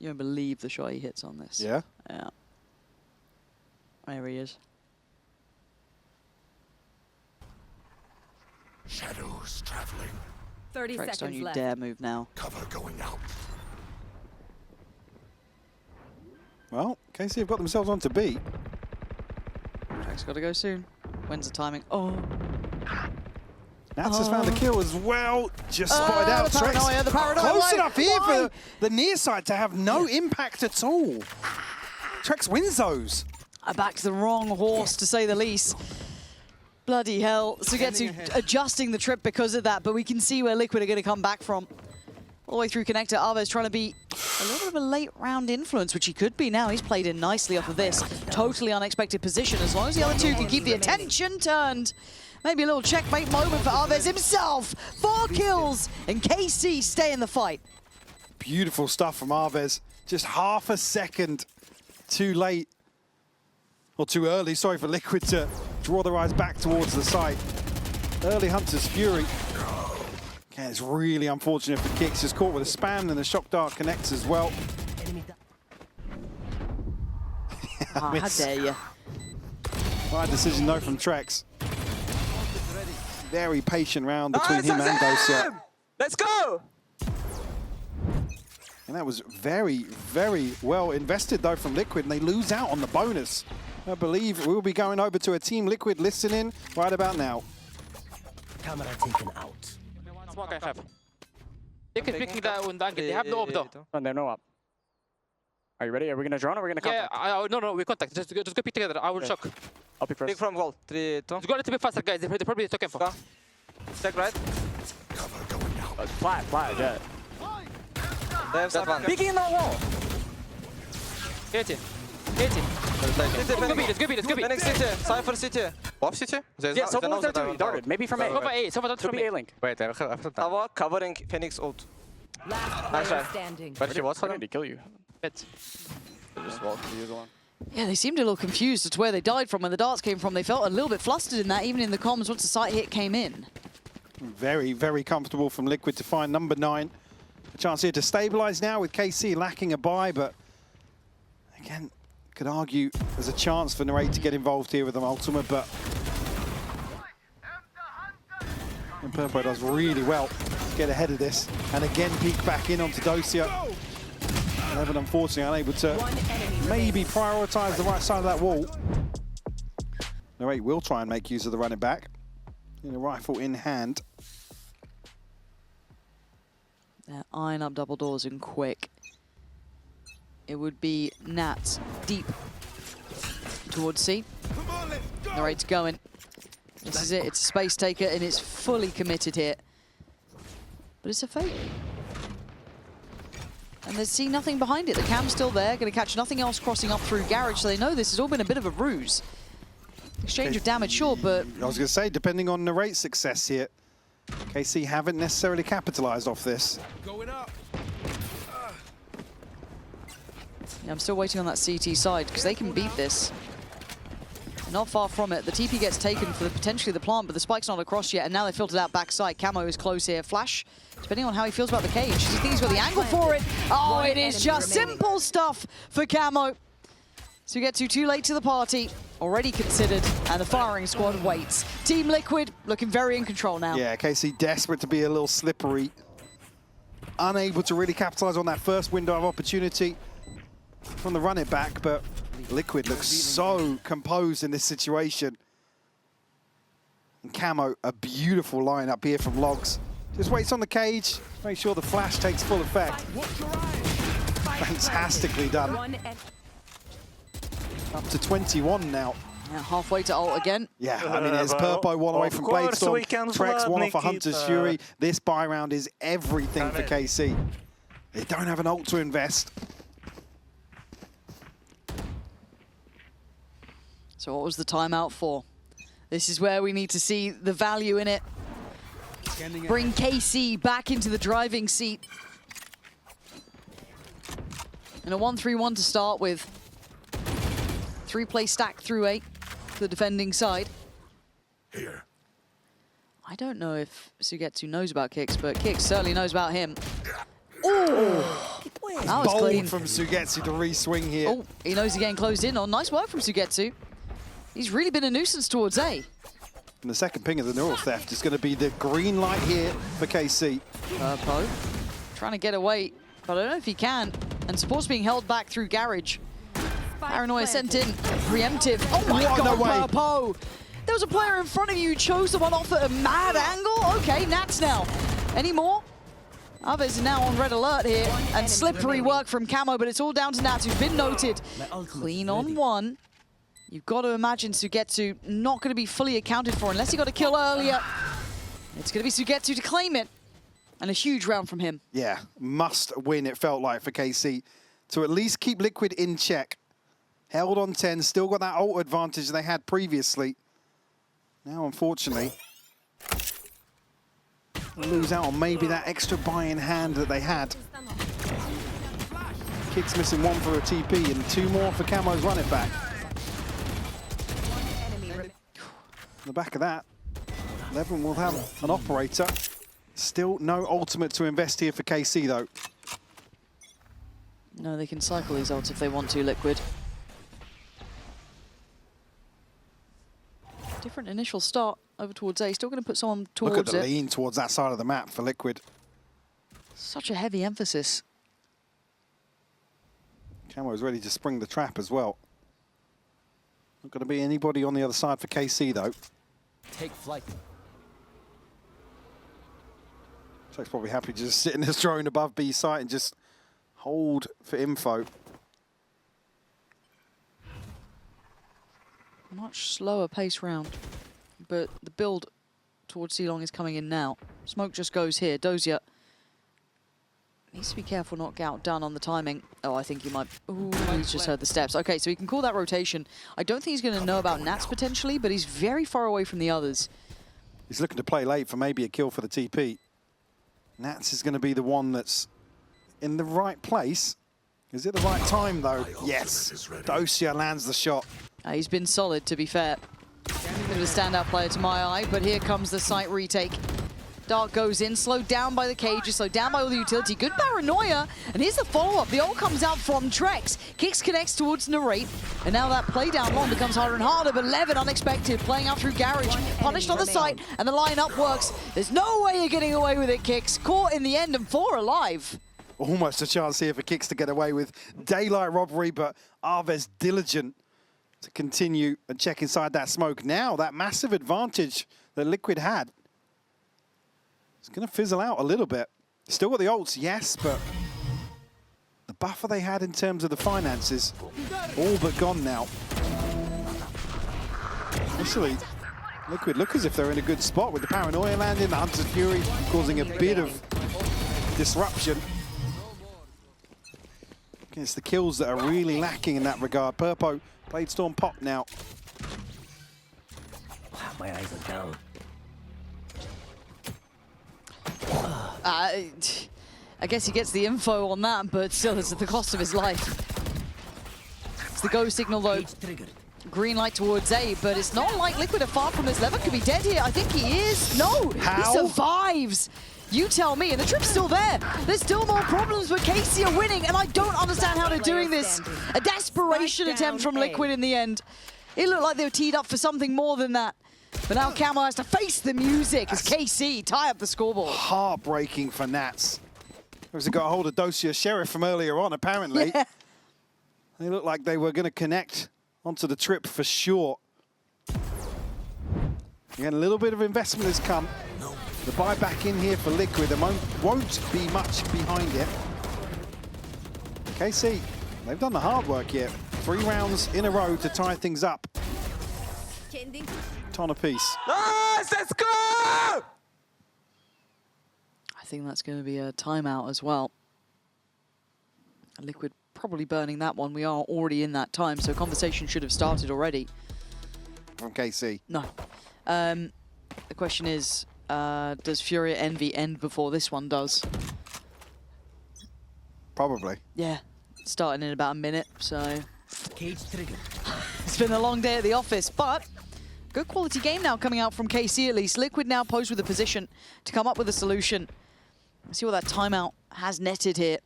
You don't believe the shot he hits on this. Yeah? Yeah. There he is. Shadows traveling. 30 Trex, seconds don't you left. dare move now. Cover going out. Well, KC have got themselves on to B. Trex got to go soon. When's the timing? Oh. Nats has found the kill as well. Just spotted out. The paranoia, the paranoia. Close enough here for the near side to have no impact at all. Trex wins those. I backed the wrong horse, to say the least. Bloody hell. Sugetsu adjusting the trip because of that, but we can see where Liquid are going to come back from. All the way through connector, Arvez trying to be a little bit of a late round influence, which he could be now. He's played in nicely off of this. Totally unexpected position. As long as the other two can keep the attention turned. Maybe a little checkmate moment for Arvez himself. 4 kills, and KC stay in the fight. Beautiful stuff from Arvez. Just half a second too late. Or too early, sorry, for Liquid to draw their eyes back towards the site. Early Hunter's Fury. Okay, it's really unfortunate for Kicks. Just caught with a spam, and the shock dart connects as well. How dare you. Right decision though from Trex. Very patient round between him and Dosia. Let's go! And that was very, very well invested, though, from Liquid, and they lose out on the bonus. I believe we'll be going over to a Team Liquid listening right about now. Camera taken out. Smoke I have. They can picking that one angle. They have no op though. And they're no up. Are you ready? Are we gonna drone or are we gonna contact? Yeah, no, we contact. Just go pick together. I will shock. I'll pick first. Pick from wall. 3, 2. Just go a little bit faster, guys. They probably took info. Check right. Cover going out. Flat, yeah. They have that one. Peeking in that wall. Get it. Let's go beat. Phoenix CT. Cypher CT. Off CT? Yeah, someone was there too. He darted. Maybe from A. Over A. Someone Could be A-Link. Wait, I have Tava covering Phoenix ult. Last player standing. But he was I need to kill you. Bet. Just walk to the one. Yeah, they seemed a little confused as to where they died from, where the darts came from. They felt a little bit flustered in that, even in the comms once the sight hit came in. Very, very comfortable from Liquid to find number 9. A chance here to stabilize now with KC lacking a buy, but again, could argue there's a chance for Narrate to get involved here with an ultimate, but and Purpo does really well to get ahead of this, and again peek back in onto Dosia. 11 unfortunately unable to maybe prioritize the right side of that wall. Narrate will try and make use of the running back. In a rifle in hand. They're eyeing up double doors and quick. It would be Nats deep towards C. Narrate's going. This is it. It's a space taker and it's fully committed here. But it's a fake. And they see nothing behind it. The cam's still there. Going to catch nothing else crossing up through Garage. So they know this has all been a bit of a ruse. Exchange of damage, sure, but... I was going to say, depending on Narrate's success here, KC haven't necessarily capitalized off this. Going up. Yeah, I'm still waiting on that CT side, because they can beat this. They're not far from it. The TP gets taken for potentially the plant, but the spike's not across yet, and now they filtered out backside. Camo is close here. Flash, depending on how he feels about the cage. Does he think he's got the angle for it? Oh, it is just simple stuff for Camo. So we get too late to the party. Already considered, and the firing squad waits. Team Liquid looking very in control now. Yeah, KC desperate to be a little slippery. Unable to really capitalize on that first window of opportunity from the run it back, but Liquid looks so composed in this situation. And Camo, a beautiful lineup here from Logs. Just waits on the cage, make sure the flash takes full effect. Fantastically done. Up to 21 now. Yeah, halfway to ult again. Yeah, I mean, there's Purpo one away from Bladestorm, Trex one off of Hunter's Fury. This buy round is everything for KC. They don't have an ult to invest. So what was the timeout for? This is where we need to see the value in it. Bring KC back into the driving seat. And a 1-3-1 to start with. 3-play stack through 8 for the defending side. Here. I don't know if Sugetsu knows about Kicks, but Kicks certainly knows about him. Oh, that was Bold clean from Sugetsu to re-swing here. Oh, he knows he's getting closed in on. Nice work from Sugetsu. He's really been a nuisance towards A. And the second ping of the neural theft is going to be the green light here for KC. Purpo trying to get away, but I don't know if he can. And support's being held back through Garage. Paranoia sent in, preemptive. Oh my god, Purpo! There was a player in front of you who chose the one off at a mad angle? Okay, Nats now. Any more? Others are now on red alert here, and slippery work from Camo, but it's all down to Nats, who's been noted. Clean on one. You've got to imagine Sugetsu not going to be fully accounted for unless he got a kill earlier. It's going to be Sugetsu to claim it, and a huge round from him. Yeah, must win, it felt like, for KC, to at least keep Liquid in check. Held on 10, still got that ult advantage they had previously. Now, unfortunately, lose out on maybe that extra buy in hand that they had. Kicks missing one for a TP and 2 more for Camo's run it back. On the back of that, 11 will have an operator. Still no ultimate to invest here for KC though. No, they can cycle these ults if they want to, Liquid. Different initial start over towards A. Still going to put someone towards it. Look at the lean towards that side of the map for Liquid. Such a heavy emphasis. Camo's ready to spring the trap as well. Not going to be anybody on the other side for KC, though. Take flight. Jack's probably happy to just sit in his drone above B site and just hold for info. Much slower pace round, but the build towards C-Long is coming in now. Smoke just goes here. Dozier needs to be careful not get outdone on the timing. Oh, I think he might... Ooh, he's just heard the steps. Okay, so he can call that rotation. I don't think he's going to know about Nats potentially, but he's very far away from the others. He's looking to play late for maybe a kill for the TP. Nats is going to be the one that's in the right place. Is it the right time, though? Yes. Dozier lands the shot. He's been solid, to be fair. Bit of a standout player to my eye, but here comes the site retake. Dark goes in, slowed down by the cages, slowed down by all the utility. Good paranoia, and here's the follow-up. The ult comes out from Trex. Kicks connects towards Narrate, and now that play down long becomes harder and harder, but Levin, unexpected, playing out through Garage. Punished on the site, and the lineup works. There's no way you're getting away with it, Kicks. Caught in the end, and 4 alive. Almost a chance here for Kicks to get away with daylight robbery, but Arvez diligent to continue and check inside that smoke. Now, that massive advantage that Liquid had, it's going to fizzle out a little bit. Still got the ults, yes, but the buffer they had in terms of the finances, all but gone now. Actually, Liquid look as if they're in a good spot with the paranoia landing, the Hunter's Fury causing a bit of disruption. It's the kills that are really lacking in that regard. Purpo, Blade Storm pop now. My eyes are down. I guess he gets the info on that, but still it's at the cost of his life. It's the go signal though. Green light towards A, but it's not like Liquid are far from this. Levin could be dead here. I think he is. No, How? He survives. You tell me, and the trip's still there. There's still more problems, but KC are winning, and I don't understand how they're doing this. A desperation attempt from Liquid in the end. It looked like they were teed up for something more than that. But now Camo has to face the music as KC tie up the scoreboard. Heartbreaking for Nats. Because they got a hold of Dozier Sheriff from earlier on, apparently. Yeah. They looked like they were going to connect onto the trip for sure. Again, a little bit of investment has come. The buyback in here for Liquid, there won't be much behind it. KC, they've done the hard work here. 3 rounds in a row to tie things up. Ton apiece. Nice, let's go! I think that's going to be a timeout as well. Liquid probably burning that one. We are already in that time, so conversation should have started already. From KC. No. The question is, does Furia Envy end before this one does? Probably. Yeah, starting in about a minute, so... Cage trigger. It's been a long day at the office, but good quality game now coming out from KC at least. Liquid now posed with a position to come up with a solution. Let's see what that timeout has netted here.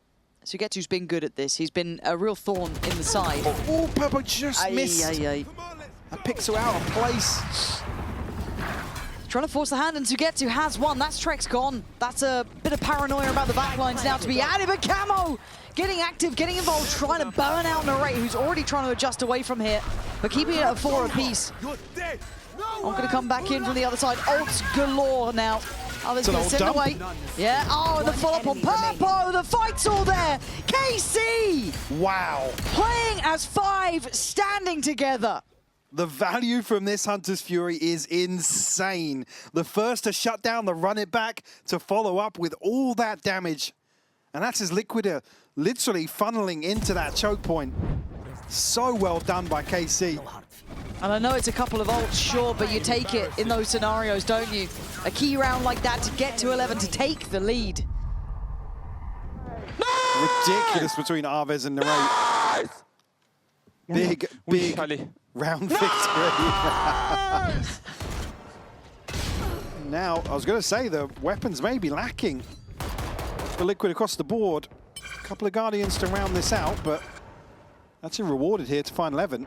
Sugetsu's been good at this. He's been a real thorn in the side. Oh, Purpo just missed. Aye. That pixel out of place. Trying to force the hand, and Sugetsu has one. That's Trex gone. That's a bit of paranoia about the backlines now to be added, but Camo getting active, getting involved, trying to burn out Narrate, who's already trying to adjust away from here, but keeping it at 4 apiece. I'm going to come back in from the other side. Ults galore now. Oh, there's going to send away. Yeah, oh, and the follow-up on Purpo. The fight's all there. KC! Wow. Playing as 5, standing together. The value from this Hunter's Fury is insane. The first to shut down the run it back, to follow up with all that damage. And that's as Liquid are literally funneling into that choke point. So well done by KC. And I know it's a couple of ults, sure, but you take it in those scenarios, don't you? A key round like that to get to 11, to take the lead. Ridiculous between Arvez and Narrate. Big round victory. Now, I was going to say the weapons may be lacking for Liquid across the board. A couple of Guardians to round this out, but actually rewarded here to find Levin.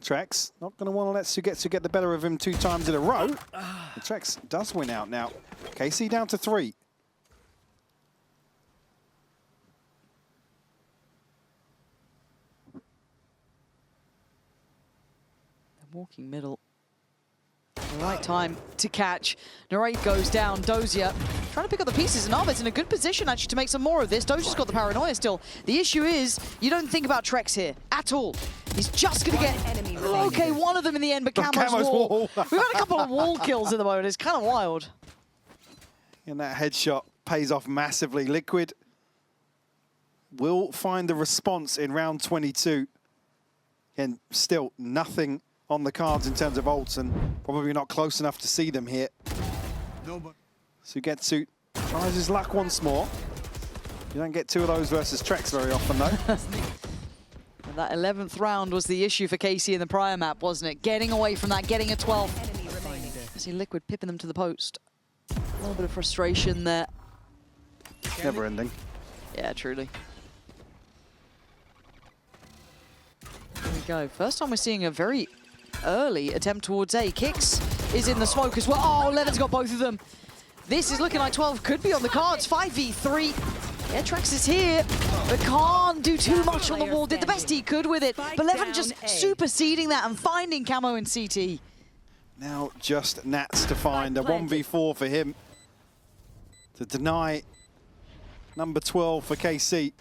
Trex not going to want to let Sugetsu get the better of him 2 times in a row. And Trex does win out now. KC down to 3. Walking middle. The right time to catch. Narrate goes down. Dozier trying to pick up the pieces, and Arvid's in a good position actually to make some more of this. Dozier's got the paranoia still. The issue is you don't think about Trex here at all. He's just going to get... Okay, one of them in the end, but Camo's wall. We've had a couple of wall kills at the moment. It's kind of wild. And that headshot pays off massively. Liquid will find the response in round 22. And still nothing on the cards in terms of ults, and probably not close enough to see them here. Sugetsu tries his luck once more. You don't get two of those versus Trex very often, though. And that 11th round was the issue for KC in the prior map, wasn't it? Getting away from that, getting a 12. I see Liquid pipping them to the post. A little bit of frustration there. Never ending. Yeah, truly. There we go. First time we're seeing a very early attempt towards A. Kicks is in the smoke as well. Oh, Levin's got both of them. This is looking like 12 could be on the cards. 5v3. Yeah, Trex is here, but can't do too much on the wall. Did the best he could with it, but Levin just superseding that and finding Camo in CT. Now just Nats to find a 1v4 for him to deny number 12 for KC.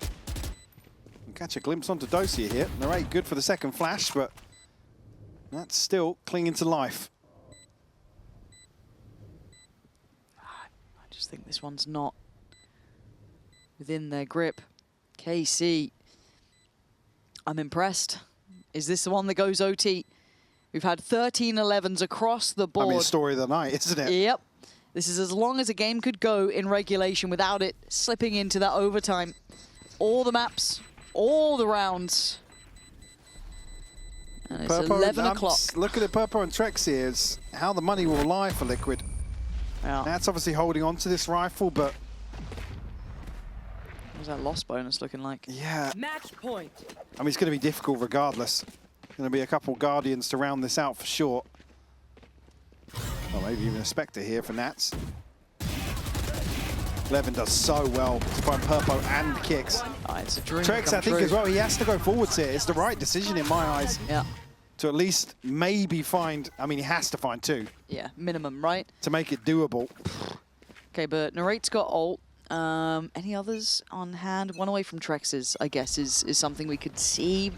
Catch a glimpse onto Dozier here. Narrate good for the second flash, but that's still clinging to life. I just think this one's not within their grip. KC, I'm impressed. Is this the one that goes OT? We've had 13 11s across the board. I mean, story of the night, isn't it? Yep. This is as long as a game could go in regulation without it slipping into that overtime. All the maps, all the rounds. And it's Purpo 11 o'clock. Look at it, Purpo and Trex here. It's how the money will lie for Liquid. Yeah. That's obviously holding on to this rifle, but... What's that loss bonus looking like? Yeah. Match point. I mean, it's going to be difficult regardless. Going to be a couple Guardians to round this out for sure. Or maybe even a Spectre here for Nats. Levin does so well to find Purpo and Kicks. Oh, it's a dream. Trex, I think as well, he has to go forwards here. It's the right decision in my eyes. Yeah. To at least maybe find, I mean, he has to find two. Yeah, minimum, right? To make it doable. Okay, but Narrate's got ult. Any others on hand? One away from Trex's, I guess, is something we could see,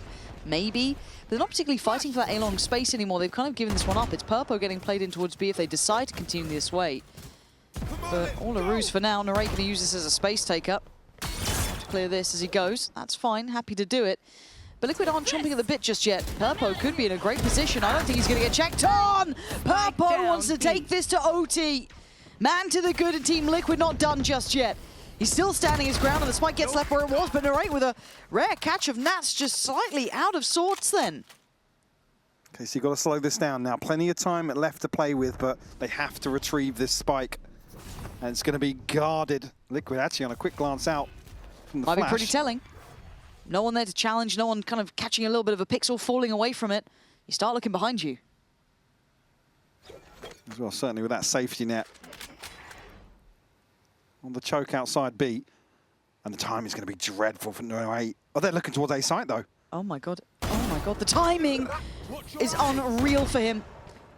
maybe. They're not particularly fighting for that A-long space anymore. They've kind of given this one up. It's Purpo getting played in towards B if they decide to continue this way. But all a ruse for now. Narrate going to use this as a space take-up. To clear this as he goes. That's fine. Happy to do it. But Liquid aren't chomping at the bit just yet. Purpo could be in a great position. I don't think he's going to get checked on. Purpo wants to take this to OT. Man to the good, and Team Liquid not done just yet. He's still standing his ground, and the spike gets left where it was, but Narrate with a rare catch of Nats just slightly out of sorts then. Okay, so you've got to slow this down now. Plenty of time left to play with, but they have to retrieve this spike. And it's going to be guarded. Liquid actually on a quick glance out from the Might flash. be pretty telling. No one there to challenge, no one kind of catching a little bit of a pixel, falling away from it. You start looking behind you. As well, certainly with that safety net. On the choke outside B. And the timing is going to be dreadful for Narrate. Oh, they're looking towards A site though. Oh my god. Oh my god. The timing is unreal for him.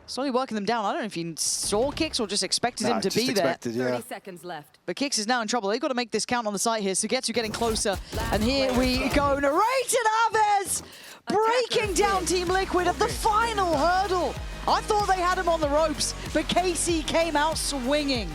Slowly working them down. I don't know if he saw Kicks or just expected him to be there. 30 seconds left. But Kicks is now in trouble. They've got to make this count on the site here. Sugetsu getting closer. And here we go. Narrate and Aves breaking down Team Liquid at the final hurdle. I thought they had him on the ropes, but KC came out swinging.